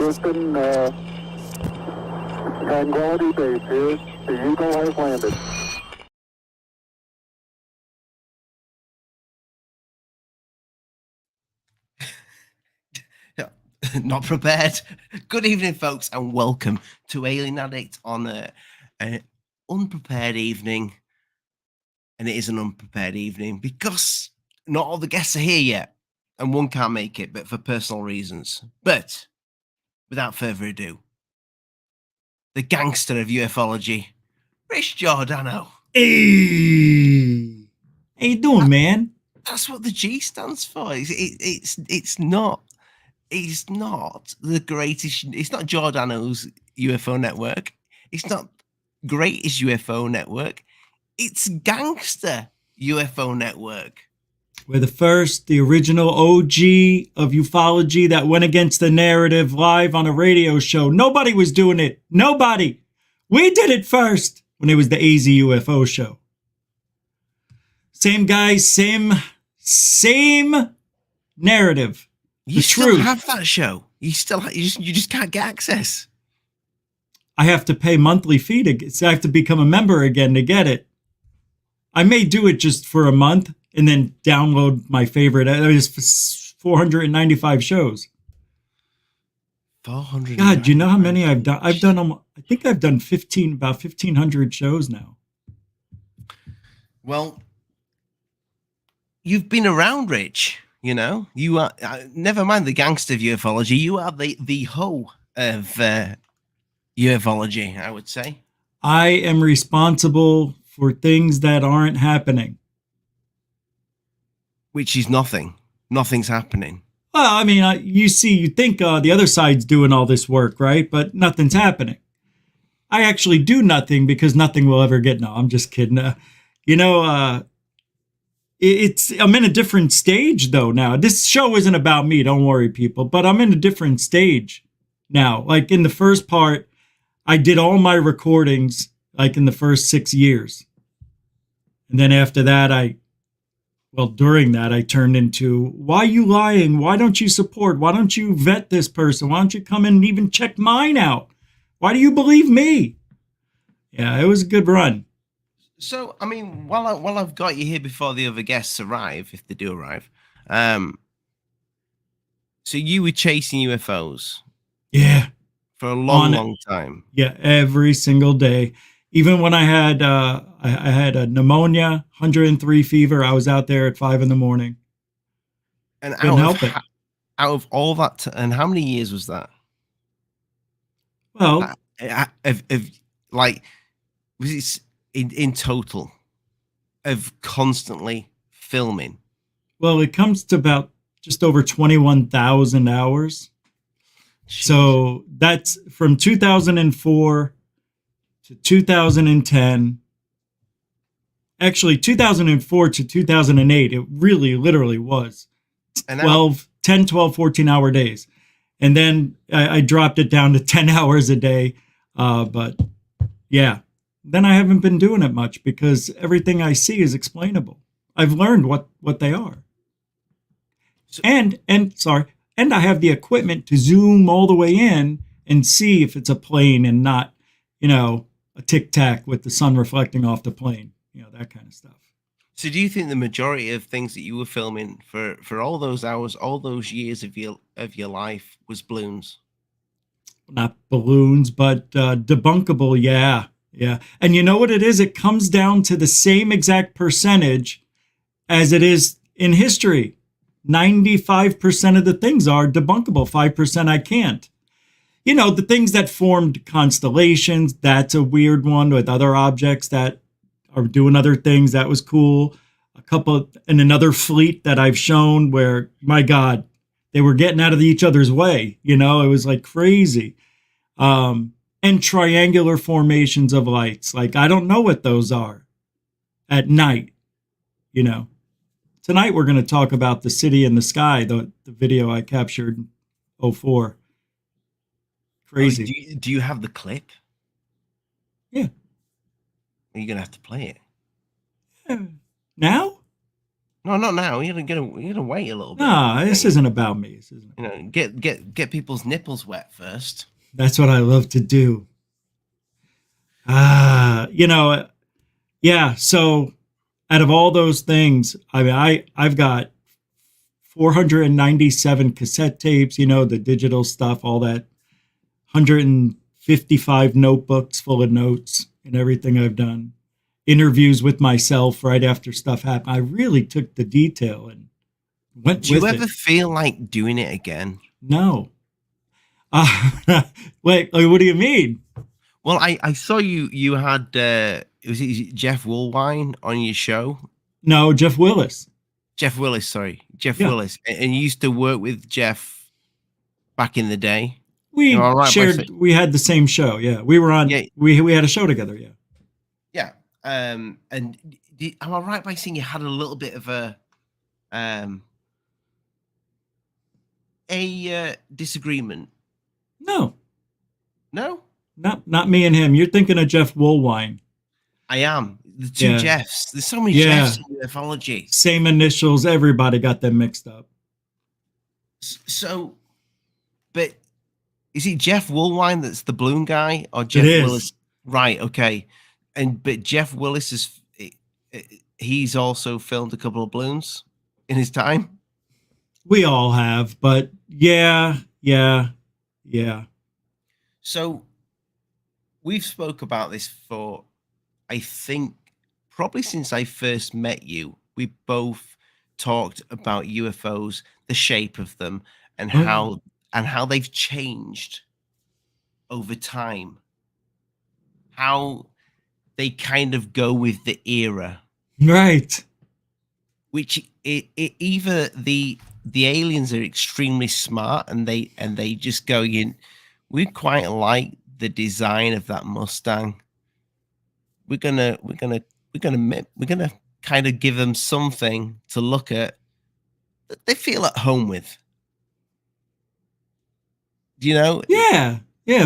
Houston, Tranquility Base here. The Eagle has landed. Not prepared. Good evening, folks, and welcome to Alien Addict on an unprepared evening. And it is an unprepared evening because not all the guests are here yet, and one can't make it, but for personal reasons. But without further ado, the gangster of ufology, Rich Giordano. Hey, how you doing, man? That's what the G stands for. It's not. It's not the greatest. It's not Giordano's UFO network. It's not greatest UFO network. It's gangster UFO network. We're the original OG of ufology that went against the narrative live on a radio show. Nobody was doing it. Nobody. We did it first when it was the AZ UFO show. Same guys, same narrative. You still have that show. You just can't get access. I have to pay monthly fee I have to become a member again to get it. I may do it just for a month and then download my favorite. There's 495 shows. 400. God, do you know how many I've done? I think I've done about 1,500 shows now. Well, you've been around, Rich. You know, you are, never mind the gangster of ufology, you are the hoe of ufology, I would say. I am responsible for things that aren't happening. Which is nothing. Nothing's happening. Well, I mean, you think the other side's doing all this work, right? But nothing's happening. I actually do nothing because nothing will ever get. No, I'm just kidding. I'm in a different stage though now. This show isn't about me, don't worry, people, but I'm in a different stage now. Like in the first part, I did all my recordings like in the first 6 years. And then after that, during that, I turned into, why are you lying? Why don't you support? Why don't you vet this person? Why don't you come in and even check mine out? Why do you believe me? Yeah, it was a good run. So, I mean, while I've got you here before the other guests arrive, if they do arrive, so you were chasing UFOs, yeah, for a long time. Yeah, every single day. Even when I had a pneumonia, 103 fever, I was out there at 5 a.m. And out of all that, and how many years was that? Well, was it? In total of constantly filming? Well, it comes to about just over 21,000 hours. Jeez. So that's from 2004 to 2010. Actually, 2004 to 2008, it really literally was 10, 12, 14-hour days. And then I dropped it down to 10 hours a day. But yeah. Then I haven't been doing it much because everything I see is explainable. I've learned what they are. And I have the equipment to zoom all the way in and see if it's a plane and not, a tic-tac with the sun reflecting off the plane, that kind of stuff. So do you think the majority of things that you were filming for all those hours, all those years of your life was balloons? Not balloons, but debunkable, yeah. Yeah. And you know what it is? It comes down to the same exact percentage as it is in history. 95% of the things are debunkable. 5% I can't. The things that formed constellations, that's a weird one with other objects that are doing other things. That was cool. And another fleet that I've shown where, my God, they were getting out of each other's way. It was like crazy. And triangular formations of lights. Like, I don't know what those are at night, Tonight, we're going to talk about the city in the sky, the video I captured in 2004. Crazy. Do you have the clip? Yeah. Are you going to have to play it? Yeah. Now? No, not now. You're gonna wait a little bit. No, this isn't about me. This isn't. You know, get people's nipples wet first. That's what I love to do. Yeah. So out of all those things, I mean, I've got 497 cassette tapes, the digital stuff, all that, 155 notebooks full of notes and everything I've done, interviews with myself right after stuff happened. I really took the detail and went Do with you it. ever feel like doing it again? No. Wait, what do you mean? Well, I saw you had was it Jeff Woolwine on your show? No, Jeff Willis. Jeff Willis, sorry. Jeff Yeah. Willis. And you used to work with Jeff back in the day. We Am I right by shared. saying- We had the same show. Yeah, we were on. Yeah. We had a show together. Yeah. Yeah. And am I right by saying you had a little bit of a disagreement? No, No? not me and him. You're thinking of Jeff Woolwine. I am. The two Yeah. Jeffs. There's so many Yeah. Jeffs in ufology. Same initials. Everybody got them mixed up. So, but is it Jeff Woolwine that's the balloon guy, or Jeff is. Willis? Right. Okay. But Jeff Willis is he's also filmed a couple of balloons in his time. We all have, but yeah. So we've spoke about this for, I think, probably since I first met you. We both talked about UFOs, the shape of them, and how they've changed over time. How they kind of go with the era, Right. which either the aliens are extremely smart and they just go in. We quite like the design of that Mustang. We're gonna kind of give them something to look at that they feel at home with. You know? Yeah.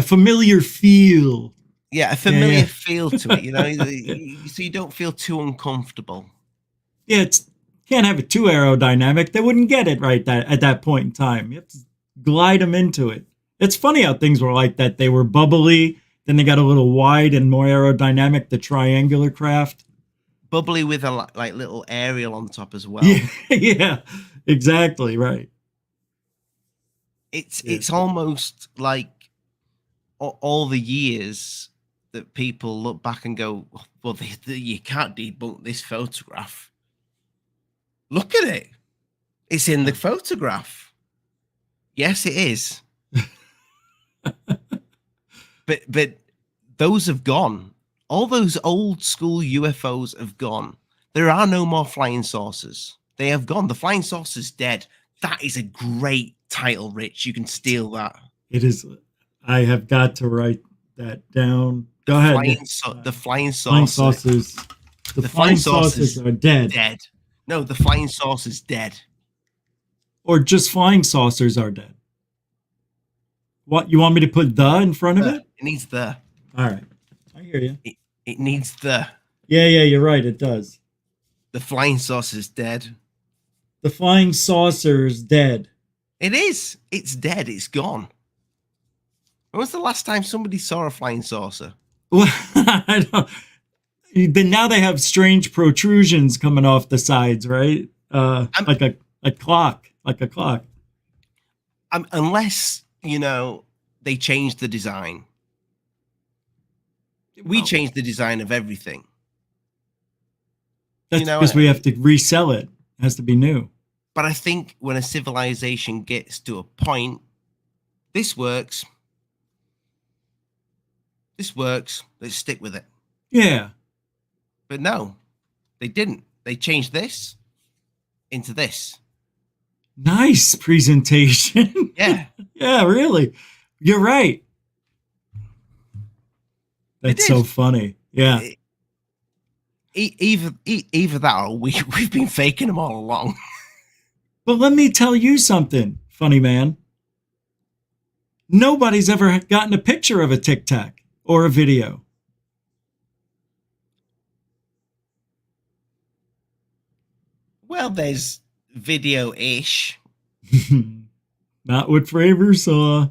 Familiar feel. Yeah, a familiar Yeah. feel to it, so you don't feel too uncomfortable. Yeah, can't have it too aerodynamic. They wouldn't get it right at that point in time. You have to glide them into it. It's funny how things were like that. They were bubbly, then they got a little wide and more aerodynamic, the triangular craft. Bubbly with a like little aerial on top as well. Yeah, exactly, right. It's almost like all the years that people look back and go, well, you can't debunk this photograph. Look at it. It's in the photograph. Yes, it is. but those have gone. All those old school UFOs have gone. There are no more flying saucers. They have gone. The flying saucer's dead. That is a great title, Rich. You can steal that. It is. I have got to write that down. Go ahead. The flying Flying saucer. saucers. The flying saucers are dead. Dead. No, the flying saucer's dead. Or just flying saucers are dead. What, you want me to put the in front of it? It needs the. All right. I hear you. It needs the. Yeah, you're right. It does. The flying saucer's dead. The flying saucer's dead. It is. It's dead. It's gone. When was the last time somebody saw a flying saucer? Well, I don't. Then now they have strange protrusions coming off the sides, right? Like a clock. Unless, they changed the design. We changed the design of everything. That's because we have to resell it. It has to be new. But I think when a civilization gets to a point, this works. Let's stick with it. Yeah. But no, they didn't. They changed this into this. Nice presentation. Yeah. Yeah, really. You're right. That's so funny. Yeah. Either that or we've been faking them all along. But let me tell you something, funny man. Nobody's ever gotten a picture of a Tic Tac or a video. Well, there's video-ish. Not what Fravor saw.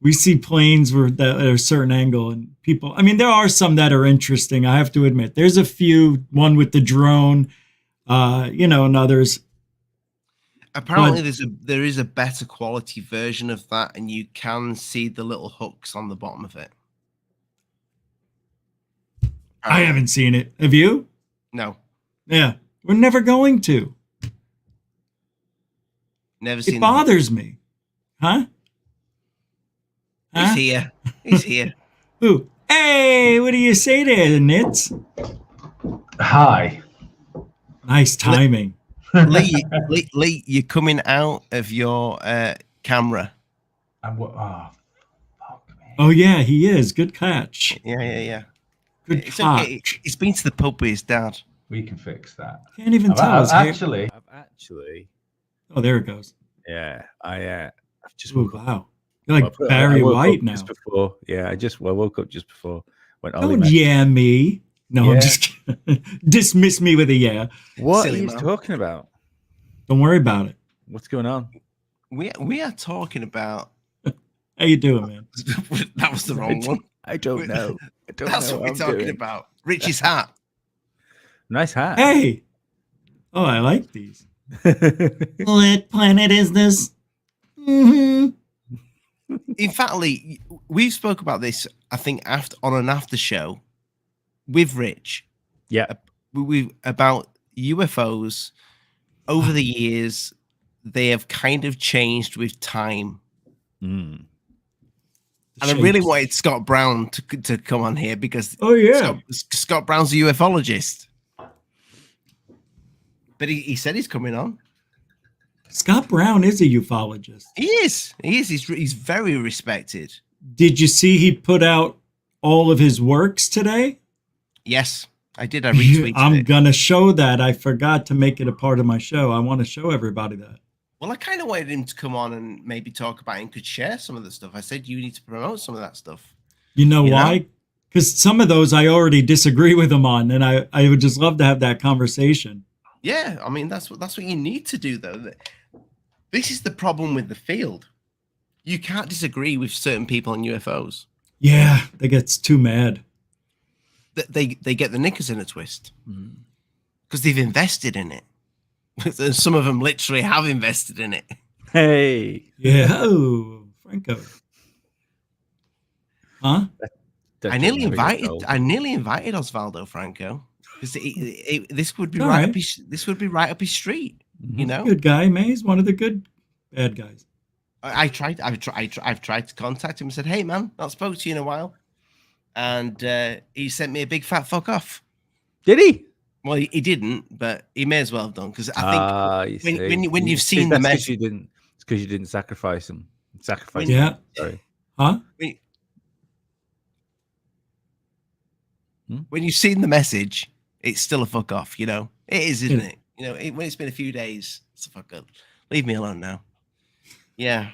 We see planes that at a certain angle, and people. I mean, there are some that are interesting. I have to admit, there's a few. One with the drone, and others. Apparently, there is a better quality version of that, and you can see the little hooks on the bottom of it. I haven't seen it. Have you? No. Yeah, we're never going to. Never seen it. Bothers me, huh? He's here. He's here. Who? Hey, what do you say there, Nits? Hi. Nice timing. Lee, you're coming out of your camera. Fuck me. Oh yeah, he is. Good catch. Yeah. Good It's catch. okay. He's been to the pub with his dad. We can fix that. Can't even tell. I've actually. Oh, there it goes. Yeah, I've just Ooh, woke up. wow. You're like Barry I woke White up now. Just before, yeah, I woke up just before when Ollie Don't mentioned- me. No, Yeah. I'm just kidding. Dismiss me with a yeah. What Silly are you man. talking about? Don't worry about it. What's going on? We are talking about. How you doing, man? That was the wrong one. I don't know. I don't That's know what we're talking about. Richie's hat. Nice hat. Hey. Oh, I like these. What planet is this? Mm-hmm. In fact, Lee, we spoke about this. I think on an after show with Rich. Yeah. We about UFOs over the years. They have kind of changed with time. Mm. And I really wanted Scott Browne to come on here because Scott Browne's a ufologist. But he said he's coming on. Scott Browne is a ufologist. He is. He's very respected. Did you see he put out all of his works today? Yes, I did. I retweeted I'm it. gonna show that. I forgot to make it a part of my show. I want to show everybody that. Well, I kind of wanted him to come on and maybe talk about it and could share some of the stuff. I said you need to promote some of that stuff. You know You know? why? Because some of those I already disagree with him on, and I would just love to have that conversation. Yeah, I mean that's what you need to do though. This is the problem with the field. You can't disagree with certain people on UFOs. Yeah, that gets too mad. They get the knickers in a twist because they've invested in it. Some of them literally have invested in it. Hey. Yeah, oh, Franco. Huh? I nearly invited Osvaldo Franco because this would be All right. right. This would be right up his street. You know, Good guy, man. He's one of the good bad guys. I've tried to contact him and said, "Hey, man, not spoke to you in a while," and he sent me a big fat fuck off. Did he? Well, he didn't, but he may as well have done because I think You when see. you've seen the That's 'cause message, you didn't. It's because you didn't sacrifice him. Sacrifice. When- him. Yeah. Sorry. Huh? when you've seen the message, it's still a fuck off. You know, it is, isn't it? You know, when it's been a few days, it's a fuck up. Leave me alone now. Yeah.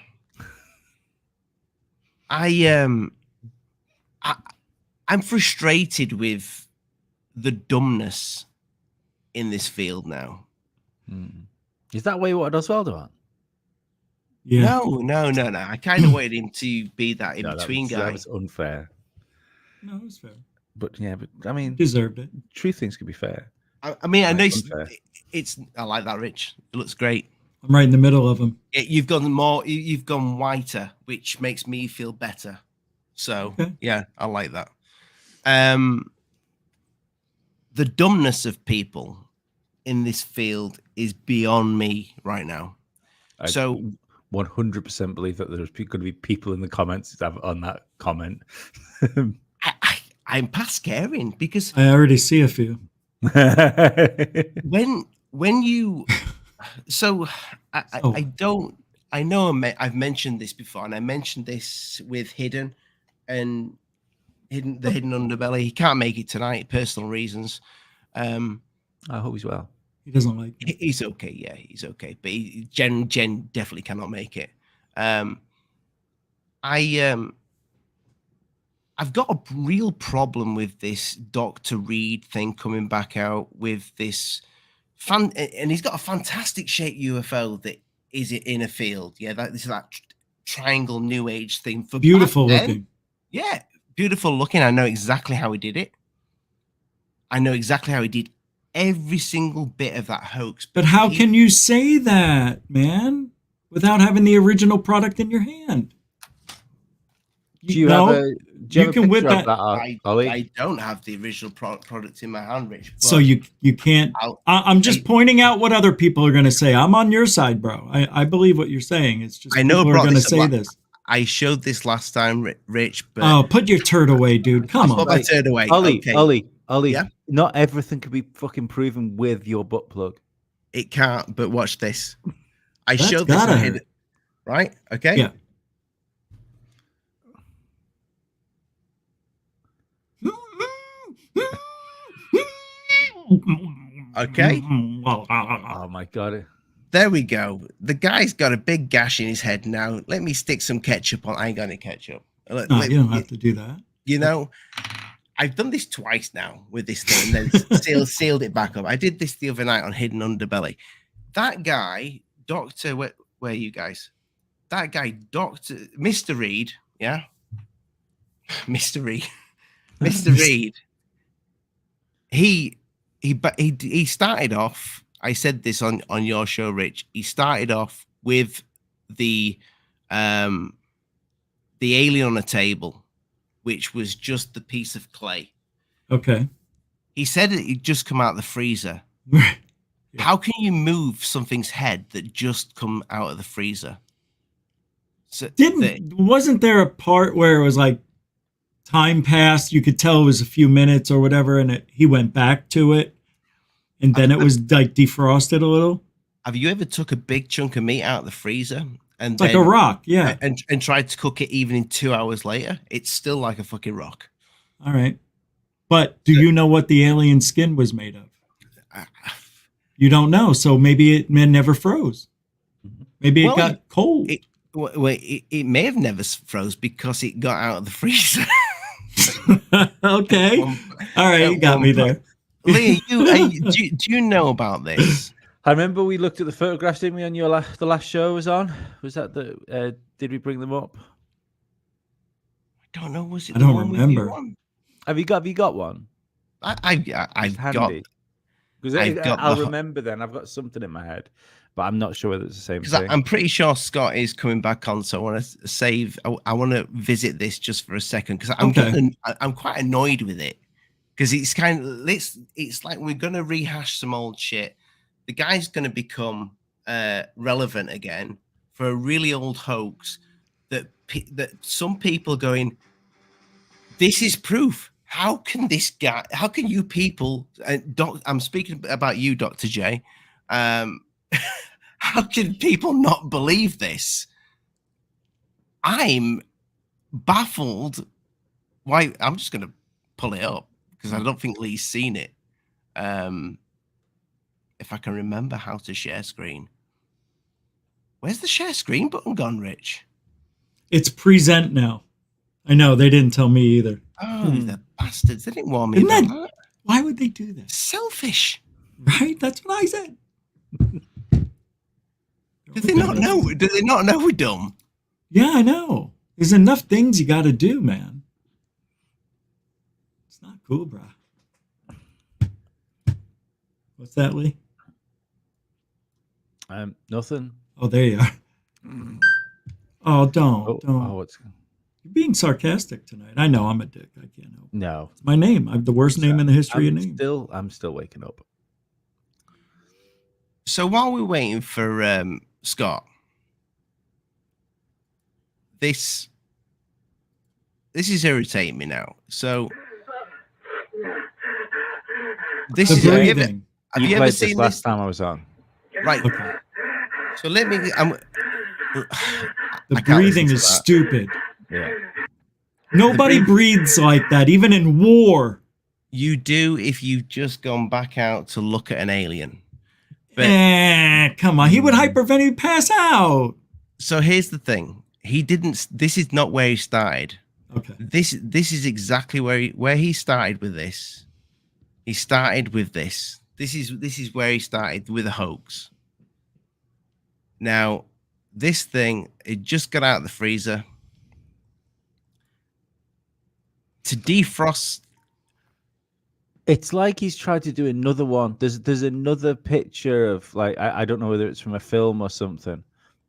I'm frustrated with the dumbness in this field now. Is that why you wanted Osvaldo on? Yeah. No. I kind of wanted him to be that in between that guy. was unfair. No, it was fair. But yeah, I mean, Deserved it. true things could be fair. I mean, I know Unfair. it's. I like that, Rich. It looks great. I'm right in the middle of them. You've gone whiter, which makes me feel better. So Okay. yeah, I like that. The dumbness of people in this field is beyond me right now. I So 100% believe that there's going to be people in the comments on that comment. I'm past caring because I already see a few. when you so I don't I know I've mentioned this before, and I mentioned this with Hidden Underbelly. He can't make it tonight, personal reasons. I hope he's well. He doesn't like me. He's okay, yeah, he's okay, but Jen definitely cannot make it. I've got a real problem with this Dr. Reed thing coming back out with this and he's got a fantastic shaped UFO that is in a field. Yeah, this is that triangle New Age thing for Beautiful back then. looking. Yeah, beautiful looking. I know exactly how he did it. I know exactly how he did every single bit of that hoax. But how can you say that, man, without having the original product in your hand? Do you have a can whip picture of that. Ollie? I don't have the original product in my hand, Rich. So you can't. I'm just pointing out what other people are going to say. I'm on your side, bro. I believe what you're saying. It's just I know people are going to say this. I showed this last time, Rich. But oh, put your turd away, dude. Come on. Put my turd away. Ollie, Okay. Ollie. Yeah? Not everything can be fucking proven with your butt plug. It can't. But watch this. I That's showed this gotta on hurt. Hidden, right? Okay. Yeah. Okay. Oh my god. There we go. The guy's got a big gash in his head now. Let me stick some ketchup on. I ain't got any ketchup. No, you don't have to do that. You know, I've done this twice now with this thing and then sealed it back up. I did this the other night on Hidden Underbelly. That guy, Doctor, where are you guys? That guy, Doctor, Mr. Reed, yeah? Mr. Reed. Mr. Reed. He started off, I said this on your show, Rich. He started off with the alien on a table, which was just the piece of clay. Okay. He said it just come out of the freezer. Yeah. How can you move something's head that just come out of the freezer? So Wasn't there a part where it was like time passed? You could tell it was a few minutes or whatever, and he went back to it, and then it was like defrosted a little. Have you ever took a big chunk of meat out of the freezer and It's like a rock, yeah, and tried to cook it even in 2 hours later? It's still like a fucking rock. All right, but do you know what the alien skin was made of? You don't know, so maybe it never froze. Maybe it got cold. It may have never froze because it got out of the freezer. Okay, all right, you got me there. Lee, do you know about this? I remember we looked at the photographs, didn't we, on your the last show I was on? Was that the? Did we bring them up? I don't know. Was it? I don't remember. Have you got one? I've got. Because I'll remember then. I've got something in my head, but I'm not sure whether it's the same thing. I'm pretty sure Scott is coming back on, so I want to save. I want to visit this just for a second because I'm quite annoyed with it because it's kind of it's like we're gonna rehash some old shit. The guy's gonna become relevant again for a really old hoax that some people going. This is proof. How can this guy? How can you people? I'm speaking about you, Dr. J. How can people not believe this? I'm baffled. Why? I'm just going to pull it up because I don't think Lee's seen it. If I can remember how to share screen. Where's the share screen button gone, Rich? It's present now. I know they didn't tell me either. Oh, the bastards! They didn't warn me about that. Why would they do that? Selfish, right? That's what I said. Did they not know? Did they not know we're dumb? Yeah, I know. There's enough things you got to do, man. It's not cool, bro. What's that, Lee? Nothing. Oh, there you are. Oh, don't. Oh, what's... You're being sarcastic tonight. I know I'm a dick. I can't help it. No. It's my name. I have the worst name in the history of names. I'm still waking up. So while we're waiting for Scott, this is irritating me now. So this is have you ever seen this last time I was on? Right. Okay. So let me. The breathing is stupid. Yeah. Nobody breathes like that, even in war. You do if you've just gone back out to look at an alien. But, come on. He would hyperventilate, pass out. So here's the thing. He didn't. This is not where he started. Okay. This is exactly where he started with this. He started with this This is where he started with a hoax. Now, this thing, it just got out of the freezer to defrost. It's like he's tried to do another one. There's another picture of like I don't know whether it's from a film or something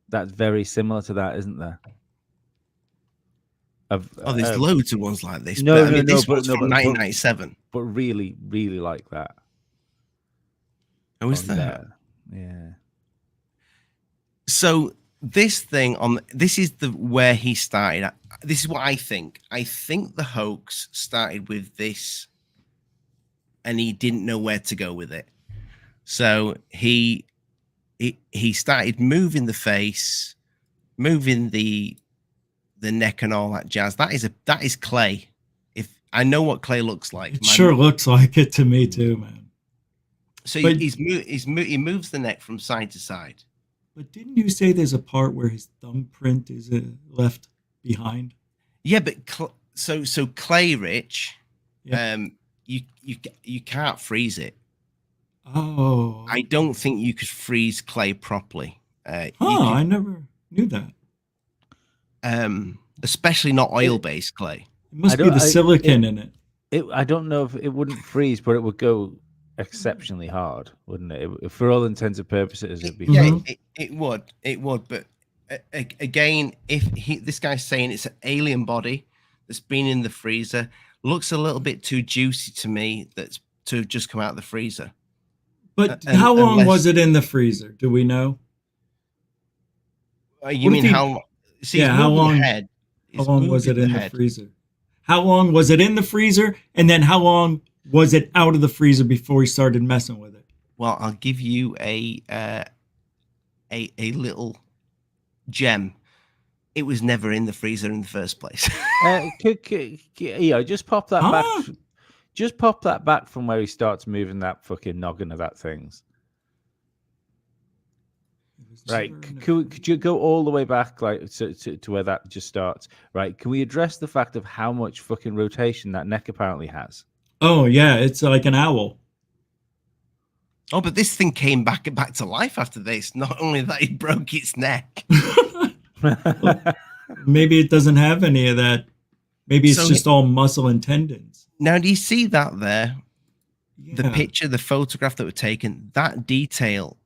that's very similar to that, isn't there? There's loads of ones like this. No, but, this but one's from 1997. But really, really like that. Oh, is that? Yeah. So this thing this is where he started. This is what I think. I think the hoax started with this, and he didn't know where to go with it. So he started moving the face, moving the neck, and all that jazz. That is clay. If I know what clay looks like, It sure looks like it to me too, man. So But- he moves the neck from side to side. But didn't you say there's a part where his thumbprint is left behind? Yeah, but so clay, Rich. Yeah. You can't freeze it. Oh. I don't think you could freeze clay properly. I never knew that. Especially not oil-based clay. It must be the silicon in it. I don't know if it wouldn't freeze, but it would go exceptionally hard, wouldn't it? For all intents and purposes, it'd be. Yeah, it would. But again, if this guy's saying it's an alien body that's been in the freezer, looks a little bit too juicy to me. That's to have just come out of the freezer. But how long was it in the freezer? Do we know? You mean how? See, yeah, how long? Ahead. How long was it in the freezer? How long was it in the freezer? And then how long was it out of the freezer before he started messing with it? Well, I'll give you a little gem. It was never in the freezer in the first place. Just pop that back. Just pop that back from where he starts moving that fucking noggin of that things. Right, could you go all the way back, like to where that just starts? Right, can we address the fact of how much fucking rotation that neck apparently has? Oh yeah, it's like an owl. Oh, but this thing came back to life after this. Not only that, it broke its neck. Maybe it doesn't have any of that. Maybe it's just all muscle and tendons. Now, do you see that there? Yeah. The picture, the photograph that were taken, that detail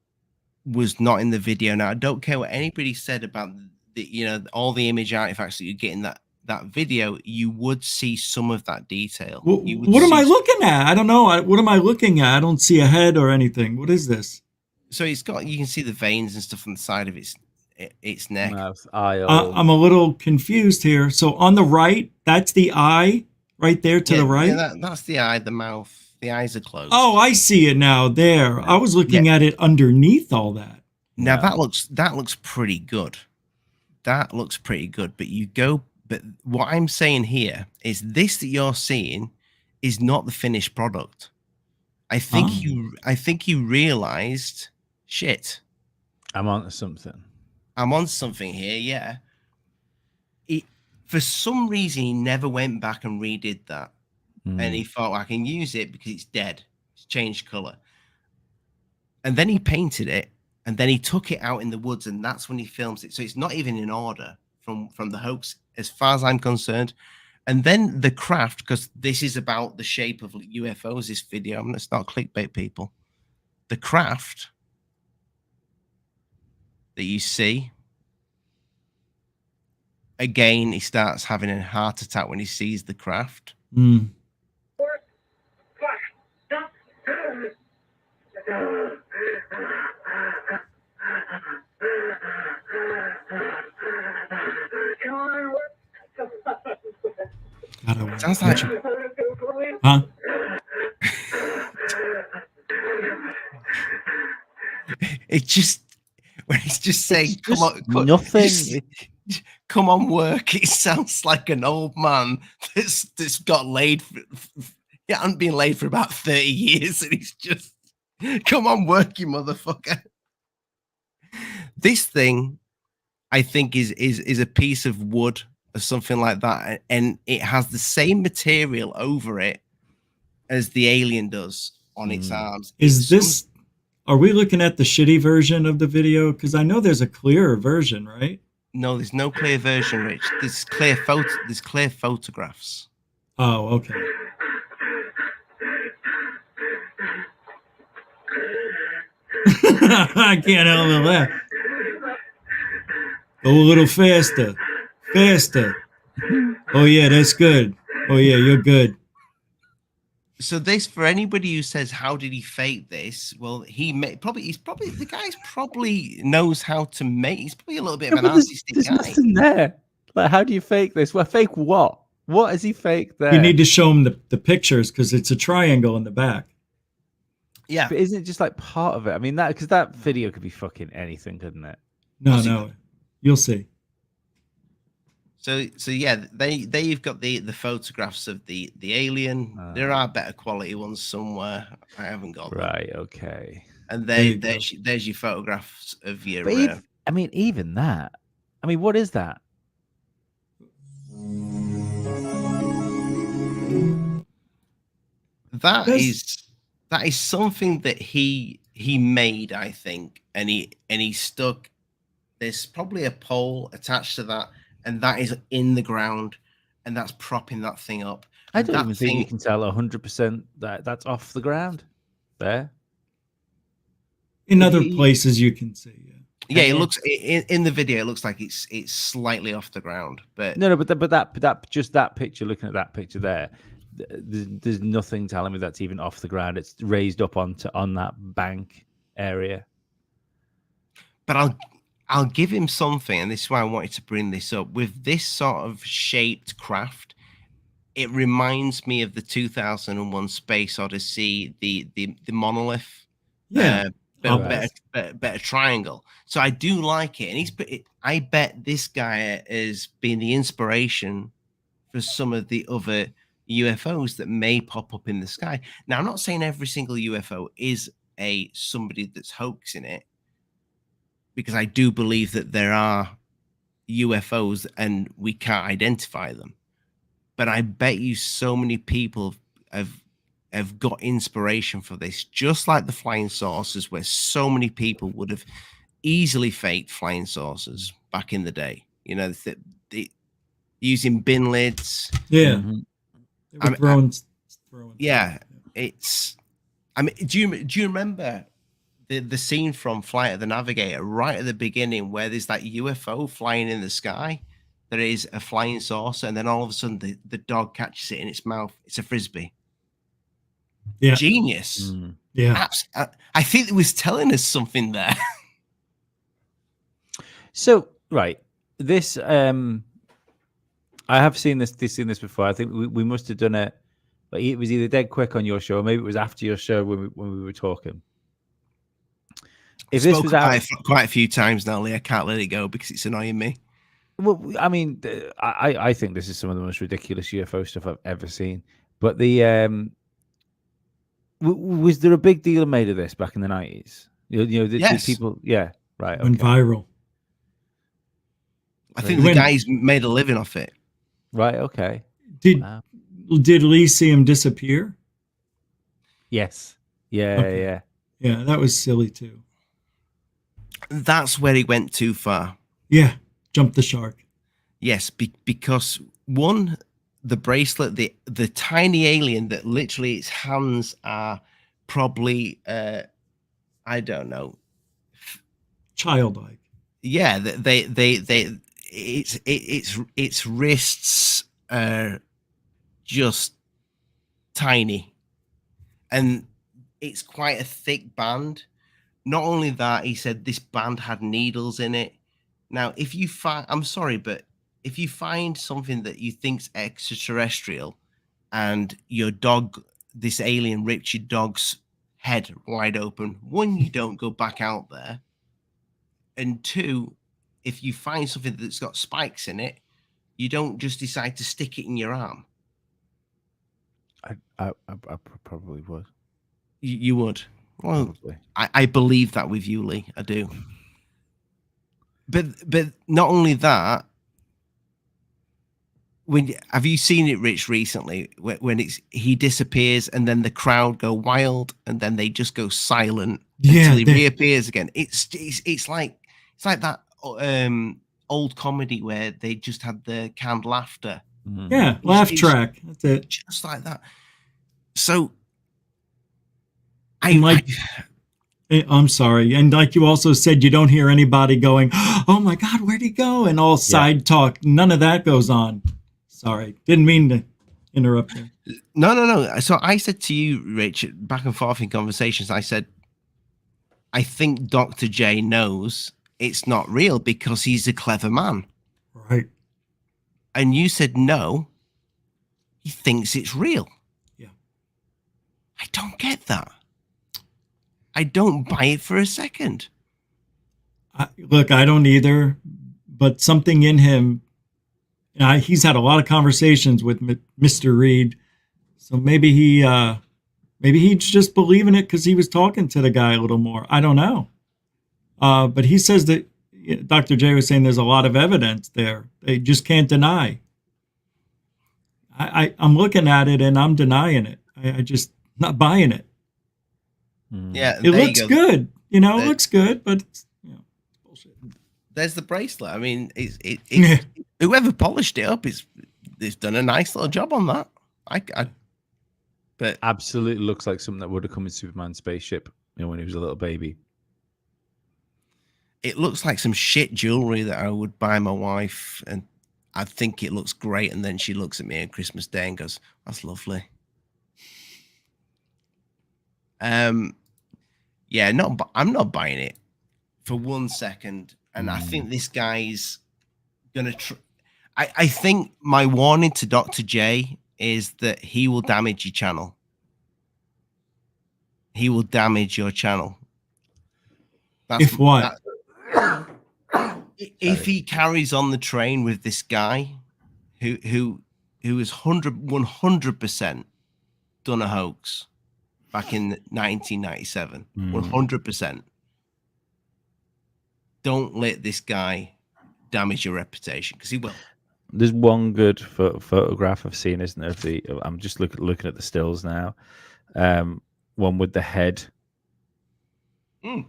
was not in the video. Now, I don't care what anybody said about all the image artifacts that you get in that video. You would see some of that detail. What am I looking at? I don't know. What am I looking at? I don't see a head or anything. What is this? So you can see the veins and stuff on the side of its neck. Mouth, eye, I'm a little confused here. So on the right, that's the eye right there to the right? Yeah, that's the eye, the mouth. The eyes are closed. Oh, I see it now. There. I was looking at it underneath all that. Now that looks pretty good. That looks pretty good. But what I'm saying here is this that you're seeing is not the finished product. I think you realized, shit. I'm on something. I'm on something here, yeah. For some reason, he never went back and redid that. And he thought, I can use it because it's dead. It's changed color. And then he painted it, and then he took it out in the woods, and that's when he films it. So it's not even in order from the hoax, as far as I'm concerned. And then the craft, because this is about the shape of UFOs, this video. I'm going to start clickbait, people. The craft that you see, again, he starts having a heart attack when he sees the craft. Sounds like huh? It just when he's just saying Just come on, nothing. come on, work. It sounds like an old man that's got laid. He hasn't been laid for about 30 years, and he's just come on, work, you motherfucker. This thing, I think, is a piece of wood or something like that, and it has the same material over it as the alien does. on its arms. Is this? Are we looking at the shitty version of the video? Because I know there's a clearer version, right? No, there's no clear version, Rich. There's clear photographs. Oh, okay. I can't help but laugh. Go a little faster. Faster. Oh, yeah, that's good. Oh, yeah, you're good. So this, for anybody who says, how did he fake this? Well, the guy's probably knows how to make, he's probably a little bit of an artistic There's guy. nothing there. Like, how do you fake this? Well, fake what? What has he faked there? You need to show him the pictures because it's a triangle in the back. Yeah. But isn't it just like part of it? I mean, because that video could be fucking anything, couldn't it? No. You'll see. So yeah, they've got the photographs of the alien. There are better quality ones somewhere. I haven't got them. Right. Okay. And there's your photographs of your. But even that. I mean, what is that? That is something that he made, I think, and he stuck. There's probably a pole attached to that, and that is in the ground, and that's propping that thing up. I don't even think you can tell 100% that that's off the ground there. In other places, you can see. Yeah, it looks in the video. It looks like it's slightly off the ground, but but that just that picture. Looking at that picture there, there's nothing telling me that's even off the ground. It's raised up on that bank area. But I'll give him something, and this is why I wanted to bring this up. With this sort of shaped craft, it reminds me of the 2001 Space Odyssey, the monolith. Yeah. Better triangle. So I do like it, and I bet this guy has been the inspiration for some of the other UFOs that may pop up in the sky. Now, I'm not saying every single UFO is somebody that's hoaxing it, because I do believe that there are UFOs and we can't identify them. But I bet you so many people have got inspiration for this, just like the flying saucers, where so many people would have easily faked flying saucers back in the day. You know, using bin lids. Yeah. Yeah, it's. I mean, do you remember the scene from Flight of the Navigator right at the beginning, where there's that UFO flying in the sky? There is a flying saucer, and then all of a sudden the dog catches it in its mouth. It's a frisbee. Yeah. Genius. Yeah. I think it was telling us something there. So, right. This I have seen this before. I think we must have done it, but it was either dead quick on your show, or maybe it was after your show when we were talking. If this was quite a few times now, Lee, I can't let it go because it's annoying me. Well, I mean, I think this is some of the most ridiculous UFO stuff I've ever seen. But was there a big deal made of this back in the 90s? Did people? Yeah, right. Went viral. I think the guys made a living off it. Right. Okay. Did Lee see him disappear? Yes. Yeah. Okay. Yeah. Yeah, that was silly too. That's where he went too far. Yeah, jumped the shark. Yes, because one, the bracelet, the tiny alien that literally its hands are probably I don't know, childlike. Yeah, its wrists are just tiny, and it's quite a thick band. Not only that, he said this band had needles in it. Now, if you find, I'm sorry, but if you find something that you think's extraterrestrial, and your dog, this alien ripped your dog's head wide open, one, you don't go back out there, and two, if you find something that's got spikes in it, you don't just decide to stick it in your arm. I probably would. You would. Well, I believe that with you, Lee. I do. But not only that, have you seen it, Rich, recently? When he disappears and then the crowd go wild and then they just go silent until he reappears again. It's like that old comedy where they just had the canned laughter. Yeah, laugh track. That's it. Just like that. So I'm sorry. And like you also said, you don't hear anybody going, "Oh my God, where'd he go?" and all side talk. None of that goes on. Sorry. Didn't mean to interrupt you. No. So I said to you, Rich, back and forth in conversations, I said, I think Dr. J knows it's not real because he's a clever man. Right. And you said, no, he thinks it's real. Yeah. I don't get that. I don't buy it for a second. Look, I don't either, but something in him, he's had a lot of conversations with Mr. Reed. So maybe he's just believing it because he was talking to the guy a little more. I don't know. But he says that Dr. J was saying there's a lot of evidence there. They just can't deny. I'm looking at it and I'm denying it. I just not buying it. Yeah, it looks good. It looks good, but it's bullshit. There's the bracelet. I mean, whoever polished it up it's done a nice little job on that. But absolutely looks like something that would have come in Superman's spaceship, when he was a little baby. It looks like some shit jewelry that I would buy my wife, and I think it looks great. And then she looks at me on Christmas Day and goes, "That's lovely." Yeah, I'm not buying it for 1 second. And I think this guy's gonna I think my warning to Dr. J is that he will damage your channel. He will damage your channel. If what? If he carries on the train with this guy who is 100% done a hoax back in 1997, 100%. Don't let this guy damage your reputation because he will. There's one good photograph I've seen, isn't there? I'm just looking at the stills now. One with the head,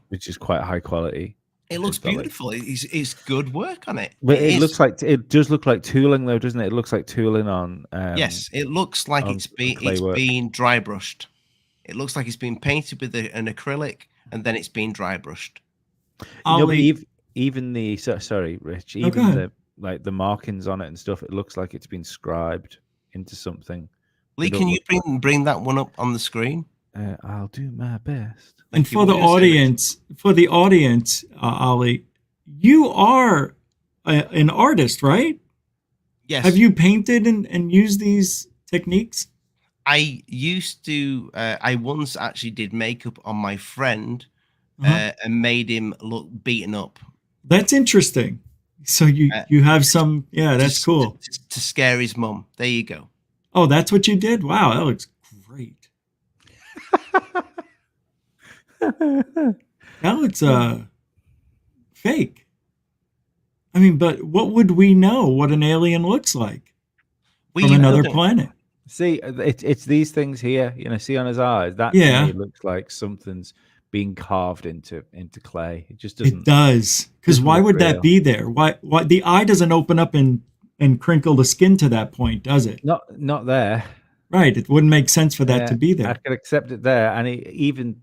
which is quite high quality. It looks beautiful. It's good work on it. But it does look like tooling, though, doesn't it? It looks like tooling on. Yes, it looks like it's been dry brushed. It looks like it's been painted with an acrylic, and then it's been dry brushed. Even the sorry, Rich. Even the markings on it and stuff. It looks like it's been scribed into something. Lee, can you bring that one up on the screen? I'll do my best. And for the audience, Ollie, you are an artist, right? Yes. Have you painted and used these techniques? I used to. I once actually did makeup on my friend and made him look beaten up. That's interesting. So you have some. Yeah, that's cool. To scare his mum. There you go. Oh, that's what you did? Wow, that looks great. That looks fake. I mean, but what would we know what an alien looks like from another planet? See, it's these things here, see on his eyes. That to me looks like something's being carved into clay. It just doesn't. It does. Because why would that be there? Why the eye doesn't open up and crinkle the skin to that point, does it? Not there. Right. It wouldn't make sense for that to be there. I could accept it there. And even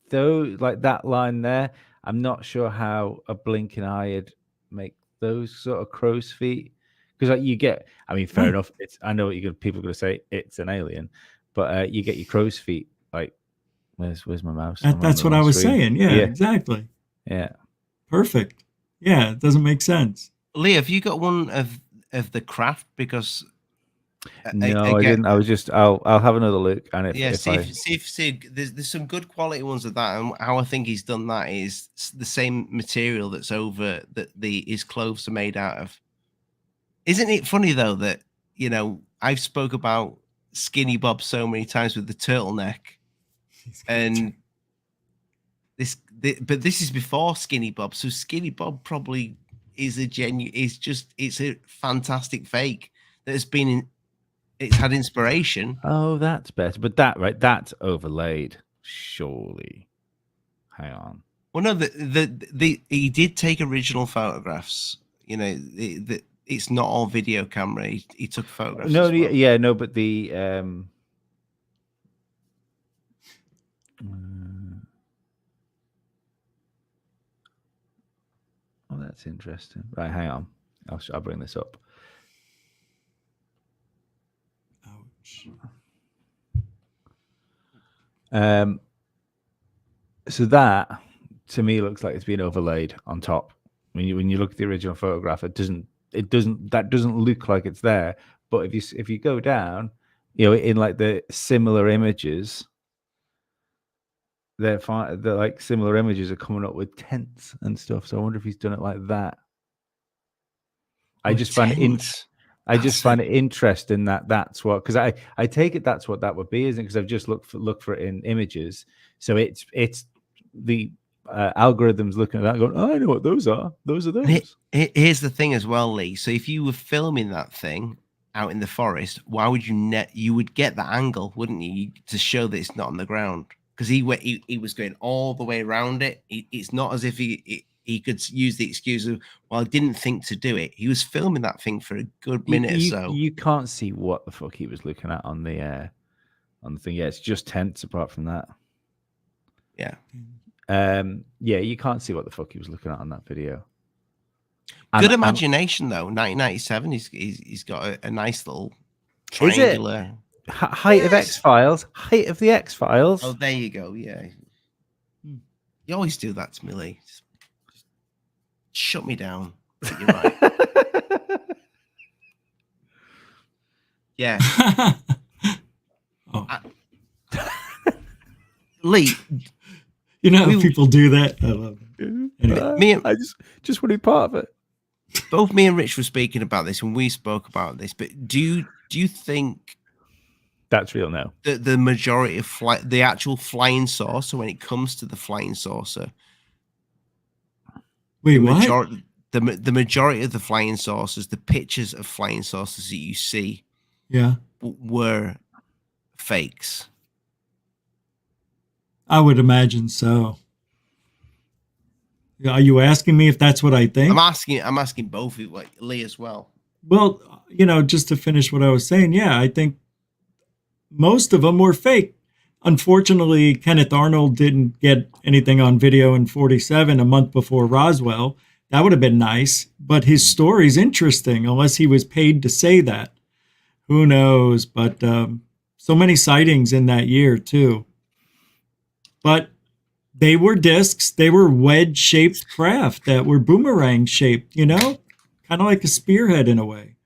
though, like that line there, I'm not sure how a blinking eye would make those sort of crow's feet. Because you get, fair enough. I know what people are going to say. It's an alien, but you get your crow's feet. Like, where's my mouse? That's what I was saying. Yeah, exactly. Yeah, perfect. Yeah, it doesn't make sense. Lee, have you got one of the craft? Because no, I didn't. I was just. I'll have another look. And see, there's some good quality ones of that. And how I think he's done that is the same material that's over that his clothes are made out of. Isn't it funny though that I've spoke about Skinny Bob so many times with the turtleneck, and but this is before Skinny Bob, so Skinny Bob probably is a genuine. It's a fantastic fake. that has been in, it's had inspiration. Oh, that's better. But that's overlaid, surely. Hang on. Well, no, he did take original photographs. You know, it's not all video camera. He took photographs. No, as well. yeah, no, but the oh, that's interesting. Right, hang on. I'll bring this up. Ouch. So that to me looks like it's been overlaid on top. When you look at the original photograph, that doesn't look like it's there. But if you go down, you know, in like the similar images, they're like similar images are coming up with tents and stuff. So I wonder if he's done it like that. I just find it interesting that that's what, because I take it that's what that would be, isn't it? Because I've just looked for it in images. So it's the algorithms looking at that going, oh, I know what those are. Those are those. Here's the thing as well, Lee. So if you were filming that thing out in the forest, why would you would get that angle, wouldn't you, to show that it's not on the ground? Because he was going all the way around it. It's not as if he could use the excuse of, well, I didn't think to do it. He was filming that thing for a good minute or so. You can't see what the fuck he was looking at on the thing. Yeah, it's just tents apart from that. Yeah. Yeah, you can't see what the fuck he was looking at on that video. Good imagination, though. 1997, he's got a nice little triangular. Height of X-Files. Height of the X-Files. Oh, there you go. Yeah. You always do that to me, Lee. Just shut me down. But you're right. Yeah. Oh. Lee. You know how people do that? I love it. Anyway. I just want to be part of it. Both me and Rich were speaking about this and we spoke about this, but do you think that's real now? The majority of the actual flying saucer, when it comes to the flying saucer, wait, the majority of the flying saucers, the pictures of flying saucers that you see, were fakes. I would imagine so. Are you asking me if that's what I think? I'm asking both of you, like Lee as well. Well, you know, just to finish what I was saying, yeah, I think most of them were fake. Unfortunately, Kenneth Arnold didn't get anything on video in 47, a month before Roswell. That would have been nice, but his story's interesting, unless he was paid to say that. Who knows? But so many sightings in that year, too. But they were discs. They were wedge-shaped craft that were boomerang-shaped, you know? Kind of like a spearhead in a way.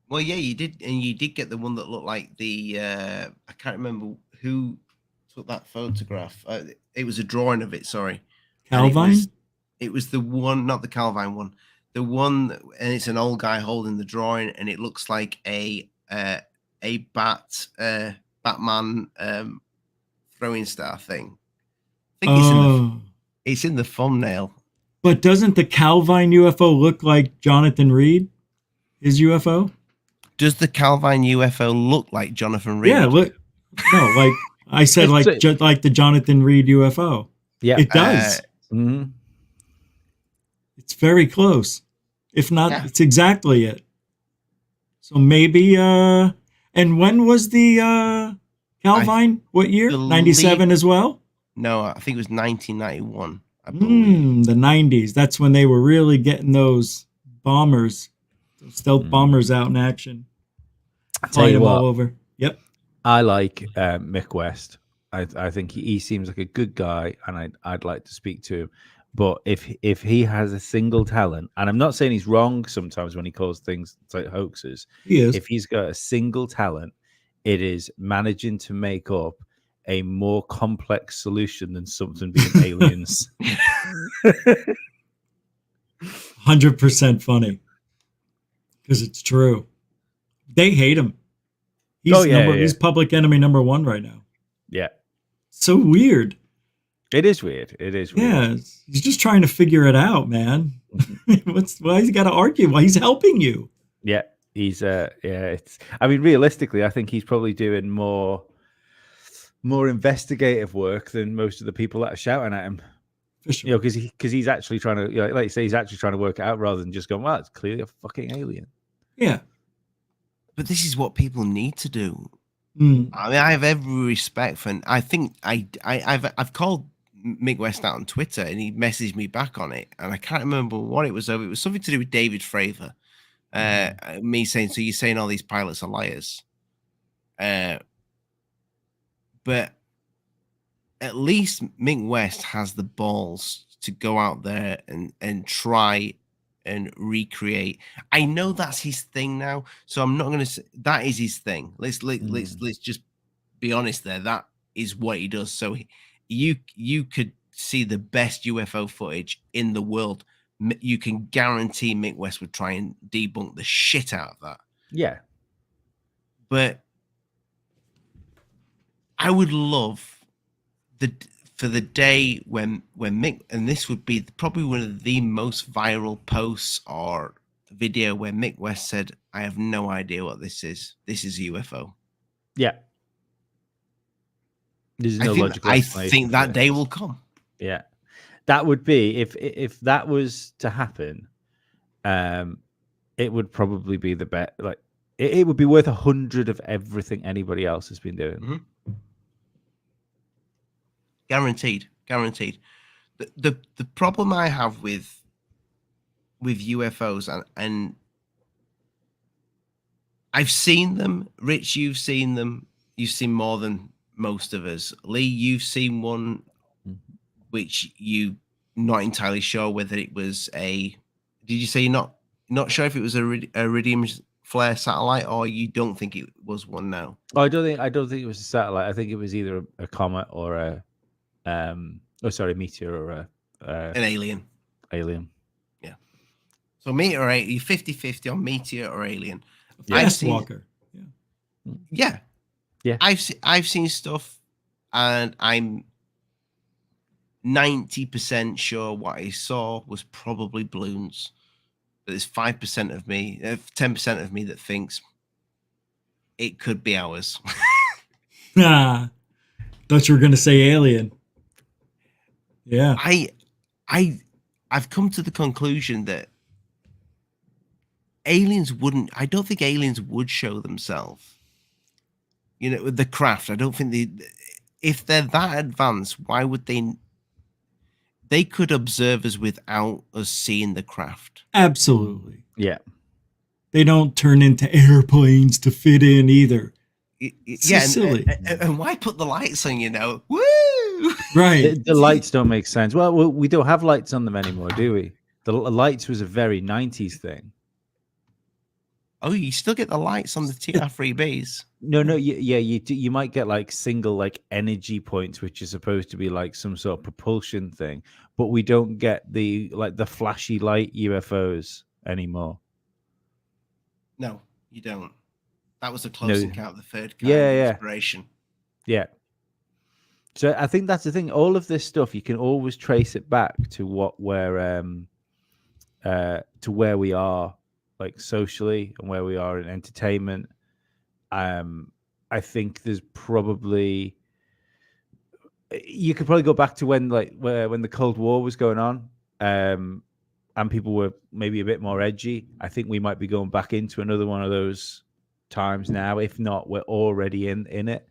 Well, yeah, you did. And you did get the one that looked like the... I can't remember who took that photograph. It was a drawing of it, sorry. Calvine? It was the one, not the Calvine one. The one, and it's an old guy holding the drawing, and it looks like a Batman throwing star thing. I think it's in the thumbnail. But doesn't the Calvine UFO look like Jonathan Reed? His UFO? Does the Calvine UFO look like Jonathan Reed? Yeah, look. No, like I said, like the Jonathan Reed UFO. Yeah, it does. It's very close. If not, it's exactly it. So maybe. And when was the Calvine? What year? 97 as well? No, I think it was 1991. I believe. The 90s. That's when they were really getting those bombers, those stealth bombers out in action. I tell you what, all over. Yep. I like Mick West. I think he seems like a good guy, and I'd like to speak to him. But if he has a single talent, and I'm not saying he's wrong sometimes when he calls things like hoaxes. He is. If he's got a single talent, it is managing to make up a more complex solution than something being aliens. 100% funny. Because it's true. They hate him. He's he's public enemy number one right now. Yeah. So weird. It is weird. It is weird. Yeah. He's just trying to figure it out, man. Why he's got to argue? Why he's helping you? Yeah. He's it's. I mean, realistically, I think he's probably doing more investigative work than most of the people that are shouting at him. For sure. You know, because he's actually trying to, like you say, he's actually trying to work it out rather than just going, well, it's clearly a fucking alien. Yeah. But this is what people need to do. Mm. I mean, I have every respect for, and I think I've called Mick West out on Twitter, and he messaged me back on it, and I can't remember what it was over. It was something to do with David Fravor. Me saying, so you're saying all these pilots are liars. But at least Mick West has the balls to go out there and try and recreate. I know that's his thing now, so I'm not going to say that is his thing. Let's just be honest there. That is what he does. So you could see the best UFO footage in the world. You can guarantee Mick West would try and debunk the shit out of that. Yeah. But I would love for the day when Mick, and this would be probably one of the most viral posts or video where Mick West said, I have no idea what this is. This is a UFO. Yeah. There's no logical explanation. I think that day will come. Yeah. That would be, if that was to happen, it would probably be the best. Like, it would be worth 100 of everything anybody else has been doing. Mm-hmm. Guaranteed. The problem I have with UFOs, and I've seen them. Rich, you've seen them. You've seen more than most of us. Lee, you've seen one which you not entirely sure whether it was a. Did you say you're not sure if it was a iridium flare satellite, or you don't think it was one now? Oh, I don't think it was a satellite. I think it was either a comet or a meteor or an alien. Alien. Yeah. So meteorite, you 50-50 on meteor or alien. Fast walker. Yeah. Yeah. I've seen stuff, and I'm 90% sure what I saw was probably balloons. But there's 5% of me, 10% of me that thinks it could be ours. Thought you were going to say alien. Yeah. I've come to the conclusion that aliens wouldn't. I don't think aliens would show themselves. You know, with the craft, I don't think if they're that advanced, why would they? They could observe us without us seeing the craft. Absolutely. Yeah. They don't turn into airplanes to fit in either. Yeah, silly. And why put the lights on? You know, woo! Right. The lights don't make sense. Well, we don't have lights on them anymore, do we? The lights was a very 90s thing. Oh, you still get the lights on the TR3Bs. No, you might get like single like energy points, which is supposed to be like some sort of propulsion thing, but we don't get the flashy light UFOs anymore. No, you don't. That was a close encounter of the third kind. Inspiration. Yeah. So I think that's the thing. All of this stuff, you can always trace it back to to where we are, like socially, and where we are in entertainment. I think there's probably, you could probably go back to when the Cold War was going on, and people were maybe a bit more edgy. I think we might be going back into another one of those times now. If not, we're already in it.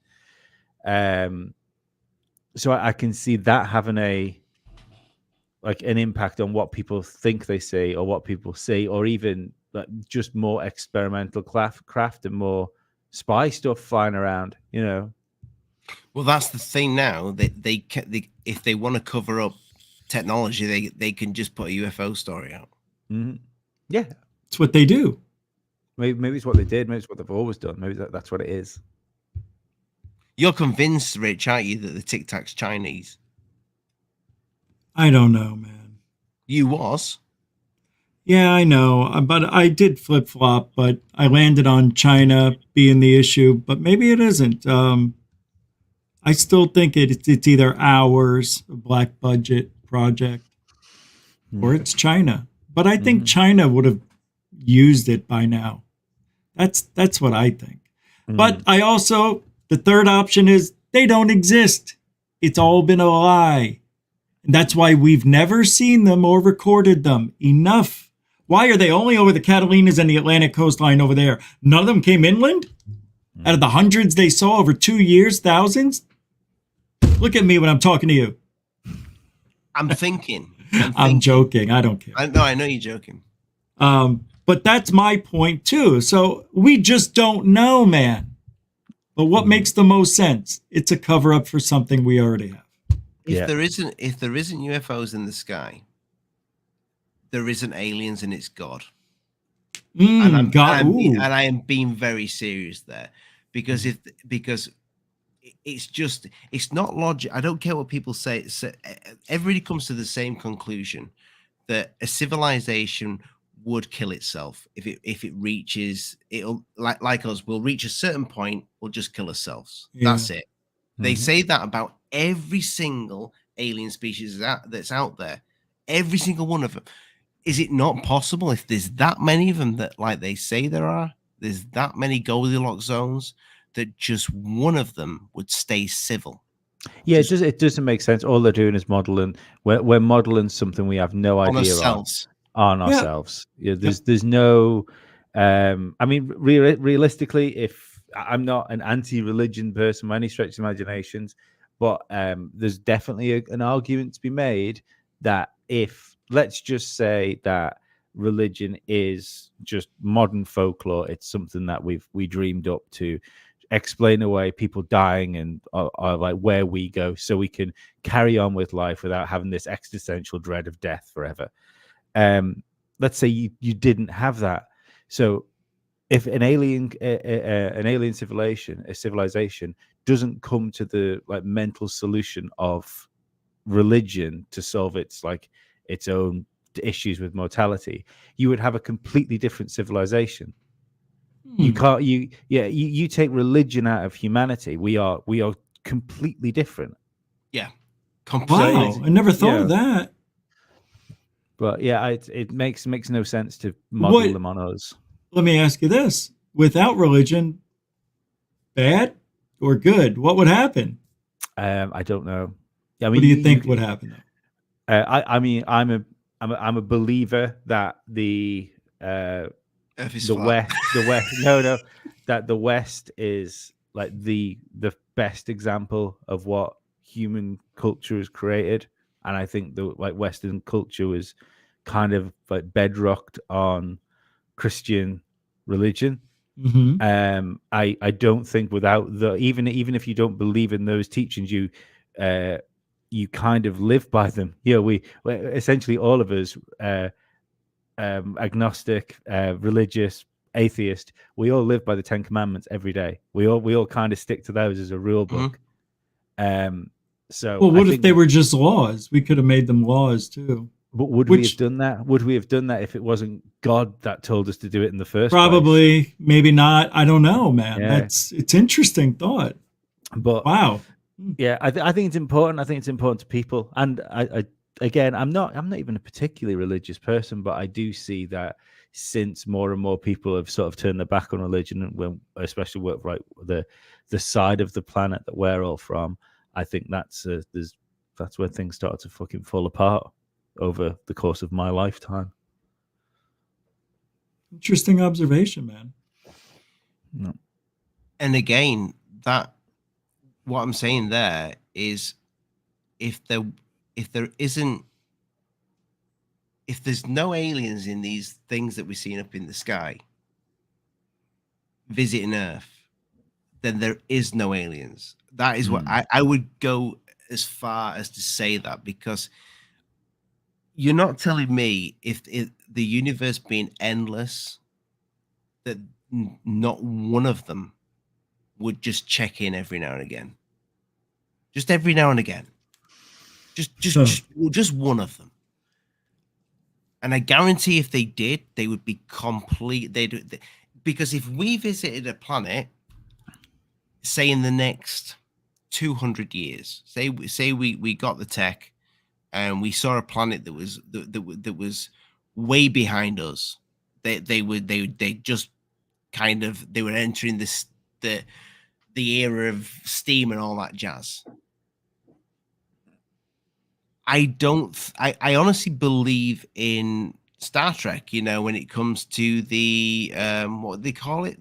So I can see that having an impact on what people think they see, or what people see, or even like just more experimental craft and more spy stuff flying around, you know. Well, that's the thing now. They if they want to cover up technology, they can just put a UFO story out. Mm-hmm. Yeah, it's what they do. Maybe it's what they did. Maybe it's what they've always done. Maybe that's what it is. You're convinced, Rich, aren't you, that the Tic Tac's Chinese? I don't know, man. You was. Yeah, I know, but I did flip-flop, but I landed on China being the issue, but maybe it isn't. I still think it's either ours, a black budget project, or it's China. But I think China would have used it by now. That's what I think. Mm. But I also, the third option is they don't exist. It's all been a lie. And that's why we've never seen them or recorded them. Enough. Why are they only over the Catalinas and the Atlantic coastline over there? None of them came inland? Out of the hundreds they saw over 2 years, thousands? Look at me when I'm talking to you. I'm thinking. I'm joking. I don't care. I know you're joking. But that's my point too. So we just don't know, man. But what makes the most sense? It's a cover up for something we already have. If there isn't UFOs in the sky, there isn't aliens and it's God. And I am being very serious there, because it's not logic. I don't care what people say. Everybody comes to the same conclusion that a civilization would kill itself if it reaches, it'll like us, we'll reach a certain point, we'll just kill ourselves. That's it. They say that about every single alien species that's out there, every single one of them. Is it not possible, if there's that many of them that, like they say there's that many Goldilocks zones, that just one of them would stay civil? Yeah, it doesn't make sense. All they're doing is modeling. We're modeling something we have no idea on ourselves. Yeah, there's no. I mean, realistically, if I'm not an anti-religion person by any stretch of imaginations, but there's definitely an argument to be made that if, let's just say that religion is just modern folklore, it's something that we dreamed up to explain away people dying and like where we go, so we can carry on with life without having this existential dread of death forever. Let's say you didn't have that. So if an alien civilization doesn't come to the mental solution of religion to solve its own issues with mortality, you would have a completely different civilization. You can't you take religion out of humanity, we are completely different. Yeah, completely. Wow, I never thought of that. But yeah, it makes no sense to model them on us. Let me ask you this: without religion, bad or good, what would happen? I don't know. I mean, what do you think would happen? I mean, I'm a believer that the West, that the West is like the best example of what human culture has created, and I think the Western culture was kind of bedrocked on Christian religion. Mm-hmm. I don't think without even if you don't believe in those teachings, you kind of live by them. We essentially, all of us, agnostic, religious, atheist, we all live by the 10 Commandments every day. We all kind of stick to those as a rule book. So what if they were just laws? We could have made them laws too. But would we have done that? Would we have done that if it wasn't God that told us to do it in the first place? Probably, maybe not. I don't know, man. Yeah. It's interesting thought. But wow. Yeah, I think it's important. I think it's important to people. And again, I'm not even a particularly religious person, but I do see that since more and more people have sort of turned their back on religion, especially the side of the planet that we're all from, I think that's where things start to fucking fall apart over the course of my lifetime. Interesting observation, man. No. And again, what I'm saying there is, if there's no aliens in these things that we're seeing up in the sky visiting Earth, then there is no aliens. That is what I would go as far as to say that, because you're not telling me if the universe being endless, that not one of them would just check in every now and again. Just every now and again. Just one of them. And I guarantee if they did, they would be complete. Because if we visited a planet, say in the next 200 years, say we got the tech and we saw a planet that was way behind us, they just kind of they were entering the era of steam and all that jazz. I honestly believe in Star Trek, you know, when it comes to the what they call it,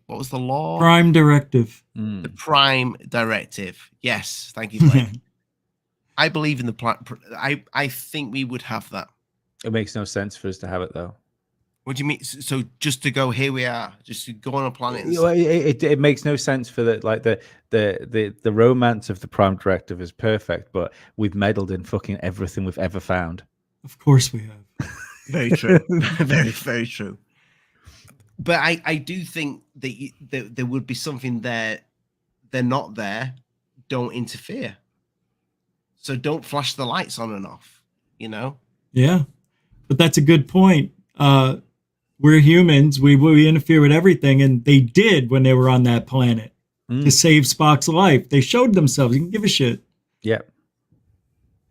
what was the law? Prime Directive. The Prime Directive. Yes, thank you, Blake. I believe in the plan. I think we would have that. It makes no sense for us to have it, though. What do you mean? So just to go, here we are, just to go on a planet. It makes no sense for the romance of the Prime Directive is perfect, but we've meddled in fucking everything we've ever found. Of course we have. Very true. Very, very true. But I do think that there would be something there. They're not there. Don't interfere. So don't flash the lights on and off, you know? Yeah. But that's a good point. We're humans. We interfere with everything. And they did when they were on that planet to save Spock's life. They showed themselves. You can give a shit. Yeah.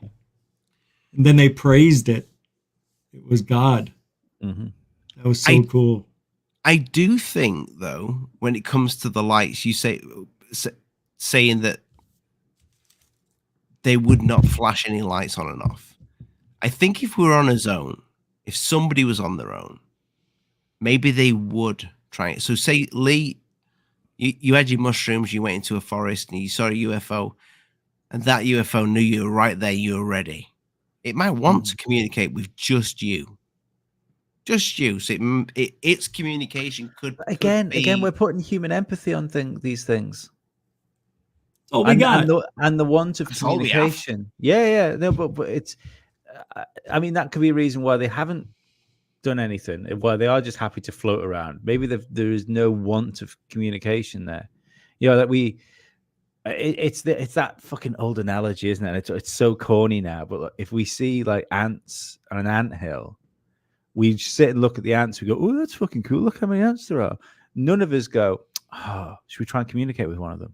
And then they praised it. It was God. Mm-hmm. That was so cool. I do think, though, when it comes to the lights, you saying that they would not flash any lights on and off. I think if we were on his own, if somebody was on their own, maybe they would try it. So say, Lee, you had your mushrooms, you went into a forest and you saw a UFO, and that UFO knew you were right there, you were ready. It might want to communicate with just you. Just you. So its communication could Again, be... we're putting human empathy on these things. Oh, we got and the want of communication. Yeah. No, but it's. I mean, that could be a reason why they haven't done anything. Why they are just happy to float around. Maybe there is no want of communication there. You know that we. It's that fucking old analogy, isn't it? It's so corny now. But if we see like ants on an anthill, we sit and look at the ants. We go, "Oh, that's fucking cool. Look how many ants there are." None of us go, "Oh, should we try and communicate with one of them?"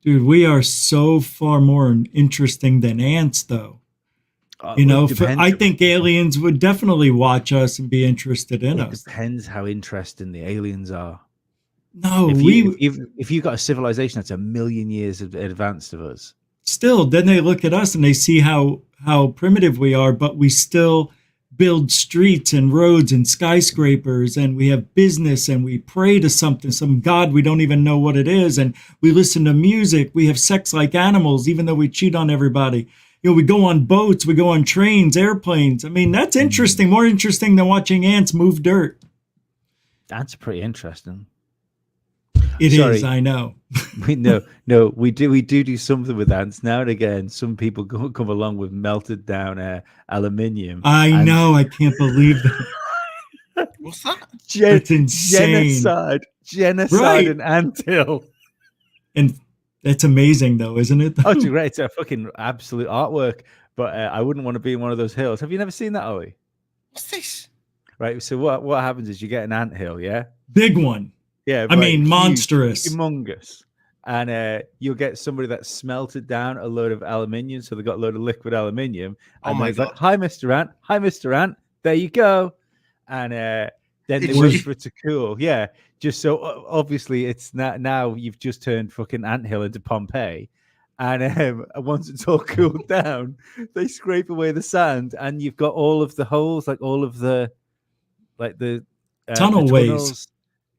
Dude, we are so far more interesting than ants, though. You know, I think aliens would definitely watch us and be interested in us. It depends how interesting the aliens are. No, if you've got a civilization that's 1 million years advanced of us, still, then they look at us and they see how primitive we are, but we still build streets and roads and skyscrapers, and we have business, and we pray to something, some god we don't even know what it is, and we listen to music. We have sex like animals, even though we cheat on everybody. You know, we go on boats, we go on trains, airplanes. I mean, that's interesting, more interesting than watching ants move dirt. That's pretty interesting. It is, I know. we do something with ants now and again. Some people come along with melted down aluminium. I know, I can't believe that. What's that? That's insane. Genocide in anthill. And that's amazing, though, isn't it? Oh, it's great. It's a fucking absolute artwork. But I wouldn't want to be in one of those hills. Have you never seen that, Ollie? What's this? Right. So what happens is you get an anthill, yeah? Big one. Yeah. I mean, monstrous. Humongous. And you'll get somebody that smelted down a load of aluminium. So they got a load of liquid aluminium. And oh, my God. Like, hi, Mr. Ant. Hi, Mr. Ant. There you go. And then they wait for it to cool. Yeah. Just so obviously it's now you've just turned fucking anthill into Pompeii. And once it's all cooled down, they scrape away the sand, and you've got all of the holes, like all of the tunnel ways.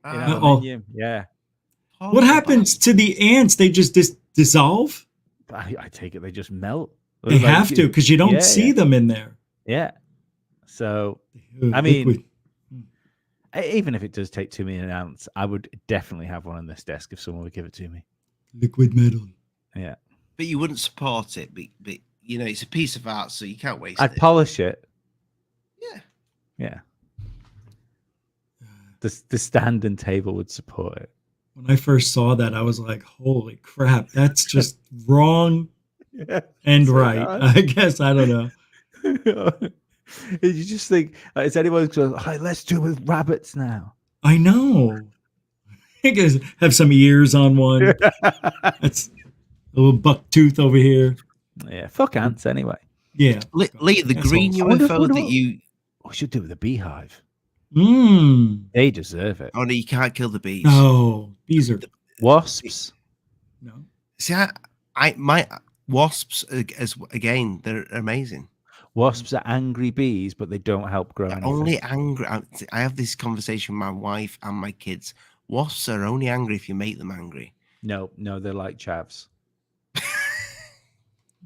Aluminium. Yeah. What happens to the ants? They just dissolve? I take it they just melt. They have to, because you don't see them in there. Yeah. So, I mean, even if it does take 2 million ants, I would definitely have one on this desk if someone would give it to me. Liquid metal. Yeah. But you wouldn't support it. But you know, it's a piece of art, so you can't waste it. I'd polish it. Yeah. Yeah. The stand and table would support it. When I first saw that, I was like, holy crap, that's just wrong and right. I guess, I don't know. You just think, is anyone going, hey, let's do it with rabbits now? I know. I guess have some ears on one. That's a little buck tooth over here. Yeah, fuck ants anyway. Yeah. Lee, the green UFO that you... We should do it with a beehive. They deserve it. Oh no, you can't kill the bees. No, bees are Wasps. no. See, my wasps as again, they're amazing. Wasps are angry bees, but they don't help grow They're anything. only angry. I have this conversation with my wife and my kids. Wasps are only angry if you make them angry. No, they're like chavs.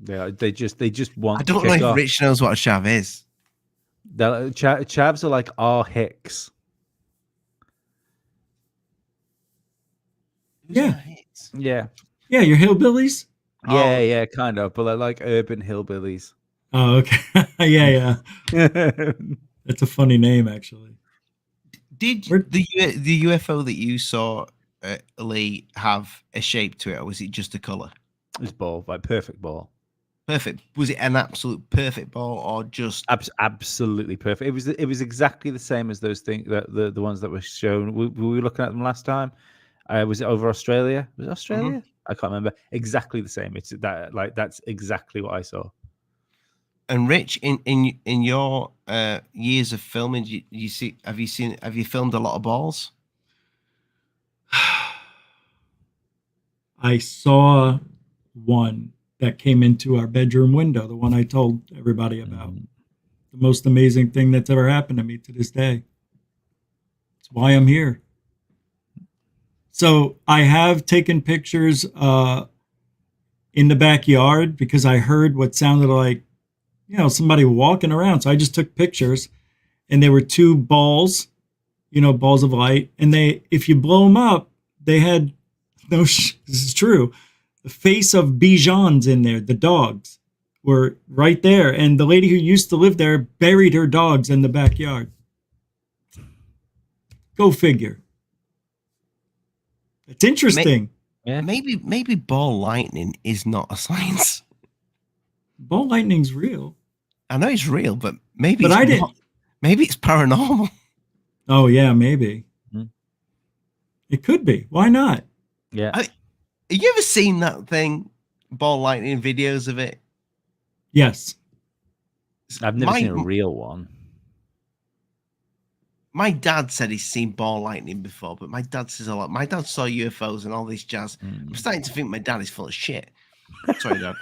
They just want I don't to know kick if off. Rich knows what a chav is. Chavs are like our Hicks. Who's Yeah. that hits? Yeah. Yeah, you're hillbillies. Yeah, Oh. yeah, kind of, but they're like urban hillbillies. Oh, okay. yeah. That's a funny name, actually. Did Where- the UFO that you saw, Lee, have a shape to it, or was it just a color? It's ball, like perfect ball. Perfect. Was it an absolute perfect ball, or just? Absolutely perfect. It was exactly the same as those things, the ones that were shown. Were we looking at them last time? Was it over Australia? Was it Australia? I can't remember. Exactly the same. It's that that's exactly what I saw. And Rich, in your years of filming, have you filmed a lot of balls? I saw one that came into our bedroom window, the one I told everybody about. The most amazing thing that's ever happened to me to this day. It's why I'm here. So I have taken pictures in the backyard because I heard what sounded like, somebody walking around. So I just took pictures, and there were two balls, balls of light. And if you blow them up, they had this is true. The face of Bijans in there. The dogs were right there. And the lady who used to live there buried her dogs in the backyard. Go figure. It's interesting. Yeah. Maybe ball lightning is not a science. Ball lightning's real. I know it's real, but maybe But it's I didn't. not. Maybe it's paranormal. Oh, yeah, maybe. Mhm. It could be. Why not? Yeah. Have you ever seen that thing, ball lightning videos of it? Yes. I've never seen a real one. My dad said he's seen ball lightning before, but my dad says a lot. My dad saw UFOs and all this jazz. I'm starting to think my dad is full of shit. Sorry, Dad.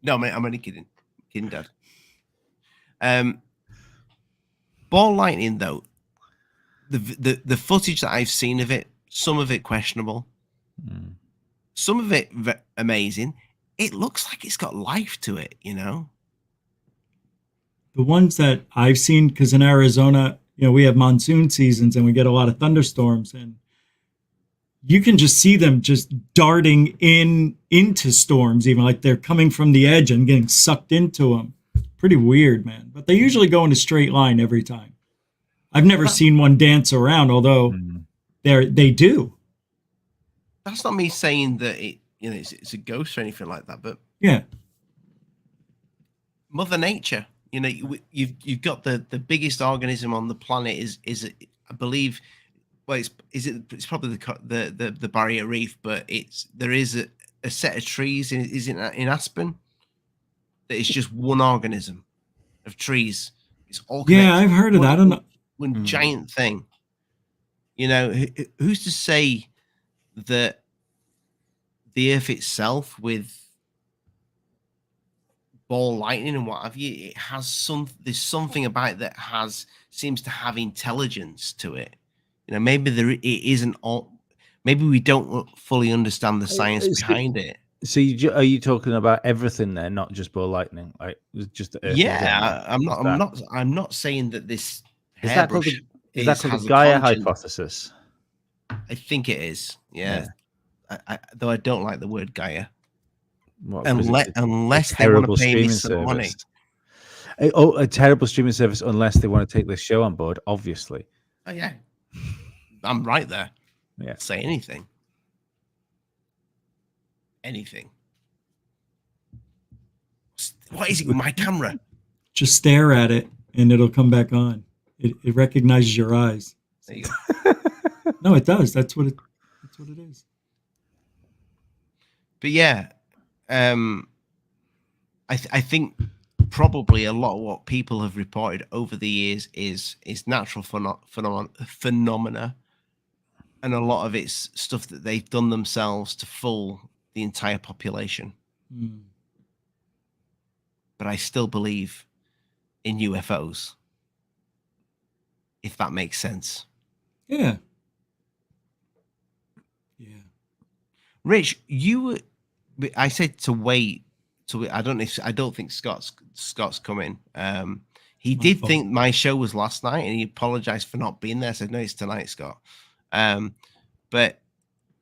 No, mate, I'm only kidding. Kidding, Dad. Ball lightning, though, the footage that I've seen of it, some of it questionable, some of it amazing. It looks like it's got life to it, The ones that I've seen, because in Arizona, we have monsoon seasons and we get a lot of thunderstorms, and you can just see them just darting into storms, even like they're coming from the edge and getting sucked into them. Pretty weird, man. But they usually go in a straight line every time. I've never seen one dance around, although they do. That's not me saying that it's a ghost or anything like that, but Yeah. Mother Nature. You've got the biggest organism on the planet is I believe, well, it's probably the barrier reef, but there is a set of trees in Aspen that is just one organism of trees. It's all connected. Yeah, I've heard of that. I don't know. One giant thing. Who's to say that the Earth itself, with ball lightning and what have you, it has there's something about it that seems to have intelligence to it. Maybe it isn't all. Maybe we don't fully understand the science behind it. So are you talking about everything there, not just ball lightning? Like just the Earth? Yeah, I'm not saying that this Is that called the Gaia hypothesis? I think it is. Yeah. Though I don't like the word Gaia. What, unless they want to pay me some money. A terrible streaming service, unless they want to take this show on board, obviously. Oh yeah, I'm right there. Yeah, say anything. What is it with my camera? Just stare at it and it'll come back on. It recognizes your eyes. There you go. No, it does. That's what it is. But yeah, I think probably a lot of what people have reported over the years is natural phenomena, and a lot of it's stuff that they've done themselves to fool the entire population. Mm. But I still believe in UFOs, if that makes sense. Yeah. Yeah. Rich, I said to wait. I don't think Scott's coming. He My did fault. think my show was last night, and he apologized for not being there. I said, no, it's tonight, Scott. But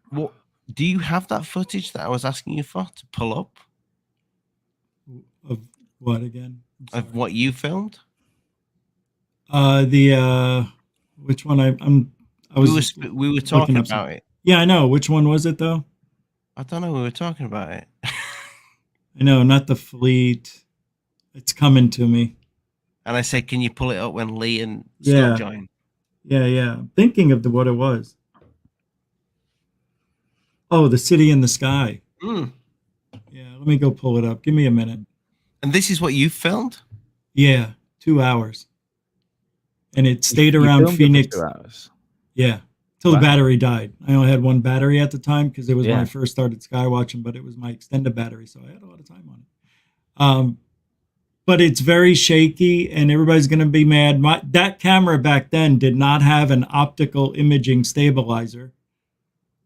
what do you have that footage that I was asking you for to pull up Of what again? I'm of sorry. what you filmed? Which one? I was. We were looking talking up about some- it. Yeah, I know. Which one was it though? I don't know. We were talking about it. I know, not the fleet. It's coming to me. And I said, can you pull it up when Lee and Yeah. Scott join? Yeah. I'm thinking of what it was. Oh, the city in the sky. Mm. Yeah, let me go pull it up. Give me a minute. And this is what you filmed? Yeah, 2 hours. And it stayed You around filmed it for Phoenix. 2 hours. Yeah, till Wow. the battery died. I only had one battery at the time because it was when Yeah. I first started skywatching, but it was my extended battery, so I had a lot of time on it. But it's very shaky, and everybody's going to be mad. That camera back then did not have an optical imaging stabilizer.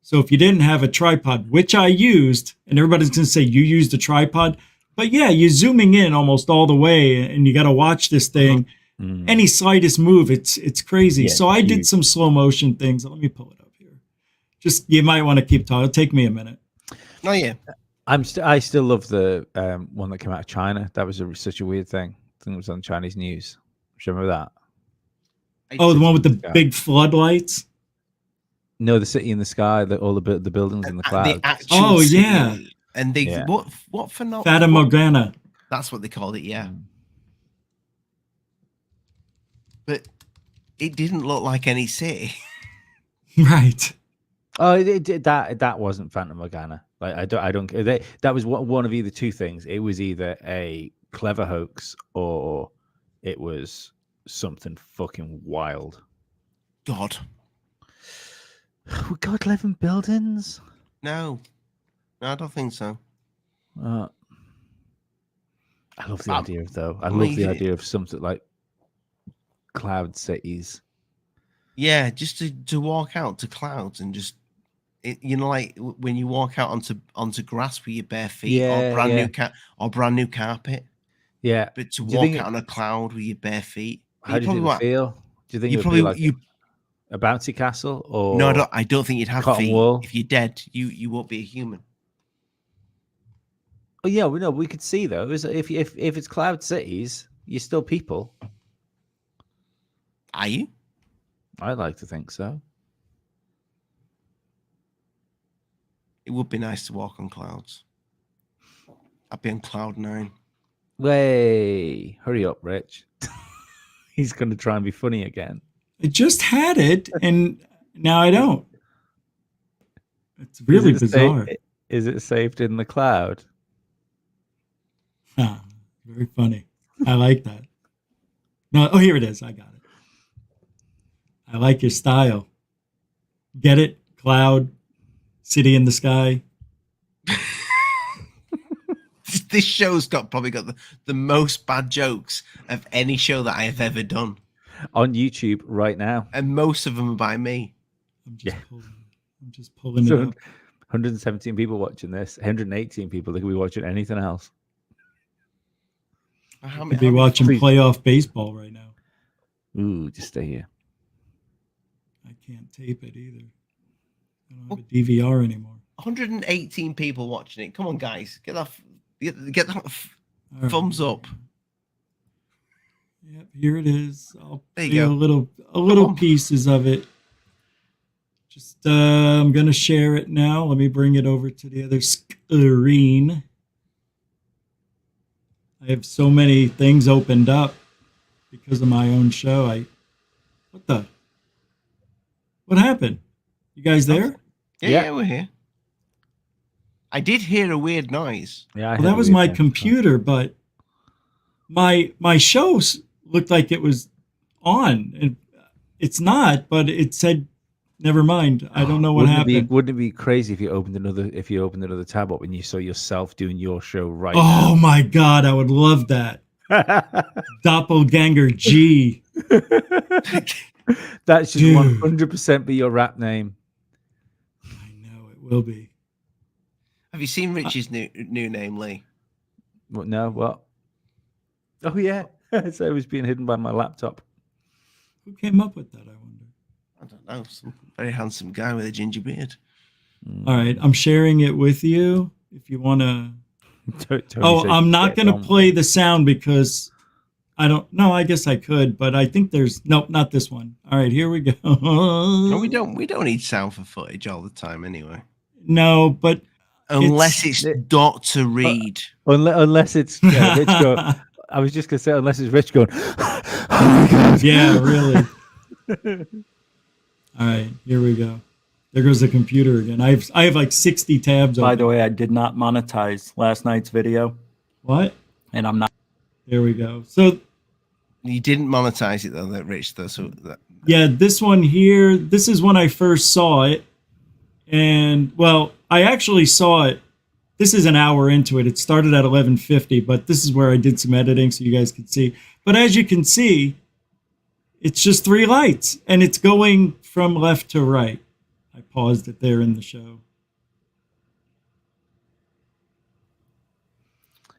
So if you didn't have a tripod, which I used, and everybody's going to say you used a tripod, but yeah, you're zooming in almost all the way, and you got to watch this thing. Mm. Any slightest move, it's crazy. Yeah, So I did huge. some slow motion things. Let me pull it up here. Just you might want to keep talking. It'll take me a minute. Oh, yeah. I still love the one that came out of China. That was such a weird thing. I think it was on Chinese news. Do you remember that? Oh, the one with the Yeah. big floodlights. No, the city in the sky, all the buildings in the clouds. The actual Oh, city. yeah. And they Yeah. what phenomenon? Fata Morgana. That's what they called it, yeah. But it didn't look like any city. Right. Oh, that wasn't Phantom Morgana. Like I don't. That was one of either two things. It was either a clever hoax or it was something fucking wild. God. We got 11 buildings. No, I don't think so. I love the Um, idea of though. I love the maybe- idea of something like cloud cities. Yeah, just to walk out to clouds and just, like when you walk out onto grass with your bare feet, Yeah, or brand yeah. new brand new carpet. Yeah. But to Do you walk think out on a cloud with your bare feet. How do you think it would feel? Do you think You it would probably be like you. a bouncy castle or No, I don't think you'd have cotton feet. wool? If you're dead, you won't be a human. Oh yeah, we could see though. If it's cloud cities, you're still people. Are you? I'd like to think so. It would be nice to walk on clouds. I'd be on cloud 9. Way, hurry up, Rich. He's going to try and be funny again. I just had it, and now I don't. It's really Is it bizarre. Is it saved in the cloud? Ah, very funny. I like that. No, oh, here it is. I got it. I like your style. Get it? Cloud, city in the sky. This show's probably got the most bad jokes of any show that I have ever done. On YouTube right now. And most of them are by me. I'm just Yeah. pulling So it up. 117 people watching this, 118 people. They could be watching anything else. How Could be watching please. playoff baseball right now. Ooh, just stay here. I can't tape it either. I don't have a DVR anymore. 118 people watching it. Come on, guys, get that All right. thumbs up. Yep, here it is. I'll There play you a go. little on. pieces of it. Just I'm gonna share it now. Let me bring it over to the other screen. I have so many things opened up because of my own show. What happened? You guys there? Yeah, we're here. I did hear a weird noise. Yeah, I Well, heard that a was weird my thing. computer, but my show looked like it was on, and it's not. But it said, "Never mind." I don't know what happened. Wouldn't it be crazy if you opened another tab up and you saw yourself doing your show right Oh my God, I would love that. now? Doppelganger G. That should Dude. 100% be your rap name. I know it will be. Have you seen Rich's new name, Lee? What? No, what? Oh yeah, so it was being hidden by my laptop. Who came up with that? I wonder. I don't know. Some very handsome guy with a ginger beard. All right, I'm sharing it with you if you want to. Oh, I'm not going to play the sound because I don't know. I guess I could, but I think there's nope, not this one. All right, here we go. No, we don't need sound for footage all the time anyway. No, but unless it's Dr. Reed. Unless it's Rich going. I was just going to say, unless it's Rich going. Oh my God. Yeah, really. All right, here we go. There goes the computer again. I have like 60 tabs. By the way, I did not monetize last night's video. What? And I'm not. There we go. So you didn't monetize it though, that Rich though. So yeah, this one here. This is when I first saw it, and well, I actually saw it. This is an hour into it. It started at 11:50, but this is where I did some editing so you guys could see. But as you can see, it's just 3 lights, and it's going from left to right. I paused it there in the show.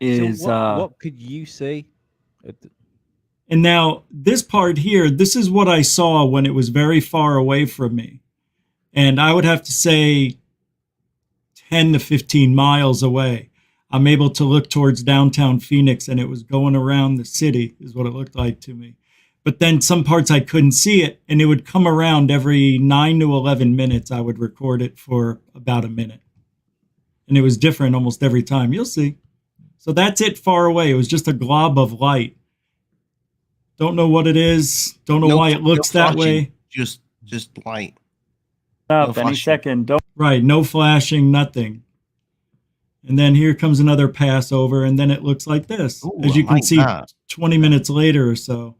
So what could you see? And now this part here, this is what I saw when it was very far away from me. And I would have to say 10 to 15 miles away. I'm able to look towards downtown Phoenix, and it was going around the city is what it looked like to me. But then some parts I couldn't see it, and it would come around every 9 to 11 minutes. I would record it for about a minute. And it was different almost every time. You'll see. So that's it far away. It was just a glob of light. Don't know what it is. Don't know why it looks that way. Just light. Up any second. Don't. Right, no flashing, nothing. And then here comes another passover, and then it looks like this. Ooh, as you can see, that. 20 minutes later or so.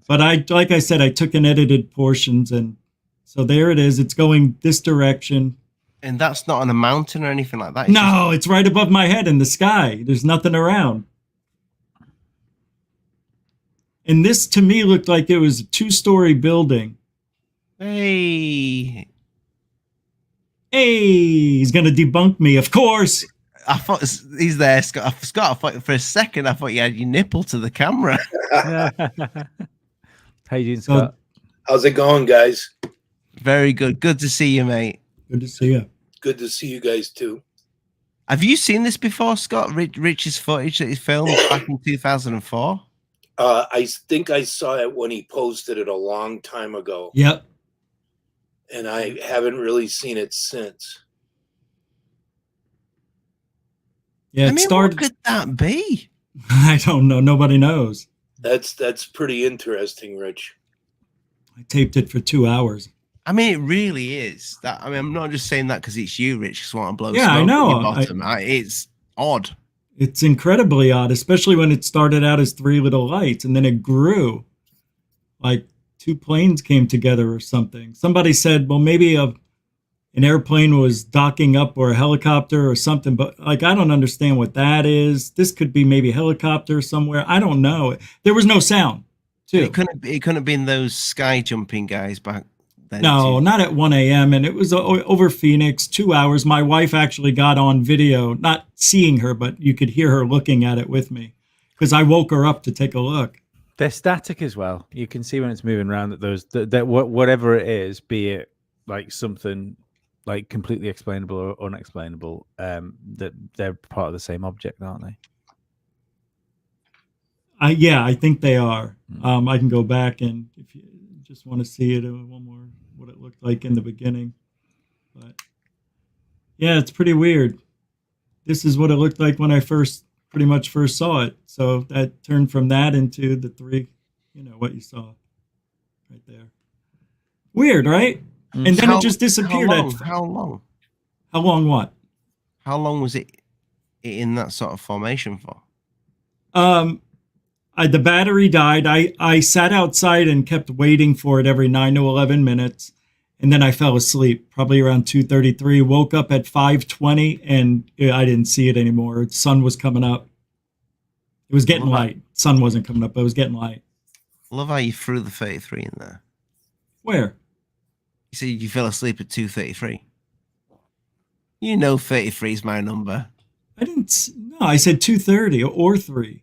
But like I said, I took and edited portions, and so there it is. It's going this direction. And that's not on a mountain or anything like that. No, it's right above my head in the sky. There's nothing around. And this, to me, looked like it was a 2-story building. Hey, he's going to debunk me, of course. I thought he's there, Scott. I thought for a second, I thought you had your nipple to the camera. How you doing, Scott? How's it going, guys? Very good. Good to see you, mate. Good to see you. Good to see you guys too. Have you seen this before, Scott? Rich's footage that he filmed back in 2004? I think I saw it when he posted it a long time ago. Yep. And I haven't really seen it since. Yeah, I mean, what could that be? I don't know. Nobody knows. That's pretty interesting, Rich. I taped it for 2 hours. I mean, it really is. That I mean, I'm not just saying that because it's you, Rich. Just want to blow Yeah, I smoke know. up your bottom. It's odd. It's incredibly odd, especially when it started out as 3 little lights and then it grew. Like 2 planes came together or something. Somebody said, well, maybe an airplane was docking up or a helicopter or something, but like I don't understand what that is. This could be maybe a helicopter somewhere. I don't know. There was no sound, too. It couldn't have been those sky jumping guys back then. No, not at 1 a.m. And it was over Phoenix, 2 hours. My wife actually got on video, not seeing her, but you could hear her looking at it with me because I woke her up to take a look. They're static as well. You can see when it's moving around that whatever it is, be it like something like completely explainable or unexplainable, that they're part of the same object, aren't they? Yeah, I think they are. I can go back and if you just want to see it one more, what it looked like in the beginning. But yeah, it's pretty weird. This is what it looked like when I pretty much first saw it. So that turned from that into the 3, what you saw right there. Weird, right? And then it just disappeared. How long? How long what? How long was it in that sort of formation for? the battery died. I sat outside and kept waiting for it every 9 to 11 minutes. And then I fell asleep probably around 2:33, woke up at 5:20 and I didn't see it anymore. The sun was coming up. It was getting light. Sun wasn't coming up, but it was getting light. Love how you threw the 33 in there. Where? You said you fell asleep at 2:33. You know 33 is my number. I didn't. No, I said 2:30 or 3.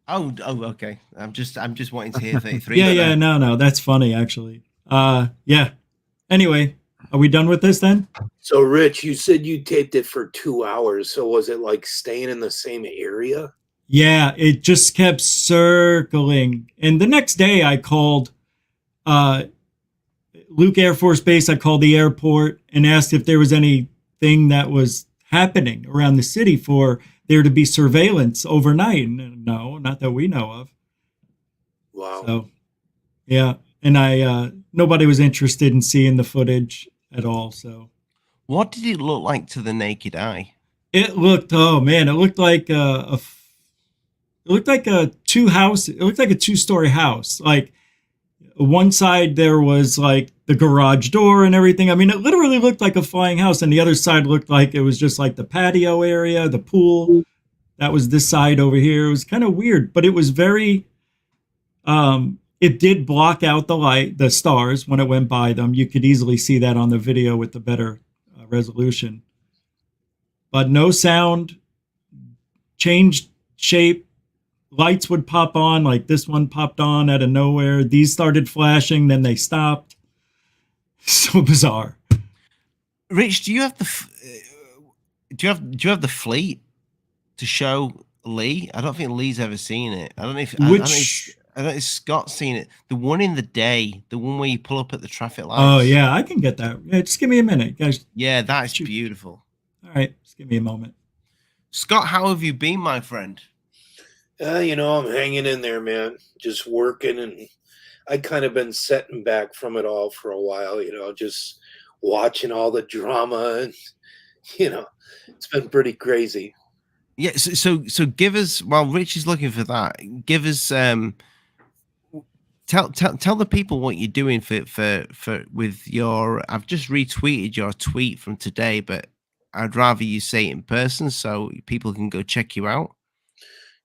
Oh, okay. I'm just wanting to hear 33. Yeah, no, that's funny actually. Yeah. Anyway, are we done with this then? So, Rich, you said you taped it for 2 hours. So, was it like staying in the same area? Yeah, it just kept circling. And the next day I called Luke Air Force Base. I called the airport and asked if there was anything that was happening around the city for there to be surveillance overnight. No, not that we know of. Wow. So, yeah. And nobody was interested in seeing the footage at all. So, what did it look like to the naked eye? it looked, oh man, it looked like a 2-story house. Like one side there was like the garage door and everything. I mean, it literally looked like a flying house, and the other side looked like it was just like the patio area, the pool. That was this side over here. It was kind of weird, but it was very. It did block out the stars when it went by them. You could easily see that on the video with the better resolution. But no sound, changed shape. Lights would pop on, like this one popped on out of nowhere. These started flashing, then they stopped. So bizarre. Rich, do you have the fleet to show Lee? I don't think Lee's ever seen it. I don't know if I don't know if Scott's seen it. The one in the day, the one where you pull up at the traffic lights. Oh yeah, I can get that. Yeah, just give me a minute, guys. Yeah, that's beautiful. All right, just give me a moment. Scott, how have you been, my friend? I'm hanging in there, man. Just working, and I kind of been setting back from it all for a while. Just watching all the drama, and it's been pretty crazy. Yeah. So give us, while Rich is looking for that, give us tell the people what you're doing for with your. I've just retweeted your tweet from today, but I'd rather you say it in person so people can go check you out.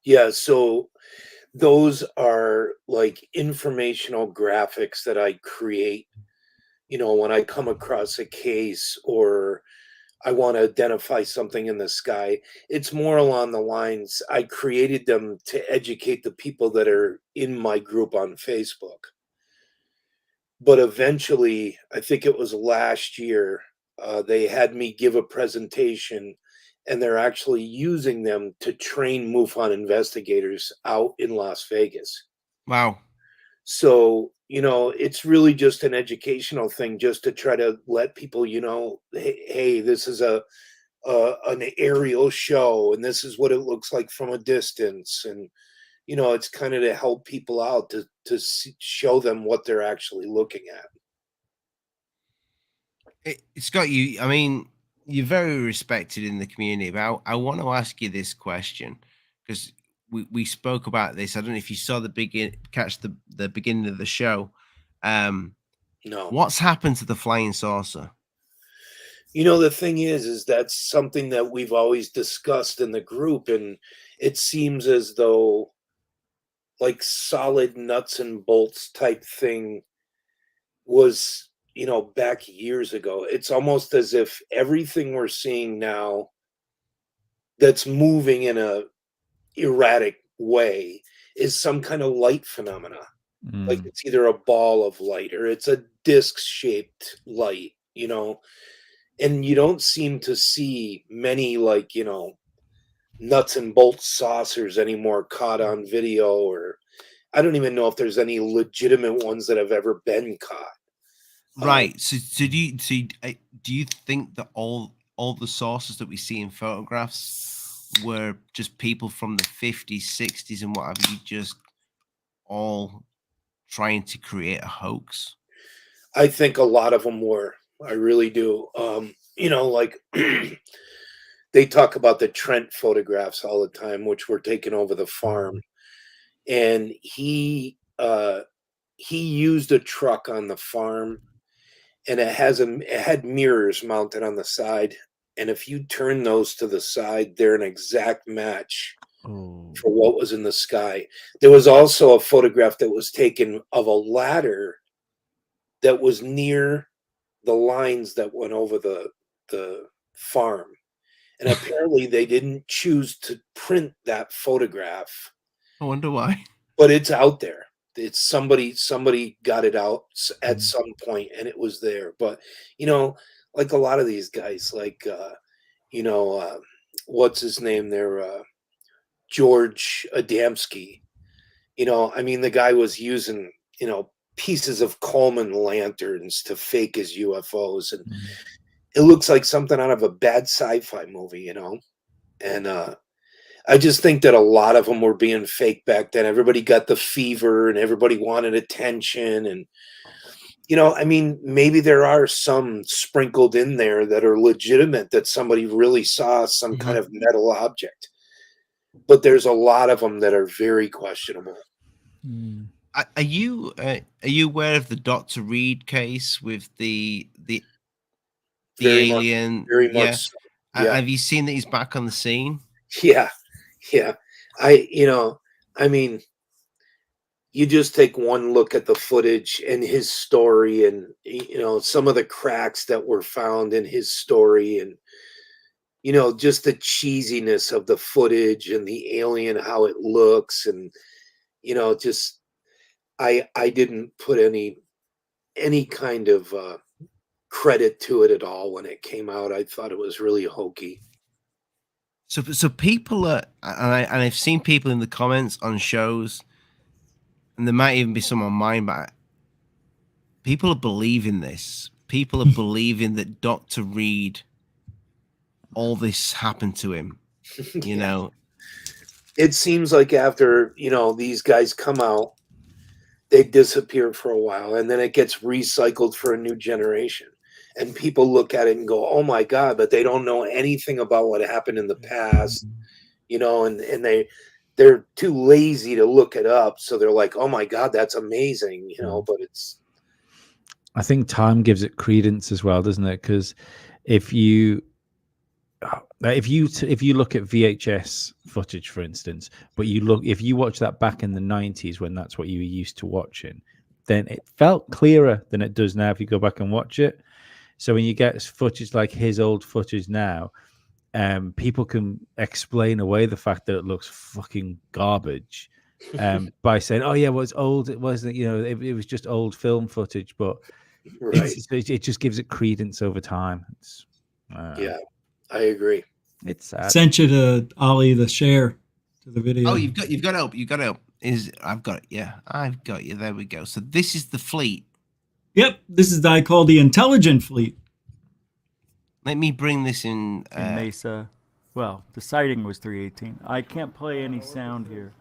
Yeah, so those are like informational graphics that I create, when I come across a case or I want to identify something in the sky. It's more along the lines, I created them to educate the people that are in my group on Facebook. But eventually, I think it was last year, they had me give a presentation, and they're actually using them to train MUFON investigators out in Las Vegas. Wow. So, it's really just an educational thing, just to try to let people, hey, this is an aerial show, and this is what it looks like from a distance. And, it's kind of to help people out to show them what they're actually looking at. Scott, you're very respected in the community, but I want to ask you this question, because we spoke about this. I don't know if you saw the beginning of the show. No. What's happened to the flying saucer? The thing is that's something that we've always discussed in the group, and it seems as though like solid nuts and bolts type thing was, back years ago. It's almost as if everything we're seeing now that's moving in a erratic way is some kind of light phenomena. Like it's either a ball of light or it's a disc shaped light, and you don't seem to see many nuts and bolts saucers anymore caught on video, or I don't even know if there's any legitimate ones that have ever been caught. Right. So do you think that all the sources that we see in photographs were just people from the 50s, 60s, and what have you, just all trying to create a hoax? I think a lot of them were. I really do. They talk about the Trent photographs all the time, which were taken over the farm. and he used a truck on the farm, and it had mirrors mounted on the side, and if you turn those to the side, they're an exact match for what was in the sky. There was also a photograph that was taken of a ladder that was near the lines that went over the farm, and apparently they didn't choose to print that photograph. I wonder why. But it's out there. It's somebody got it out at some point, and it was there. But like a lot of these guys, like what's his name there, George Adamski. I mean, the guy was using pieces of Coleman lanterns to fake his UFOs, and it looks like something out of a bad sci-fi movie, and I just think that a lot of them were being fake back then. Everybody got the fever and everybody wanted attention. And, I mean, maybe there are some sprinkled in there that are legitimate, that somebody really saw some kind of metal object. But there's a lot of them that are very questionable. Are you aware of the Dr. Reed case with the Very alien? Very much. So. Yeah. Have you seen that he's back on the scene? Yeah. I mean, you just take one look at the footage and his story, and some of the cracks that were found in his story, and just the cheesiness of the footage and the alien, how it looks, and just I didn't put any kind of credit to it at all when it came out. I thought it was really hokey. So people are, and I've seen people in the comments on shows, and there might even be some on mine, but people are believing this. People are believing that Dr. Reed, all this happened to him. It seems like after these guys come out, they disappear for a while, and then it gets recycled for a new generation. And people look at it and go, "Oh my God!" But they don't know anything about what happened in the past, and they're too lazy to look it up. So they're like, "Oh my God, that's amazing," But it's. I think time gives it credence as well, doesn't it? Because if you look at VHS footage, for instance, but if you watch that back in the 90s when that's what you were used to watching, then it felt clearer than it does now if you go back and watch it. So when you get footage like his old footage now, people can explain away the fact that it looks fucking garbage by saying, "Oh yeah, well it's old. It wasn't, it was just old film footage." But it just gives it credence over time. Yeah, I agree. It's sad. Sent you to Ollie the share to the video. Oh, you've got help. You've got help. I've got it. Yeah, I've got you. There we go. So this is the fleet. Yep, this is I call the intelligent fleet. Let me bring this in. Mesa. Well, the sighting was 318. I can't play any sound here.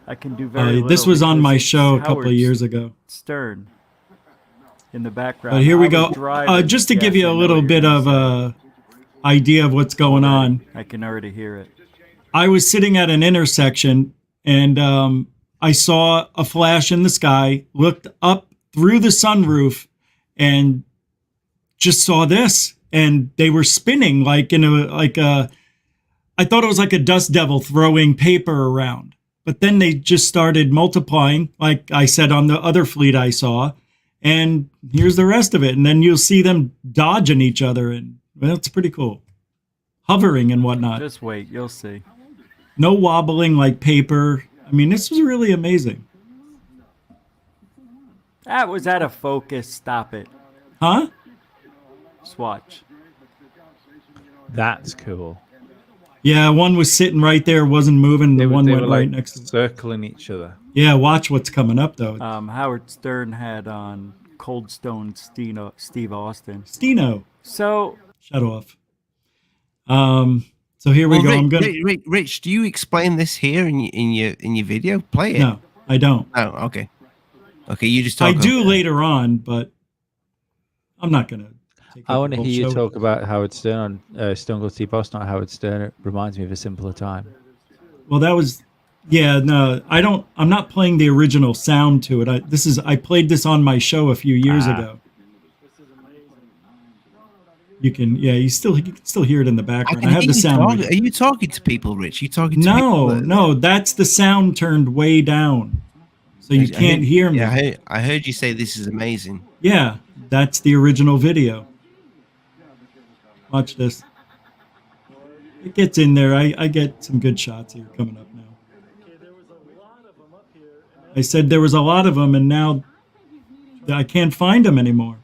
I can do very little. This was on my show a couple Howard of years ago. Stern in the background. But here we go. Just to give you a little bit of idea of what's going on. I can already hear it. I was sitting at an intersection, and I saw a flash in the sky, looked up through the sunroof, and just saw this. And they were spinning like I thought it was like a dust devil throwing paper around. But then they just started multiplying, like I said on the other fleet I saw. And here's the rest of it. And then you'll see them dodging each other. And well, it's pretty cool. Hovering and whatnot. Just wait, you'll see. No wobbling like paper. I mean, this was really amazing. That was out of focus. Stop it. Huh? Swatch. That's cool. Yeah, one was sitting right there, wasn't moving. The one went right next to him. Circling each other. Yeah, watch what's coming up, though. Howard Stern had on Cold Stone Steve Austin. Steno. So. Shut off. So here we go. I'm gonna. Rich, do you explain this here in your video? Play it. No, I don't. Oh, okay. Okay, you just talk. I do later on, but I'm not gonna. I want to hear you talk about Howard Stern on Stone Cold Steve Austin, not Howard Stern. It reminds me of a simpler time. Well, that was Yeah, no, I don't. I'm not playing the original sound to it. I played this on my show a few years ago. You can you can still hear it in the background. I have the sound. Are you talking to people, Rich? You talking to people? No, that's the sound turned way down, so you can't hear me. Yeah, I heard you say this is amazing. Yeah, that's the original video. Watch this. It gets in there. I get some good shots here coming up now. I said there was a lot of them, and now I can't find them anymore.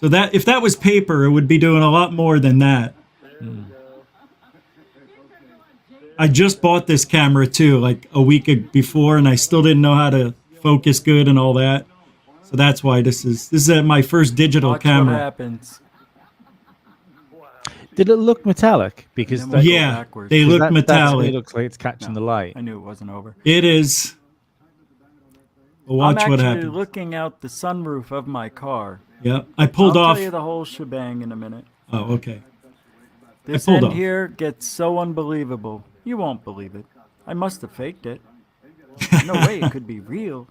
So that if that was paper, it would be doing a lot more than that. I just bought this camera too, like a week before, and I still didn't know how to focus good and all that. So that's why this is my first digital camera. What happens. Did it look metallic? Because they look metallic. It looks like it's catching the light. I knew it wasn't over. It is. Watch what happens. I'm actually looking out the sunroof of my car. Yeah, I pulled off. I'll tell you the whole shebang in a minute. Oh, okay. This end here gets so unbelievable. You won't believe it. I must have faked it. No way it could be real.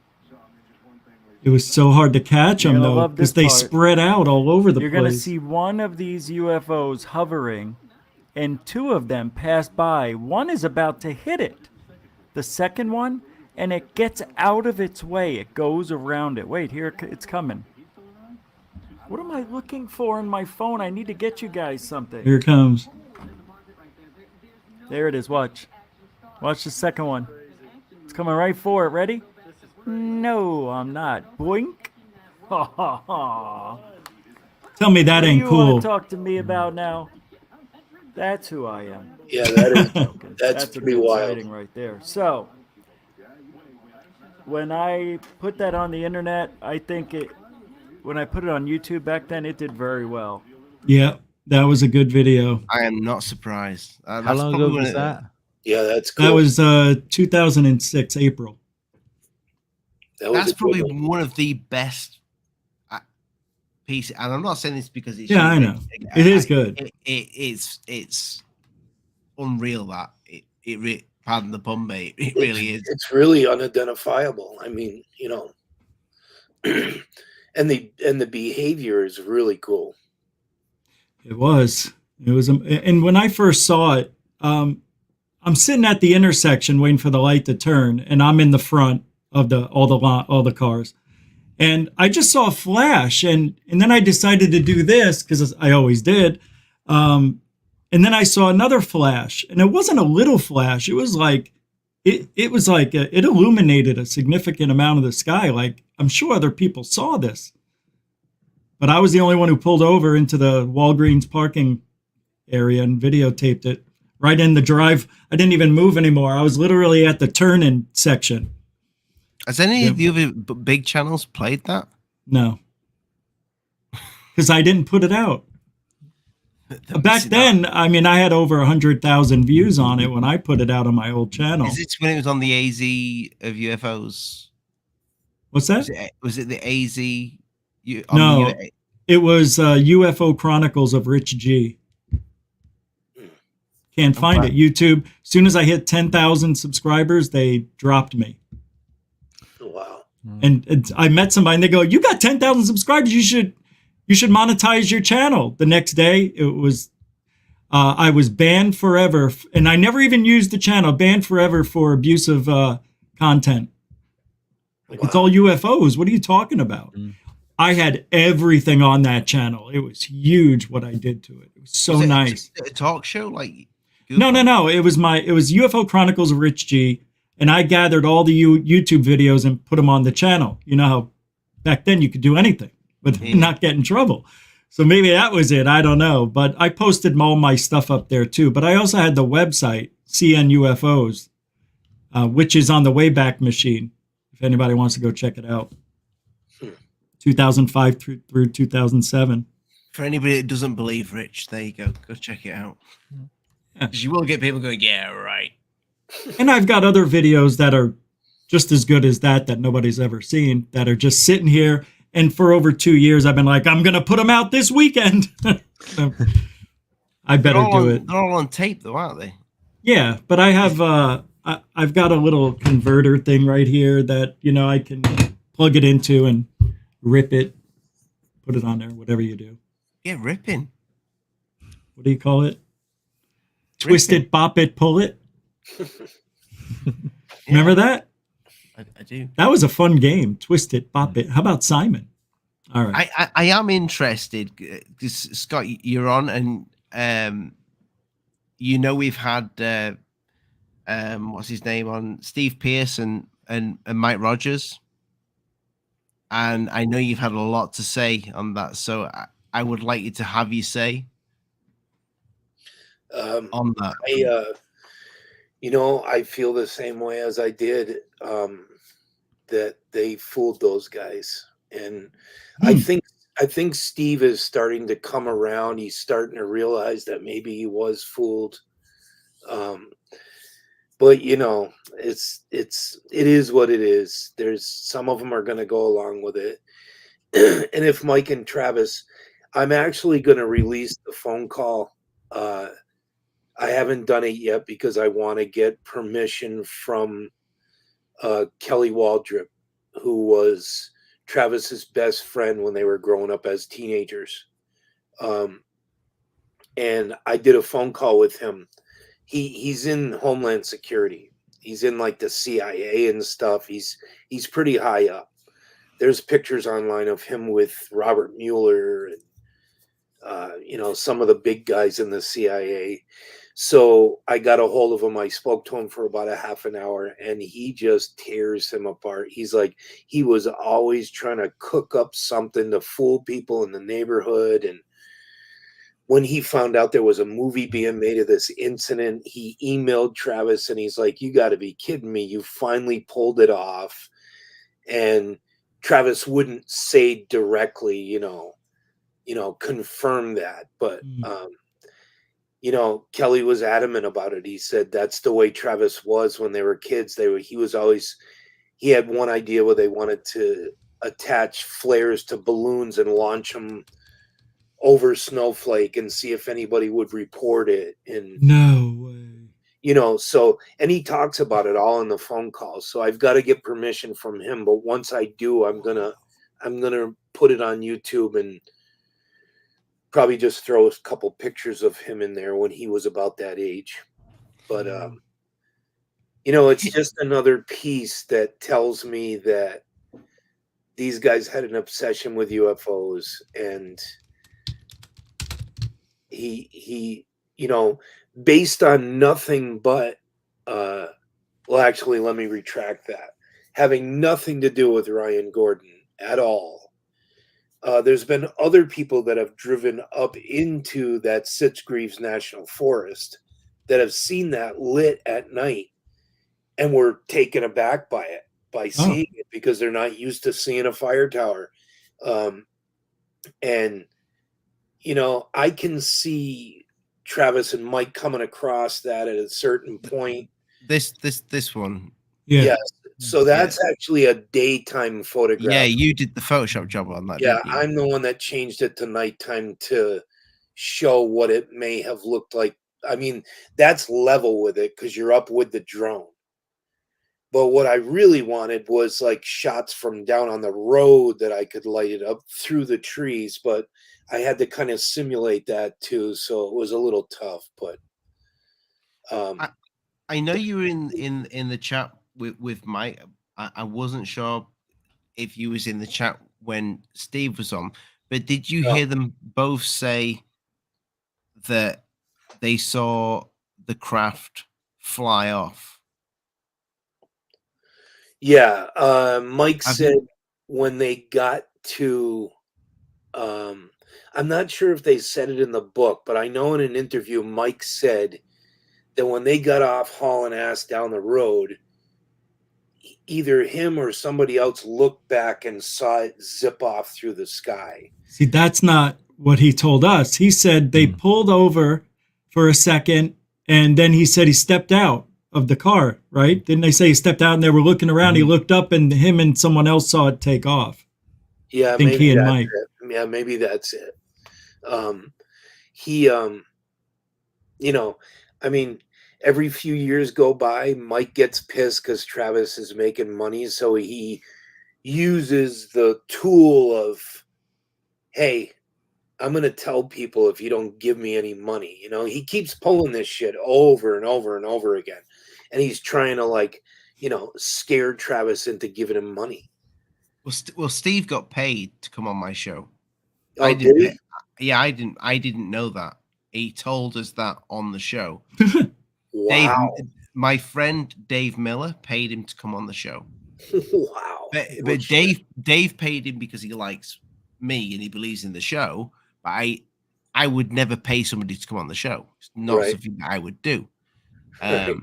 It was so hard to catch them, though, because they spread out all over the place. You're going to see one of these UFOs hovering, and two of them pass by. One is about to hit it. The second one, and it gets out of its way. It goes around it. Wait, here it's coming. What am I looking for in my phone? I need to get you guys something. Here it comes. There it is. Watch. Watch the second one. It's coming right for it. Ready? No, I'm not. Boink. Ha ha ha. Tell me that ain't cool. What do you want to talk to me about now? That's who I am. Yeah, that's pretty wild. Sighting right there. So, when I put that on the internet, when I put it on YouTube back then, it did very well. Yeah, that was a good video. I am not surprised. How long ago was that? Yeah, that's cool. That was 2006, April. That's probably one of the best pieces, and I'm not saying this because it's I know it is good. It's unreal that pardon the pun, mate. It really is. It's really unidentifiable. I mean, and the behavior is really cool. It was, and when I first saw it, I'm sitting at the intersection waiting for the light to turn, and I'm in the front of all the cars, and I just saw a flash, and then I decided to do this because I always did, and then I saw another flash, and it wasn't a little flash. It was like it illuminated a significant amount of the sky. Like, I'm sure other people saw this, but I was the only one who pulled over into the Walgreens parking area and videotaped it right in the drive. I didn't even move anymore. I was literally at the turn-in section. Has any of the other big channels played that? No. Because I didn't put it out. Back then, I mean, I had over 100,000 views on it when I put it out on my old channel. Is it when it was on the AZ of UFOs? What's that? Was it the AZ? No, it was UFO Chronicles of Rich G. Can't find it. YouTube. As soon as I hit 10,000 subscribers, they dropped me. Wow. And I met somebody, and they go, "You got 10,000 subscribers. You should monetize your channel." The next day, it was I was banned forever, and I never even used the channel. Banned forever for abusive content. Like, it's all UFOs. What are you talking about? I had everything on that channel. It was huge what I did to it. It was so nice. A talk show like GUFON? No. It was UFO Chronicles of Rich G, and I gathered all the YouTube videos and put them on the channel. You know how back then you could do anything but not get in trouble. So maybe that was it. I don't know. But I posted all my stuff up there too. But I also had the website, CN UFOs, which is on the Wayback Machine, if anybody wants to go check it out. 2005 through 2007. For anybody that doesn't believe Rich, there you go. Go check it out. You will get people going, yeah, right. And I've got other videos that are just as good as that nobody's ever seen, that are just sitting here. And for over 2 years, I've been like, I'm going to put them out this weekend. I better do it. They're all on tape, though, aren't they? Yeah, but I have I've got a little converter thing right here that, I can plug it into and rip it, put it on there, whatever you do. Yeah, ripping. What do you call it? Twist it, bop it, pull it. Remember that? I do. That was a fun game. Twist it, bop it. How about Simon? All right. I am interested because Scott, you're on, and we've had what's his name on, Steve Pierce and Mike Rogers, and I know you've had a lot to say on that. So I would like you to have you say on that. I feel the same way as I did, that they fooled those guys. And I think Steve is starting to come around. He's starting to realize that maybe he was fooled. But it is what it is. There's some of them are going to go along with it. And if Mike and Travis, I'm actually going to release the phone call. I haven't done it yet because I want to get permission from Kelly Waldrop, who was Travis's best friend when they were growing up as teenagers. And I did a phone call with him. He's in Homeland Security. He's in like the CIA and stuff. He's pretty high up. There's pictures online of him with Robert Mueller and some of the big guys in the CIA. So I got a hold of him. I spoke to him for about a half an hour, and he just tears him apart. He's like, he was always trying to cook up something to fool people in the neighborhood. And when he found out there was a movie being made of this incident, he emailed Travis, and he's like, you got to be kidding me. You finally pulled it off. And Travis wouldn't say directly, confirm that. But, Kelly was adamant about it. He said that's the way Travis was when they were kids. He had one idea where they wanted to attach flares to balloons and launch them over Snowflake and see if anybody would report it. And no way. And he talks about it all in the phone call. So I've got to get permission from him. But once I do, I'm gonna put it on YouTube and probably just throw a couple pictures of him in there when he was about that age. But it's just another piece that tells me that these guys had an obsession with UFOs, and he based on nothing but actually, let me retract that. Having nothing to do with Ryan Gordon at all. There's been other people that have driven up into that Sitgreaves National Forest that have seen that lit at night and were taken aback by seeing it, because they're not used to seeing a fire tower. And I can see Travis and Mike coming across that at a certain point. This one. Yeah. Yes. So that's actually a daytime photograph. Yeah, you did the Photoshop job on that. Yeah, didn't you? I'm the one that changed it to nighttime to show what it may have looked like. I mean, that's level with it because you're up with the drone. But what I really wanted was like shots from down on the road that I could light it up through the trees. But I had to kind of simulate that too, so it was a little tough. But I know you were in the chat with Mike. I wasn't sure if you was in the chat when Steve was on, but did you hear them both say that they saw the craft fly off? Yeah, Mike said when they got to, I'm not sure if they said it in the book, but I know in an interview Mike said that when they got off hauling ass down the road, either him or somebody else looked back and saw it zip off through the sky. See, that's not what he told us. He said they pulled over for a second, and then he said he stepped out of the car, right? Didn't they say he stepped out and they were looking around? He looked up and him and someone else saw it take off. Yeah, I think he and Mike. Yeah, maybe that's it. every few years go by, Mike gets pissed because Travis is making money, so he uses the tool of, hey, I'm going to tell people if you don't give me any money. You know, he keeps pulling this shit over and over and over again. And he's trying to, like, you know, scare Travis into giving him money. Well, Steve got paid to come on my show. Oh, I did didn't. he? Yeah, I didn't know that. He told us that on the show. Wow. My friend Dave Miller paid him to come on the show. Wow. But Well, Dave paid him because he likes me and he believes in the show. But I would never pay somebody to come on the show. It's not Right. something that I would do. Right.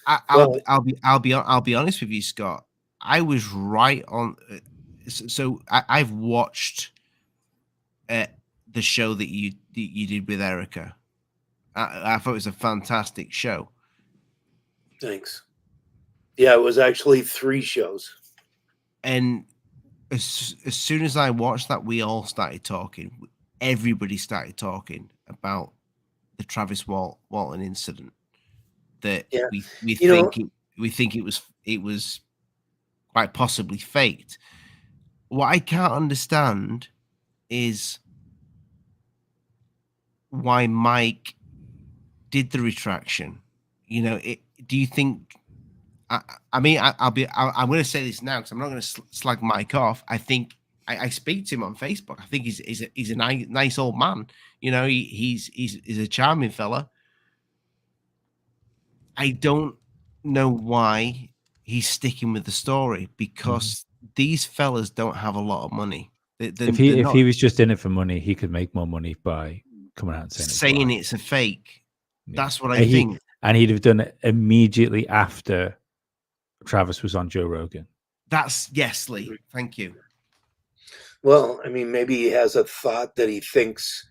I'll Well, be honest with you, Scott. I was right on. So I've watched the show that you did with Erica. I thought it was a fantastic show. thanks. Yeah, it was actually 3 shows. And as soon as I watched that, we all started talking. Everybody started talking about the Travis Walton incident. That Yeah. we You know, think it was quite possibly faked. What I can't understand is why Mike did the retraction. You know, do you think? I'm going to say this now because I'm not going to slag Mike off. I think I speak to him on Facebook. I think he's a nice old man. You know, he's a charming fella. I don't know why he's sticking with the story because these fellas don't have a lot of money. They're If not he was just in it for money, he could make more money by coming out and saying it's a fake. Yeah. That's what I think. And he'd have done it immediately after Travis was on Joe Rogan. Yes, Lee. Thank you. well, I mean, maybe he has a thought that he thinks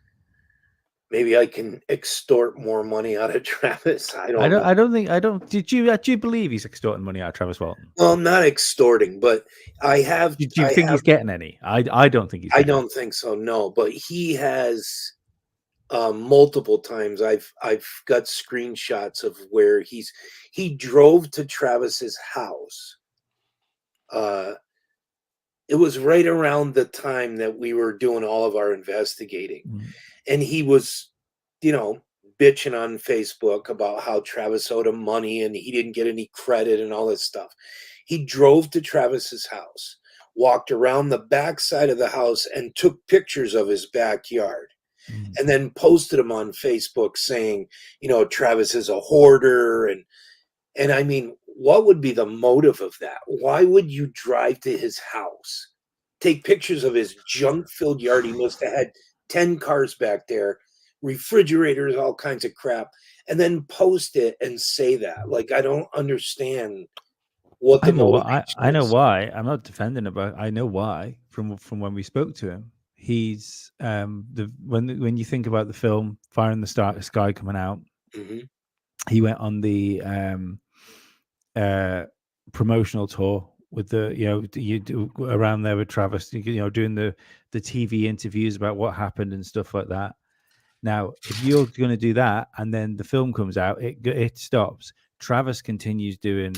maybe I can extort more money out of Travis. I don't know. Do you believe he's extorting money out of Travis Walton? Well, not extorting, but I have. Do you think he's getting any? I don't think he's. I don't think so. No, but he has multiple times. I've got screenshots of where he drove to Travis's house. It was right around the time that we were doing all of our investigating, and he was, you know, bitching on Facebook about how Travis owed him money and he didn't get any credit and all this stuff. He drove to Travis's house, walked around the back side of the house and took pictures of his backyard and then posted them on Facebook saying, you know, Travis is a hoarder. And I mean, what would be the motive of that? Why would you drive to his house, take pictures of his junk-filled yard? He must have had 10 cars back there, refrigerators, all kinds of crap, and then post it and say that. Like, I don't understand what the motivation I know is. why. I'm not defending it, but I know why from when we spoke to him. He's when you think about the film Fire in the Sky coming out, he went on the promotional tour with the you do around there with Travis, doing the TV interviews about what happened and stuff like that. Now, if you're going to do that and then the film comes out, it stops. Travis continues doing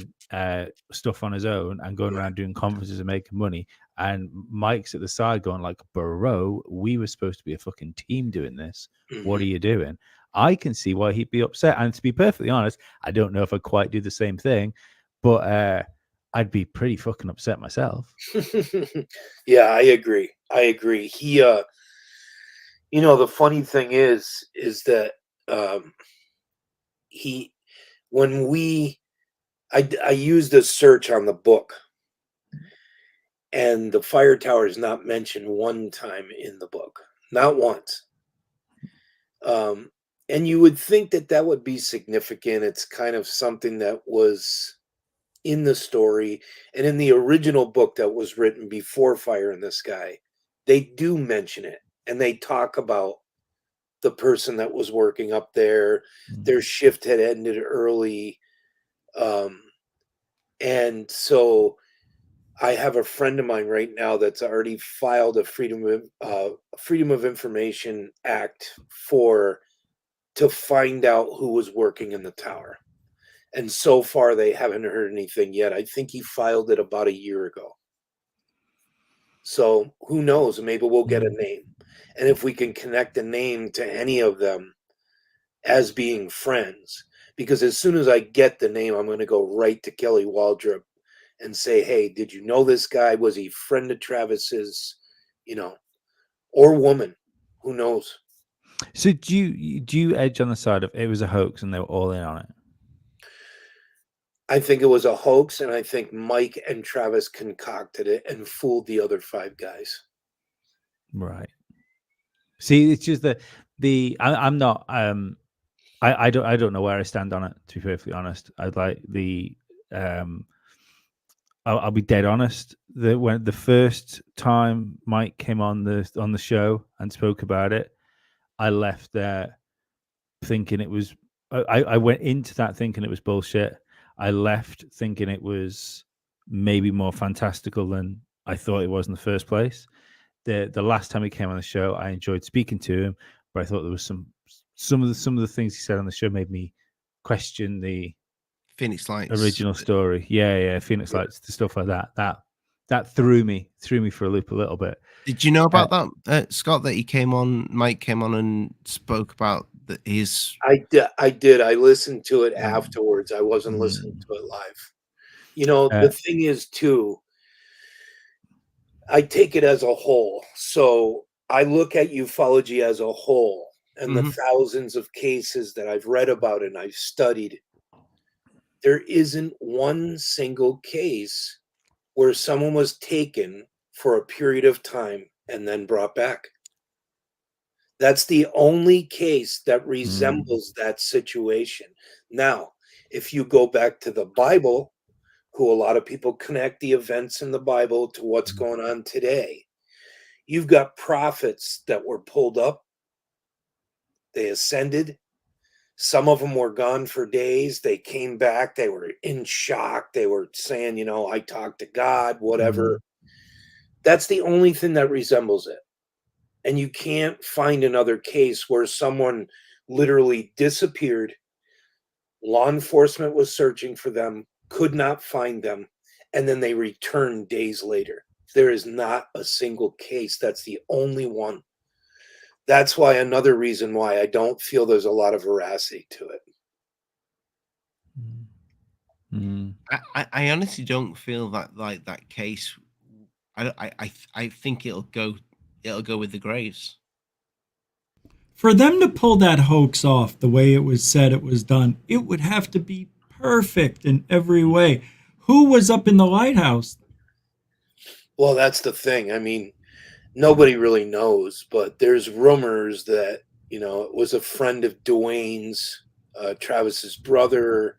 stuff on his own and going around doing conferences and making money. And Mike's at the side going like, bro, we were supposed to be a fucking team doing this. What are you doing? I can see why he'd be upset. And to be perfectly honest, I don't know if I'd quite do the same thing, but I'd be pretty fucking upset myself. Yeah, I agree. He, the funny thing is that I used a search on the book, and the fire tower is not mentioned one time in the book, not once. And you would think that would be significant. It's kind of something that was in the story, and in the original book that was written before Fire in the Sky, they do mention it, and they talk about the person that was working up there. Their shift had ended early. And so I have a friend of mine right now that's already filed a Freedom of Information Act to find out who was working in the tower. And so far, they haven't heard anything yet. I think he filed it about a year ago. So who knows? Maybe we'll get a name. And if we can connect a name to any of them as being friends, because as soon as I get the name, I'm going to go right to Kelly Waldrop and say, hey, did you know this guy? Was he friend of Travis's, or woman? Who knows? So do you edge on the side of it was a hoax and they were all in on it? I think it was a hoax, and I think Mike and Travis concocted it and fooled the other 5 guys. Right. See, it's just I'm not I don't know where I stand on it, to be perfectly honest. I'd like I'll be dead honest. When the first time Mike came on the show and spoke about it, I left there thinking it was. I went into that thinking it was bullshit. I left thinking it was maybe more fantastical than I thought it was in the first place. The last time he came on the show, I enjoyed speaking to him, but I thought there was some of the things he said on the show made me question the Phoenix Lights original story. Yeah, Phoenix Lights, the stuff like that. That threw me for a loop a little bit. Did you know about that, Scott? That Mike came on and spoke about his. I did. I listened to it afterwards. I wasn't listening to it live. The thing is, too, I take it as a whole. So I look at ufology as a whole, and the thousands of cases that I've read about and I've studied. There isn't one single case where someone was taken for a period of time and then brought back. That's the only case that resembles that situation. Now, if you go back to the Bible, who a lot of people connect the events in the Bible to what's going on today, you've got prophets that were pulled up. They ascended. Some of them were gone for days. They came back. They were in shock. They were saying, I talked to God, whatever. That's the only thing that resembles it. And you can't find another case where someone literally disappeared. Law enforcement was searching for them, could not find them, and then they returned days later. There is not a single case. That's the only one. That's why another reason why I don't feel there's a lot of veracity to it. I honestly don't feel that case. I think it'll go with the Graves. For them to pull that hoax off the way it was said it was done, it would have to be perfect in every way. Who was up in the lighthouse? Well, that's the thing. I mean, nobody really knows, but there's rumors that, it was a friend of Dwayne's, Travis's brother,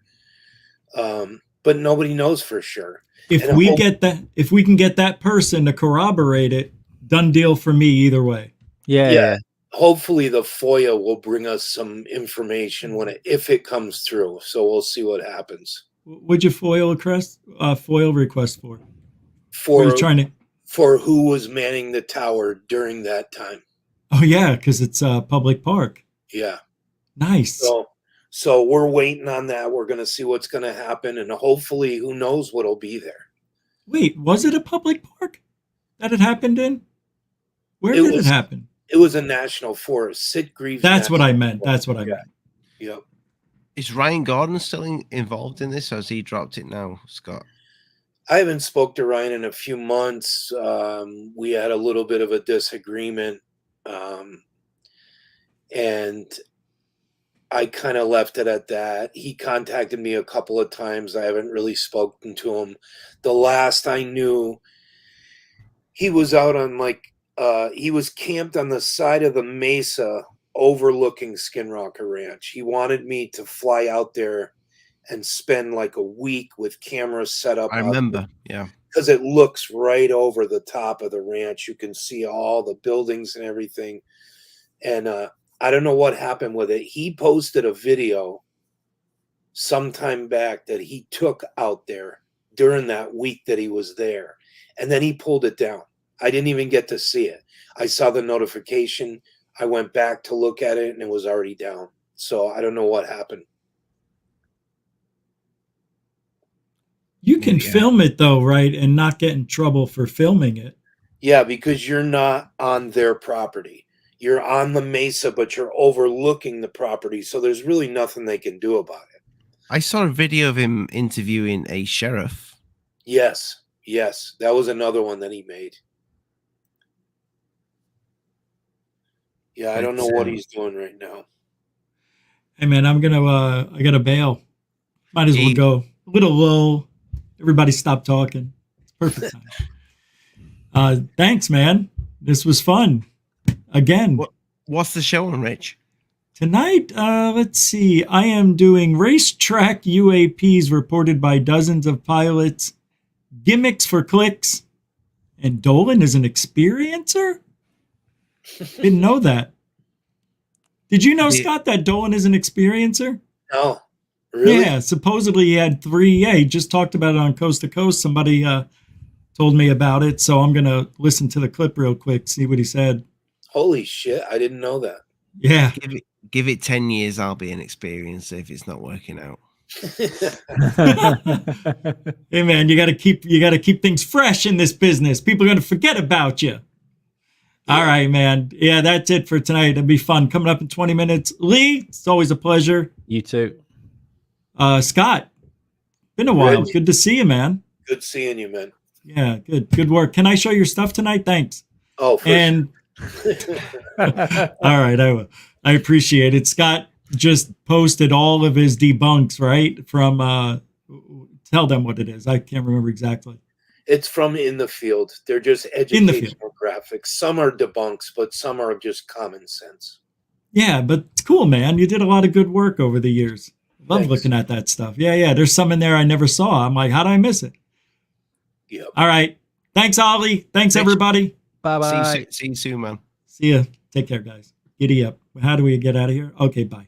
but nobody knows for sure. If we can get that person to corroborate it, done deal for me either way. Yeah. Hopefully the FOIA will bring us some information if it comes through. So we'll see what happens. What'd you FOIA request for? For who was manning the tower during that time. Oh yeah, because it's a public park. Yeah. Nice. So we're waiting on that. We're going to see what's going to happen, and hopefully, who knows what'll be there. Wait, was it a public park that it happened in? Where did it happen? It was a national forest. Sitgreaves. That's what I meant. That's what I meant. Yep. Is Ryan Gordon still involved in this, or has he dropped it now, Scott? I haven't spoke to Ryan in a few months. We had a little bit of a disagreement, and I kind of left it at that. He contacted me a couple of times. I haven't really spoken to him. The last I knew, he was out on he was camped on the side of the mesa overlooking Skinwalker Ranch. He wanted me to fly out there and spend like a week with cameras set up. I remember, yeah. Because it looks right over the top of the ranch. You can see all the buildings and everything. And I don't know what happened with it. He posted a video sometime back that he took out there during that week that he was there. And then he pulled it down. I didn't even get to see it. I saw the notification. I went back to look at it, and it was already down. So I don't know what happened. You can Yeah. film it though, right, and not get in trouble for filming it. Yeah, because you're not on their property. You're on the mesa, but you're overlooking the property. So there's really nothing they can do about it. I saw a video of him interviewing a sheriff. Yes. Yes. That was another one that he made. Yeah, I don't know what he's doing right now. Hey man, I gotta bail. Might as well He- go. A little low. Everybody stop talking. It's perfect time. Thanks, man. This was fun. Again. What's the show on, Rich? Tonight, let's see. I am doing racetrack UAPs reported by dozens of pilots, gimmicks for clicks, and Dolan is an experiencer? Didn't know that. Did you know, Yeah. Scott, that Dolan is an experiencer? No. Really? Yeah, supposedly he had 3. Yeah, he just talked about it on Coast to Coast. Somebody told me about it, so I'm going to listen to the clip real quick, see what he said. Holy shit. I didn't know that. Yeah. Give it 10 years, I'll be an experiencer if it's not working out. Hey man, you gotta keep things fresh in this business. People are gonna forget about you. All right, man. Yeah, that's it for tonight. It'll be fun. Coming up in 20 minutes. Lee, it's always a pleasure. You too. Scott, been a while. Rich. Good to see you, man. Good seeing you, man. Yeah, good work. Can I show your stuff tonight? Thanks. Oh, for And sure. all right, I will. I appreciate it. Scott just posted all of his debunks, right? From tell them what it is. I can't remember exactly. It's from In the Field. They're just In the Field. educational graphics. Some are debunks, but some are just common sense. Yeah, but it's cool, man. You did a lot of good work over the years. Love Thanks. looking at that stuff. Yeah. There's some in there I never saw. I'm like, how did I miss it? Yep. All right. Thanks, Ollie. Thanks, Thanks. everybody. Bye-bye. See you soon, man. See ya. Take care, guys. Giddy up. How do we get out of here? Okay, bye.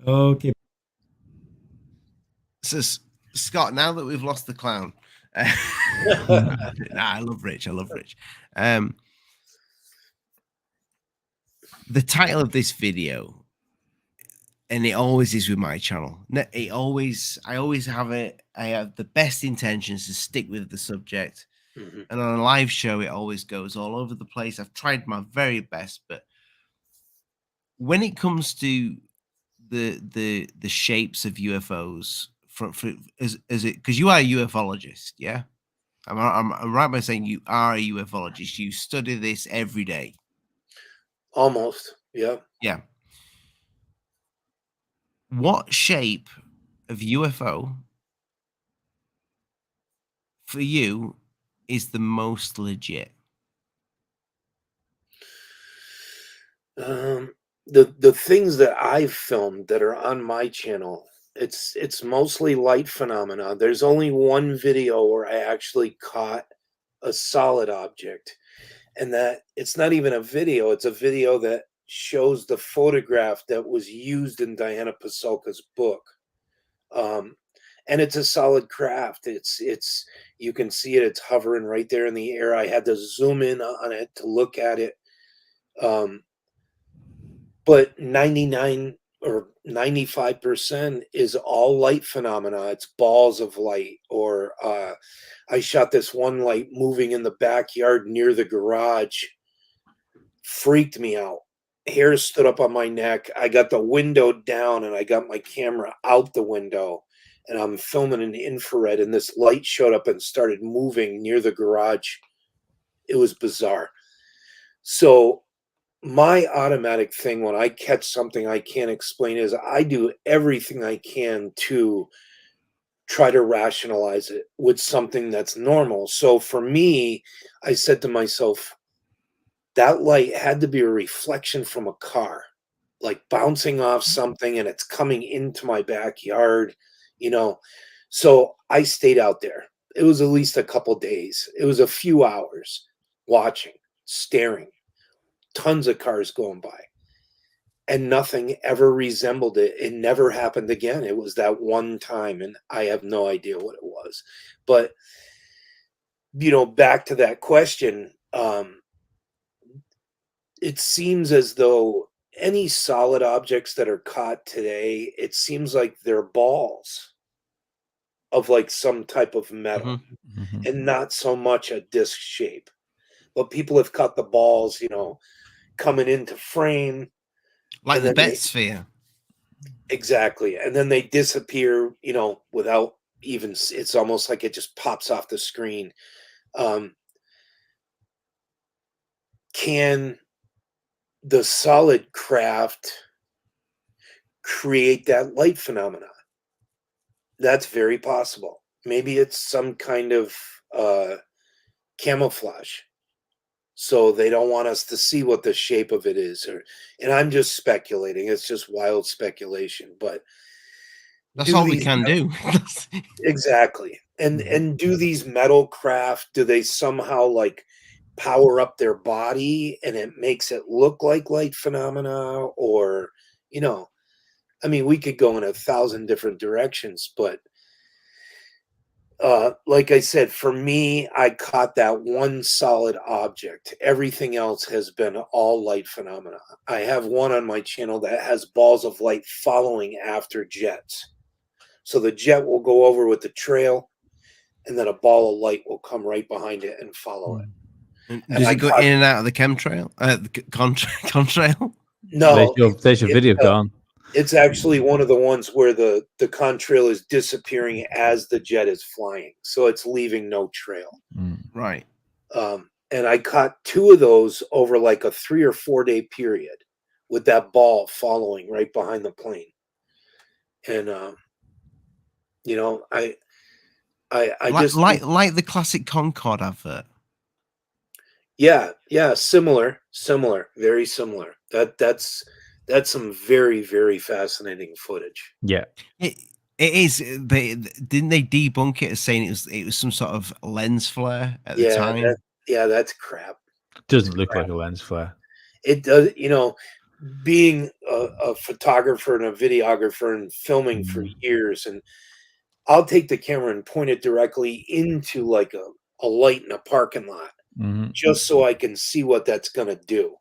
Okay. So, Scott, now that we've lost the clown, I love Rich. The title of this video, and it always is with my channel. I always have it. I have the best intentions to stick with the subject, Mhm. and on a live show, it always goes all over the place. I've tried my very best, but when it comes to the shapes of UFOs, as it, because you are a ufologist, yeah. I'm right by saying you are a ufologist. You study this every day. Almost. Yeah. Yeah. What shape of UFO for you is the most legit? The things that I've filmed that are on my channel, it's mostly light phenomena. There's only one video where I actually caught a solid object, and that it's not even a video. It's a video that shows the photograph that was used in Diana Pasulka's book. And it's a solid craft. It's you can see it. It's hovering right there in the air. I had to zoom in on it to look at it. But 99 or 95% is all light phenomena. It's balls of light. Or I shot this one light moving in the backyard near the garage. Freaked me out. Hair stood up on my neck. I got the window down and I got my camera out the window. And I'm filming in infrared, and this light showed up and started moving near the garage. It was bizarre. So my automatic thing when I catch something I can't explain is I do everything I can to try to rationalize it with something that's normal. So for me, I said to myself, that light had to be a reflection from a car, like bouncing off something, and it's coming into my backyard. So I stayed out there. It was at least a couple days. It was a few hours watching, staring, tons of cars going by, and nothing ever resembled it. It never happened again. It was that one time, and I have no idea what it was. But, back to that question, it seems as though any solid objects that are caught today, it seems like they're balls of like some type of metal Mhm. and not so much a disc shape. But people have caught the balls, coming into frame. Like And the then bet they- sphere. Exactly. And then they disappear, without even, it's almost like it just pops off the screen. Can the solid craft create that light phenomena? That's very possible. Maybe it's some kind of camouflage. So they don't want us to see what the shape of it is. And I'm just speculating. It's just wild speculation. But That's do all we these can do. Exactly. And do these metal craft, do they somehow like power up their body and it makes it look like light phenomena? Or, I mean, we could go in 1,000 different directions, but like I said, for me, I caught that one solid object. Everything else has been all light phenomena. I have one on my channel that has balls of light following after jets. So the jet will go over with the trail, and then a ball of light will come right behind it and follow it. And And does I it go caught- in and out of the chemtrail? Contrail? No, There's your video gone. it's actually one of the ones where the contrail is disappearing as the jet is flying. So it's leaving no trail. Right. And I caught 2 of those over like a 3 or 4 day period with that ball following right behind the plane. And, I like, just like the classic Concorde advert. yeah, similar, very similar. That's some very, very fascinating footage. Yeah. It is. Didn't they debunk it as saying it was some sort of lens flare at the time? That's crap. Doesn't look like a lens flare. It does, being a photographer and a videographer and filming for years, and I'll take the camera and point it directly into like a light in a parking lot just so I can see what that's going to do.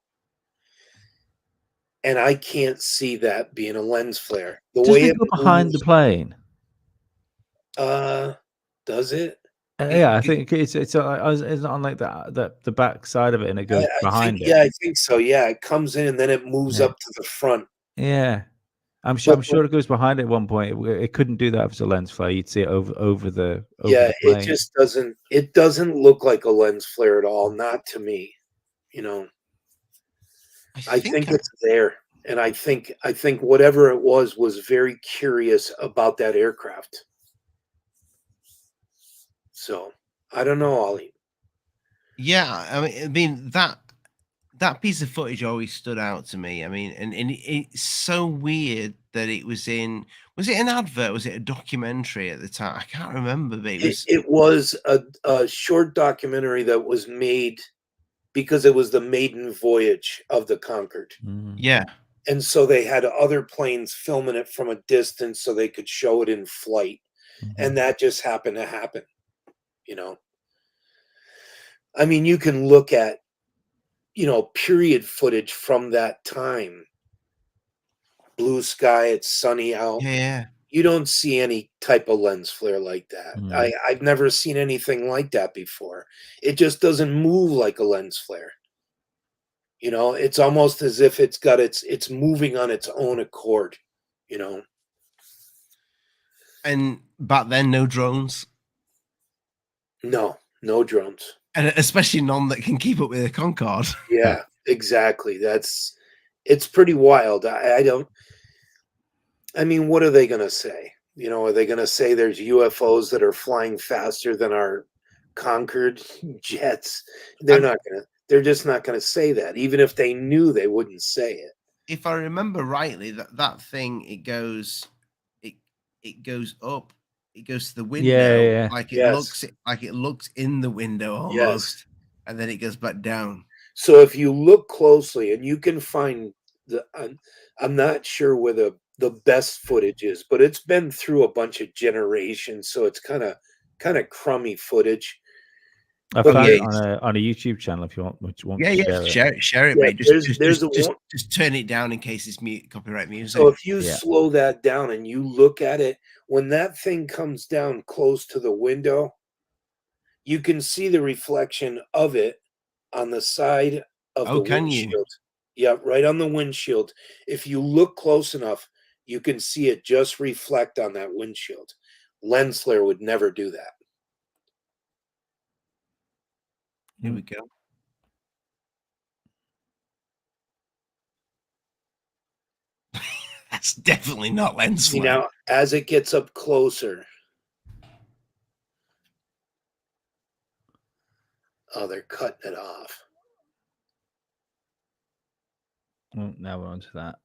And I can't see that being a lens flare. The Does way it it go behind the moves, plane? does it? Yeah, I think it's not on like the back side of it, and it goes behind it. Yeah, I think so. Yeah, it comes in and then it moves up to the front. Yeah, I'm sure it goes behind it at one point. It couldn't do that if it's a lens flare. You'd see it over the Yeah, plane. it just doesn't. It doesn't look like a lens flare at all. Not to me. I think it's there, and I think whatever it was very curious about that aircraft. So I don't know, Ollie. Yeah, I mean that piece of footage always stood out to me. I mean, and it's so weird that it was in. Was it an advert? Was it a documentary at the time? I can't remember, but It was a short documentary that was made because it was the maiden voyage of the Concorde. Yeah. And so they had other planes filming it from a distance so they could show it in flight. And that just happened to happen, I mean, you can look at, period footage from that time. Blue sky, it's sunny out. Yeah. You don't see any type of lens flare like that. I've never seen anything like that before. It just doesn't move like a lens flare. It's almost as if it's moving on its own accord, And back then, no drones. No drones. And especially none that can keep up with a Concorde. Yeah, exactly. It's pretty wild. I mean, what are they going to say? Are they going to say there's UFOs that are flying faster than our Concorde jets? They're just not going to say that. Even if they knew, they wouldn't say it. If I remember rightly, that thing, it goes up, it goes to the window, Yeah. like it looks in the window almost, and then it goes back down. So if you look closely, and you can find I'm not sure where the best footage is, but it's been through a bunch of generations, so it's kind of crummy footage. I But found yeah, it on a YouTube channel. If you want yeah, to share it. share it, Yeah, mate. Just turn it down in case it's copyright music. So if you Yeah. slow that down and you look at it, when that thing comes down close to the window, you can see the reflection of it on the side of Oh, the can you? windshield. Yeah, right on the windshield. If you look close enough, you can see it just reflect on that windshield. Lens flare would never do that. Here we go. That's definitely not lens See, flare. now, as it gets up closer, oh, they're cutting it off. Oh, now we're onto that.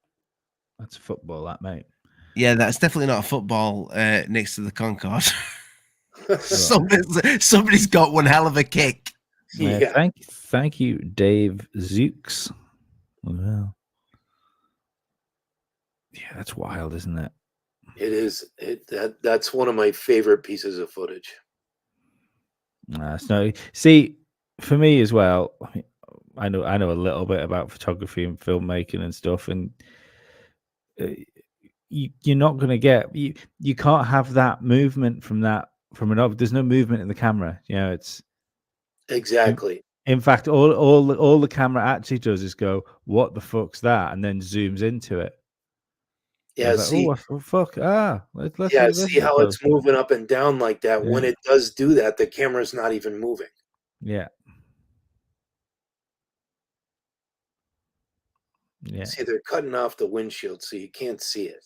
That's football, that mate. Yeah, that's definitely not a football next to the Concorde. Somebody's got one hell of a kick. Yeah. Thank you, Dave Zooks. Well, yeah, that's wild, isn't it? It is. That's one of my favorite pieces of footage. So see, for me as well, I know a little bit about photography and filmmaking and stuff, and you're not going to get you can't have that movement from an object. There's no movement in the camera. You know, it's Exactly. in fact all the camera actually does is go, "What the fuck's that?" and then zooms into it. Yeah. Like, See. oh fuck! Let's look Yeah. at this See how it's closer. moving up and down like that. Yeah. When it does do that, the camera's not even moving. Yeah. Yeah. See, they're cutting off the windshield, so you can't see it.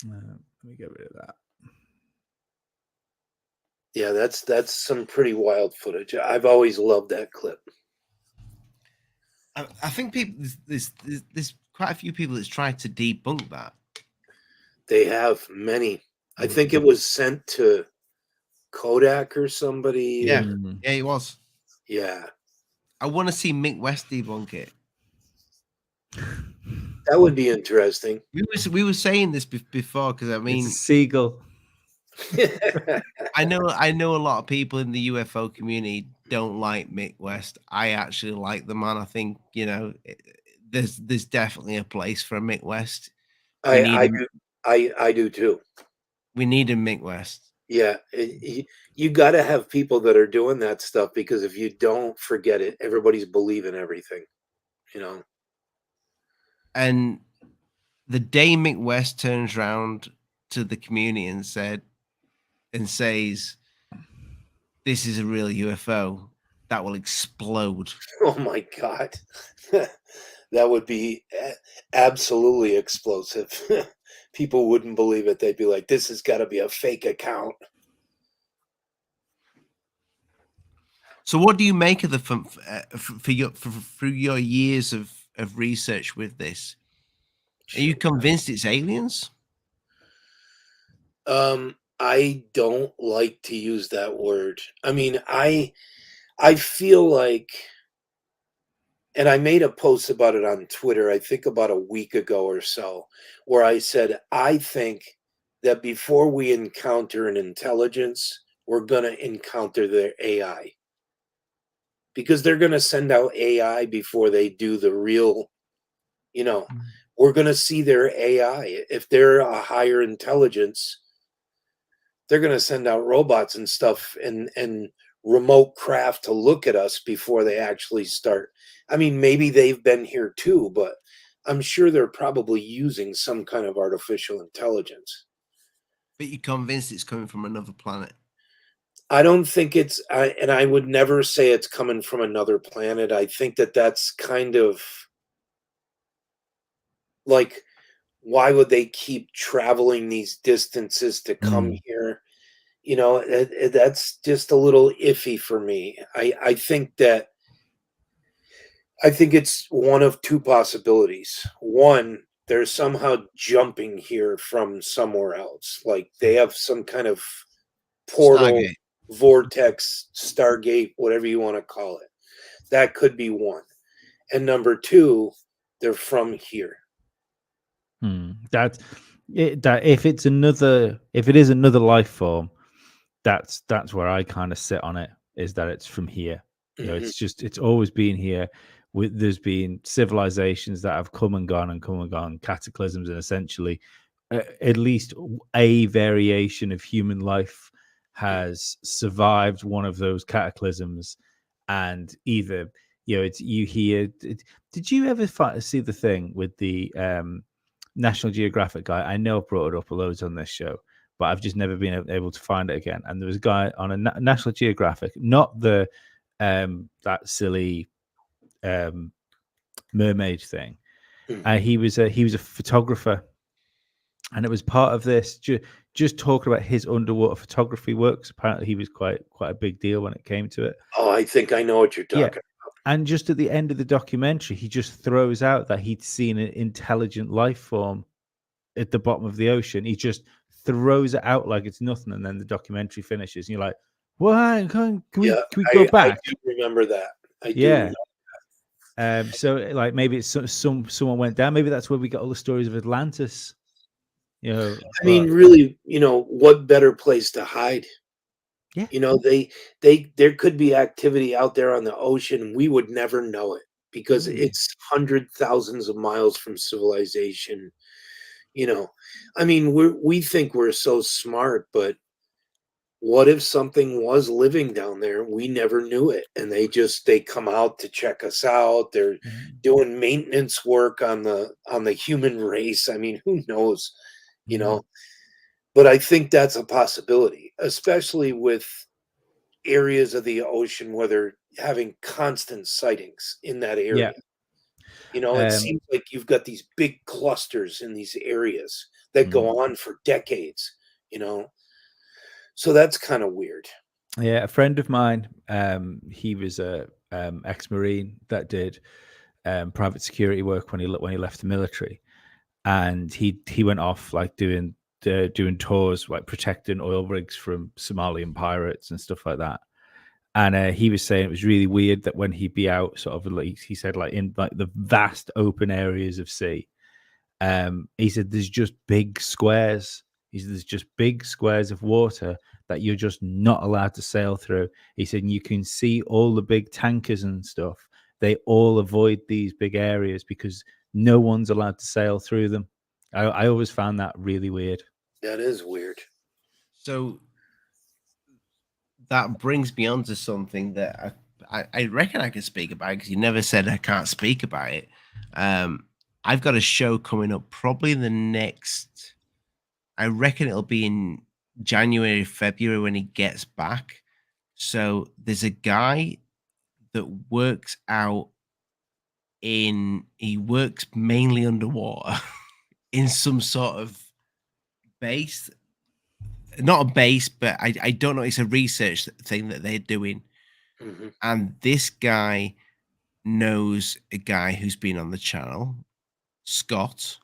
Let me get rid of that. Yeah, that's some pretty wild footage. I've always loved that clip. I think people there's quite a few people that's tried to debunk that. They have many. I think it was sent to Kodak or somebody. Yeah, Mm. yeah, it was. Yeah. I want to see Mick West debunk it. That would be interesting. We were saying this before because I mean, It's a seagull. I know a lot of people in the UFO community don't like Mick West. I actually like the man. I think there's definitely a place for a Mick West. I do too. We need a Mick West. Yeah, you got to have people that are doing that stuff, because if you don't, forget it. Everybody's believing everything, you know. And the day Mick West turns around to the community and says, "This is a real UFO," that will explode. Oh my God, that would be absolutely explosive. People wouldn't believe it. They'd be like, "This has got to be a fake account." So, what do you make of the through your years of research with this? Are you convinced it's aliens? I don't like to use that word. I mean, I feel like, and I made a post about it on Twitter, I think about a week ago or so, where I said, I think that before we encounter an intelligence, we're going to encounter their AI. Because they're going to send out AI before they do the real, we're going to see their AI. If they're a higher intelligence, they're going to send out robots and stuff and remote craft to look at us before they actually start. I mean, maybe they've been here too, but I'm sure they're probably using some kind of artificial intelligence. But you're convinced it's coming from another planet? I don't think and I would never say it's coming from another planet. I think that that's kind of like, why would they keep traveling these distances to come here? That's just a little iffy for me. I think it's one of two possibilities. One, they're somehow jumping here from somewhere else. Like they have some kind of portal, Stargate. vortex, Stargate, whatever you want to call it. That could be one. And number two, they're from here. That if it is another life form, that's where I kind of sit on it, is that it's from here. You know, Mhm. it's always been here. There's been civilizations that have come and gone, cataclysms, and essentially at least a variation of human life has survived one of those cataclysms. And either, you know, it's you hear. Did you ever see the thing with the National Geographic guy? I know I've brought it up loads on this show, but I've just never been able to find it again. And there was a guy on a National Geographic, not the that silly mermaid thing. Mhm. He was a photographer, and it was part of this just talking about his underwater photography works. Apparently, he was quite a big deal when it came to it. Oh, I think I know what you're Yeah. talking. And just at the end of the documentary, he just throws out that he'd seen an intelligent life form at the bottom of the ocean. He just throws it out like it's nothing, and then the documentary finishes, and you're like, "What? Can Yeah, we go I back?" do remember that. I do. Yeah. Remember. So like maybe it's someone went down. Maybe that's where we got all the stories of Atlantis. You know, I mean, but really, what better place to hide? yeah, There could be activity out there on the ocean, and we would never know it because Mm. it's thousands of miles from civilization. I mean, we think we're so smart, but what if something was living down there? We never knew it, and they come out to check us out. They're doing maintenance work on the human race. I mean, who knows? You know, but I think that's a possibility, especially with areas of the ocean where they're having constant sightings in that yeah. area. It Um, seems like you've got these big clusters in these areas that mm. go on for decades, you know. So that's kind of weird. Yeah, a friend of mine, he was a ex-marine that did private security work when he left the military, and he went off like doing tours, like protecting oil rigs from Somalian pirates and stuff like that. And he was saying it was really weird that when he'd be out, sort of like he said, like in like the vast open areas of sea, he said there's just big squares. He said there's just big squares of water that you're just not allowed to sail through. He said you can see all the big tankers and stuff. They all avoid these big areas because no one's allowed to sail through them. I always found that really weird. That is weird. So that brings me on to something that I reckon I can speak about, because you never said I can't speak about it. I've got a show coming up probably in the next, I reckon it'll be in January, February when he gets back. So there's a guy that works out he works mainly underwater in some sort of base. Not a base, but I don't know. It's a research thing that they're doing. Mhm. And this guy knows a guy who's been on the channel, Scott.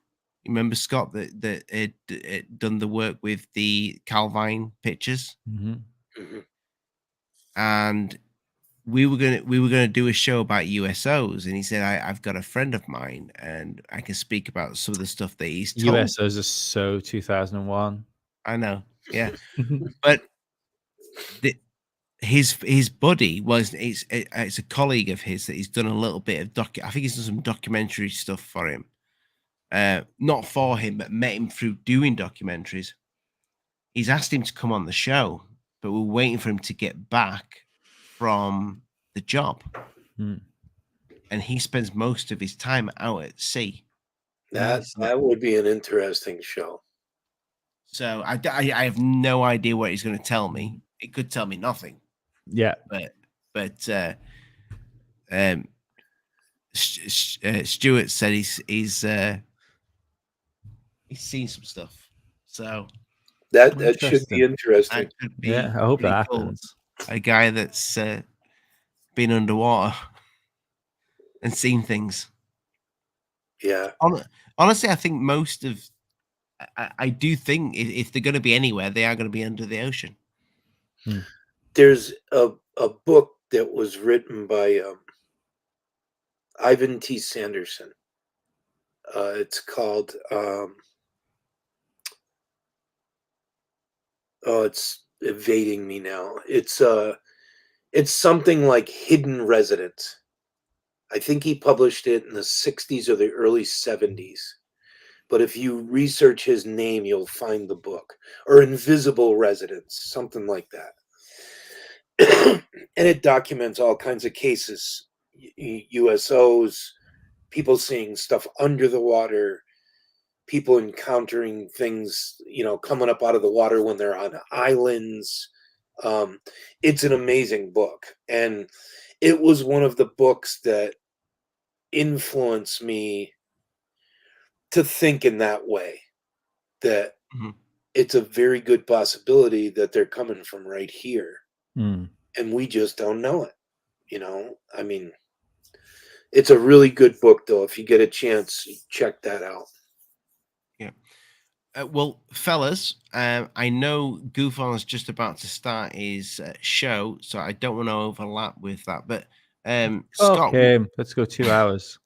You remember Scott that had done the work with the Calvine pictures? Mhm. Mhm. And we were gonna do a show about USOs, and he said, I've got a friend of mine, and I can speak about some of the stuff that he's told. USOs are so 2001. I know, yeah, but his buddy was it's a colleague of his that he's done a little bit of I think he's done some documentary stuff for him. Not for him, but met him through doing documentaries. He's asked him to come on the show, but we're waiting for him to get back from the job. Hmm. And he spends most of his time out at sea. That would be an interesting show. So I have no idea what he's going to tell me. It could tell me nothing. Yeah. But Stuart said he's seen some stuff. So that should be interesting. that could be Yeah, I hope pretty that cool. happens. A guy that's been underwater and seen things. Yeah. Honestly, I think most of I do think if they're going to be anywhere, they are going to be under the ocean. There's a book that was written by Ivan T. Sanderson. It's called evading me now. It's something like Hidden Residence. I think he published it in the 60s or the early 70s. But if you research his name, you'll find the book. Or Invisible Residence, something like that. And it documents all kinds of cases, USOs, people seeing stuff under the water, people encountering things, coming up out of the water when they're on islands. It's an amazing book. And it was one of the books that influenced me to think in that way, that it's a very good possibility that they're coming from right here. Mm. And we just don't know it. I mean, it's a really good book, though. If you get a chance, check that out. Yeah. Well, fellas, I know GUFON is just about to start his show, so I don't want to overlap with that. But Scott, Okay, let's go 2 hours.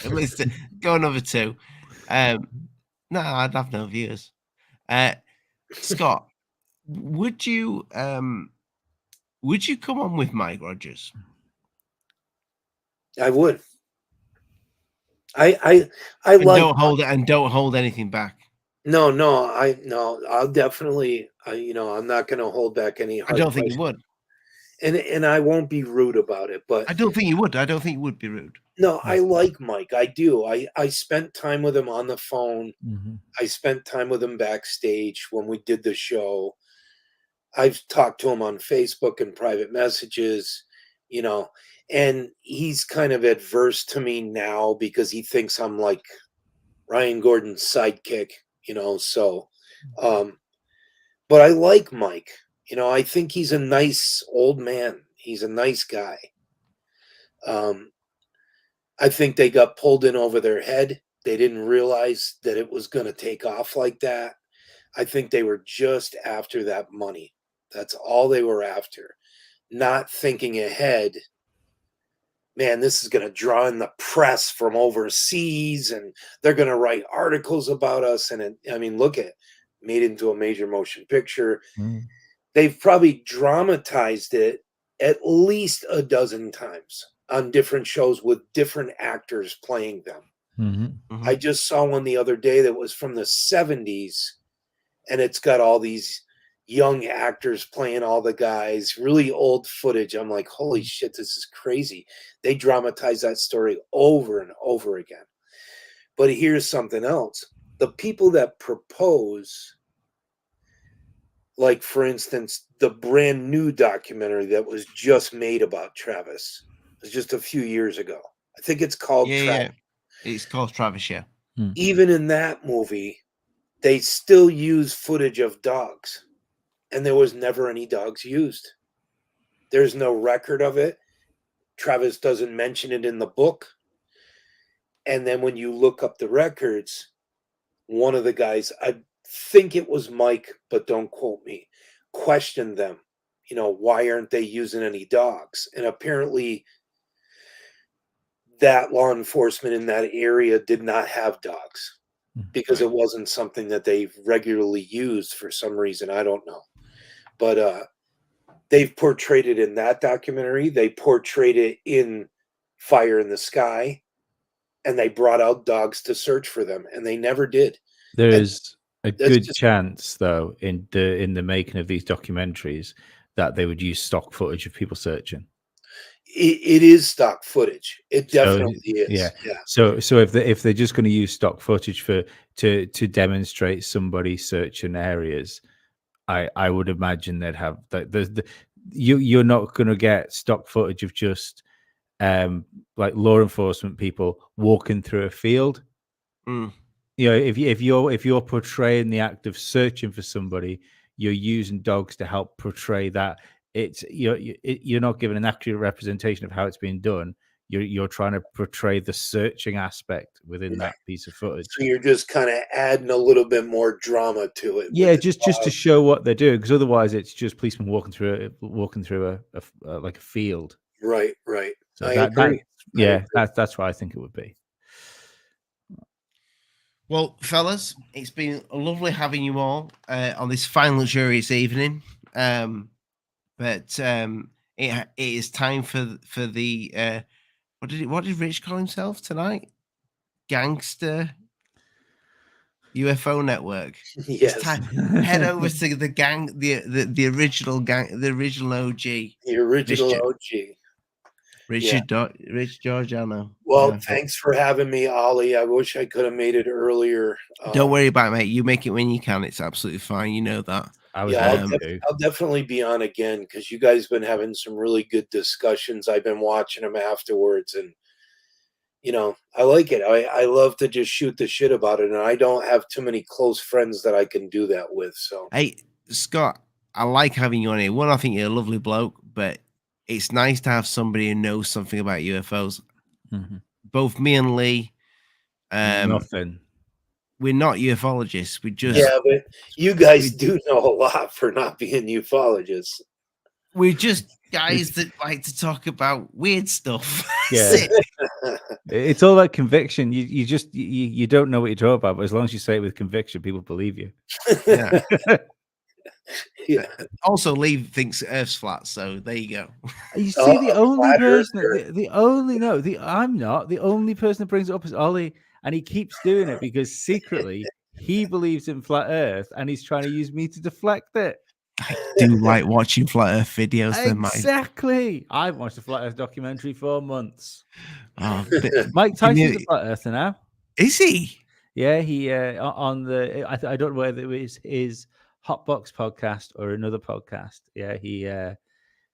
listen, go another 2. No, I'd have no viewers. Scott, would you come on with Mike Rogers? I would. I And like. don't hold anything back. No, I'll definitely. I'm not going to hold back any. I don't think you would. And I won't be rude about it, but I don't think you would. I don't think you would be rude. no, I like Mike. I do. I spent time with him on the phone. Mm-hmm. I spent time with him backstage when we did the show. I've talked to him on Facebook and private messages, and he's kind of adverse to me now because he thinks I'm like Ryan Gordon's sidekick, so, but I like Mike. I think he's a nice old man. He's a nice guy. I think they got pulled in over their head. They didn't realize that it was going to take off like that. I think they were just after that money. That's all they were after. Not thinking ahead. Man, this is going to draw in the press from overseas, and they're going to write articles about us. And look at it, made into a major motion picture. Mm. They've probably dramatized it at least a dozen times on different shows with different actors playing them. Mm-hmm. Mm-hmm. I just saw one the other day that was from the 70s, and it's got all these young actors playing all the guys, really old footage. I'm like, holy shit, this is crazy. They dramatize that story over and over again. But here's something else. The people that propose, like, for instance, the brand new documentary that was just made about Travis, it was just a few years ago. I think it's called Travis. Yeah. It's called Travis, yeah. Even in that movie, they still use footage of dogs. And there was never any dogs used. There's no record of it. Travis doesn't mention it in the book. And then when you look up the records, one of the guys, I think it was Mike, but don't quote me, questioned them. Why aren't they using any dogs? And apparently that law enforcement in that area did not have dogs because it wasn't something that they regularly used for some reason. I don't know. But they've portrayed it in that documentary. They portrayed it in Fire in the Sky, and they brought out dogs to search for them, and they never did. There's a good chance, though, in the making of these documentaries that they would use stock footage of people searching. It is stock footage. It definitely is. Yeah. Yeah. So if they're just going to use stock footage to demonstrate somebody searching areas, I would imagine they'd have you're not going to get stock footage of just like law enforcement people walking through a field. If you're portraying the act of searching for somebody, you're using dogs to help portray that. You're not giving an accurate representation of how it's being done. You're trying to portray the searching aspect within that piece of footage. So you're just kind of adding a little bit more drama to it. Yeah, just to show what they're doing, because otherwise it's just policemen walking through a like a field. Right. So I agree. That's what I think it would be. Well, fellas, it's been lovely having you all on this fine luxurious evening. It is time for the what did Rich call himself tonight? Gangster UFO network. Yes, It's time. Head over to the gang, the original gang, the original OG. the original Richard- OG. Rich Giorgiano. Well, Yeah. thanks for having me, Ollie. I wish I could have made it earlier. Don't worry about it, mate. You make it when you can. It's absolutely fine. You know that. I was Yeah, too. I'll definitely be on again because you guys been having some really good discussions. I've been watching them afterwards, and I like it. I love to just shoot the shit about it, and I don't have too many close friends that I can do that with. So Hey, Scott, I like having you on here. One, I think you're a lovely bloke, but it's nice to have somebody who knows something about UFOs. Mhm. Both me and Lee, Nothing. we're not ufologists. We just yeah, but you guys do know a lot for not being ufologists. we're just guys that like to talk about weird stuff. Yeah. That's it. It's all about conviction. You just you don't know what you're talking about, but as long as you say it with conviction, people believe you. Yeah. Yeah. Also, Lee thinks Earth's flat, so there you go. You see, the a only flat person, earther. I'm not. The only person that brings it up is Ollie, and he keeps doing it because secretly he believes in flat Earth, and he's trying to use me to deflect it. I do like watching flat Earth videos. They're my Exactly. I've watched a flat Earth documentary for months. oh, Mike Tyson's a flat Earther now. is he? Yeah, he on the I don't know whether it was his Hotbox podcast or another podcast. Yeah,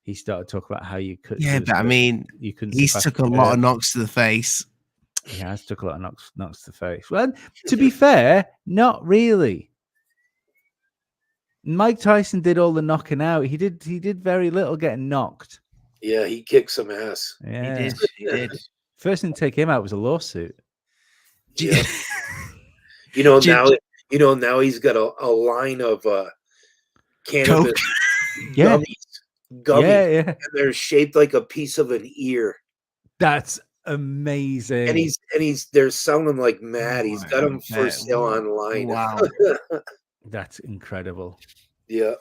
he started talking about how you could. Yeah, but I mean, you couldn't. he's surpass took a the lot of Earth. knocks to the face. He has took a lot of knocks to the face. Well, to be fair, not really. Mike Tyson did all the knocking out. He did very little getting knocked. Yeah, he kicked some ass. Yeah. He did. First thing to take him out was a lawsuit. Yeah. Jim- Now he's got a line of cannabis Yeah. gummies, Yeah. and they're shaped like a piece of an ear. That's amazing. And they're selling like mad. He's got them for Okay. sale online. Wow. That's incredible. Yeah.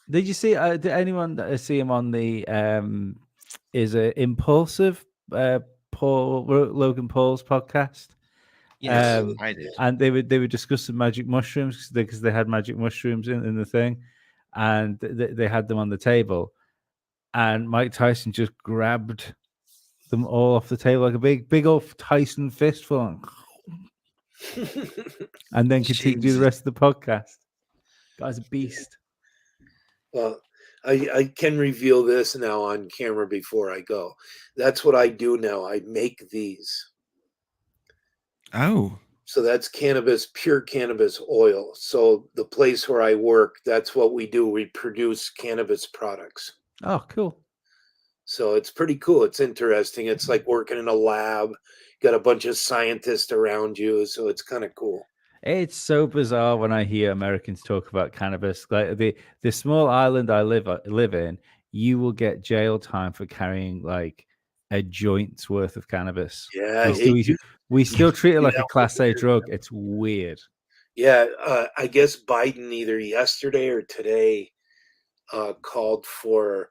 Did you see? Did anyone see him on the? Is it Impulsive? Logan Paul's podcast. Yes, I did. And they were discussing magic mushrooms because they had magic mushrooms in the thing, and they had them on the table, and Mike Tyson just grabbed them all off the table like a big old Tyson fistful, and then continued to do the rest of the podcast. Guy's a beast. Well, I can reveal this now on camera before I go. That's what I do now. I make these. Oh, So that's pure cannabis oil. So the place where I work, that's what we do. We produce cannabis products. Oh, cool. So it's pretty cool. It's interesting. It's like working in a lab, got a bunch of scientists around you. So it's kind of cool. It's so bizarre when I hear Americans talk about cannabis. Like the small island I live in, you will get jail time for carrying like a joint's worth of cannabis. Yeah. We still treat it like Yeah, a Class A drug. It's weird. Yeah. I guess Biden either yesterday or today called for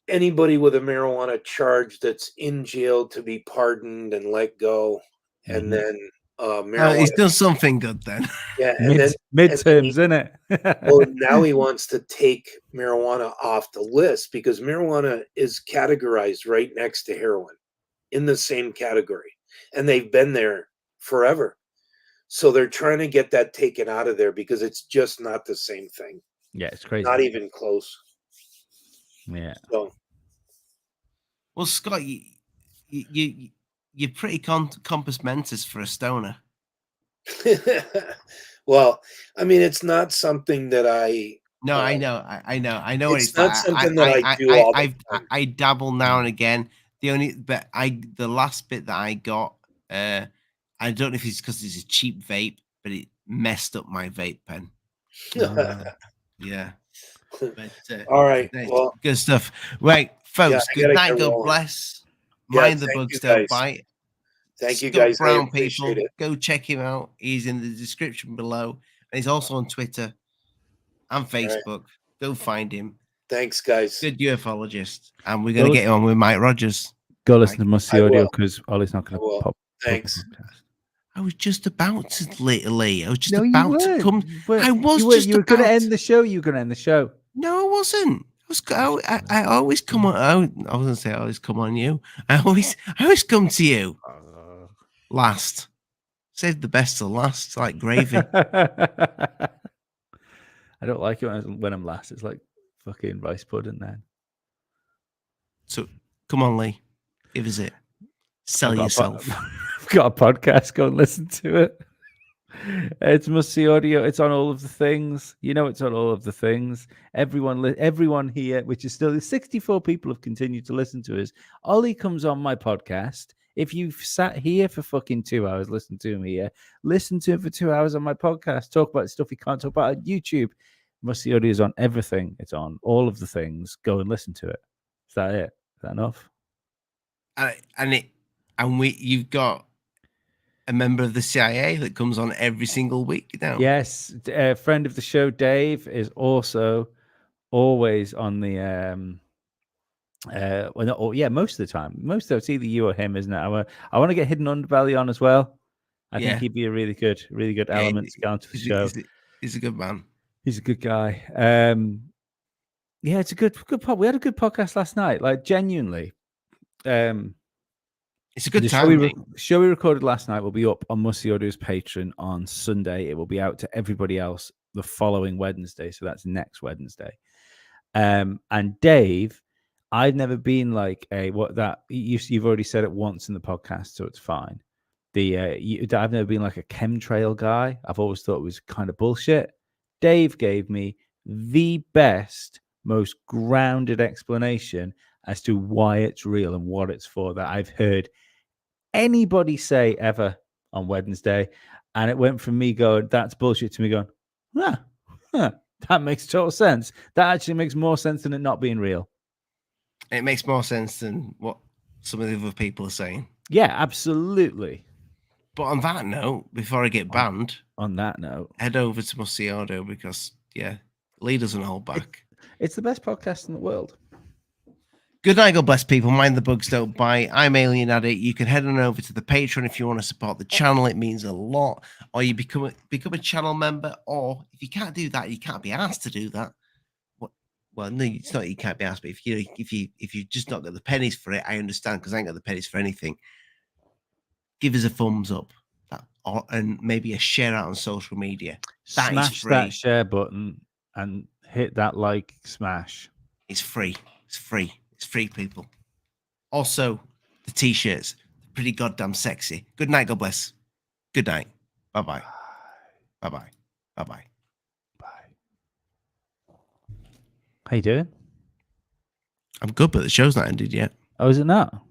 anybody with a marijuana charge that's in jail to be pardoned and let go. And then marijuana. he's done something good then. Yeah, and then Midterms, isn't it? well, now he wants to take marijuana off the list because marijuana is categorized right next to heroin in the same category. And they've been there forever. So they're trying to get that taken out of there because it's just not the same thing. Yeah, it's crazy. Not even close. Yeah. So Well, Scott, you're pretty compass mentis for a stoner. well, I mean, it's not something that I No, I know what it's it's not like. something that I do all the time. I dabble now and again. The last bit that I got, I don't know if it's because it's a cheap vape, but it messed up my vape pen. Yeah. But, all right. nice. Well, Good stuff. Right, folks. I good gotta night. get God rolling. bless. Yeah, Mind the thank bugs you, don't guys. bite. thank you Scott guys. I Browne, appreciate people, it. go check him out. He's in the description below, and he's also on Twitter and All right. Facebook. Go find him. Thanks, guys. Good ufologist. And we're going to get him on with Mike Rogers. Go listen to Musty I Audio will. because Ollie's not I going will. to pop. Thanks. I was just about to, Lee. I was just No, you about to weren't. come. You weren't. I was You were, just you were going to about- end the show. You were going to end the show. No, I wasn't. I always come on. I was going to say I always come on you. I always come to you last. Save the best till last. It's like gravy. I don't like it when I'm last. It's like fucking rice pudding then. So come on, Lee. Give us it. Sell I've got yourself. I've got a podcast. Go and listen to it. It's Musty Audio. It's on all of the things. You know, it's on all of the things. Everyone here, which is still 64 people have continued to listen to us. Ollie comes on my podcast. If you've sat here for fucking 2 hours, listen to him here. Listen to him for 2 hours on my podcast. Talk about stuff he can't talk about on YouTube. Musty Audio is on everything. It's on all of the things. Go and listen to it. Is that it? Is that enough? You've got a member of the CIA that comes on every single week now. Yes, a friend of the show, Dave, is also always on the most of the time. Most of it's either you or him, isn't it? I want to get Hidden Underbelly on as well. I think he'd be a really good element to go onto the show. He's a good man. He's a good guy. Yeah, it's a good pod. We had a good podcast last night. Like genuinely. It's a good the time. Show we recorded last night will be up on Musty Audio's Patreon on Sunday. It will be out to everybody else the following Wednesday. So that's next Wednesday. And Dave, I've never been like you've already said it once in the podcast, so it's fine. I've never been like a chemtrail guy. I've always thought it was kind of bullshit. Dave gave me the best, most grounded explanation as to why it's real and what it's for that I've heard anybody say ever on Wednesday. And it went from me going, that's bullshit, to me going, that makes total sense. That actually makes more sense than it not being real. It makes more sense than what some of the other people are saying. Yeah, absolutely. But on that note, before I get banned, on that note, head over to Musty Audio because, Lee doesn't hold back. It's the best podcast in the world. Good night, God bless people. Mind the bugs, don't bite. I'm Alien Addict. You can head on over to the Patreon if you want to support the channel. It means a lot. Or you become a channel member. Or if you can't do that, you can't be asked to do that. Well, no, it's not you can't be asked. But if you just not got the pennies for it, I understand because I ain't got the pennies for anything. Give us a thumbs up, and maybe a share out on social media. Smash that share button and hit that like smash. It's free. It's free. It's free, people. Also, the t-shirts, pretty goddamn sexy. Good night, God bless. Good night. Bye-bye. Bye-bye. Bye-bye. Bye. How you doing? I'm good, but the show's not ended yet. Oh, is it not?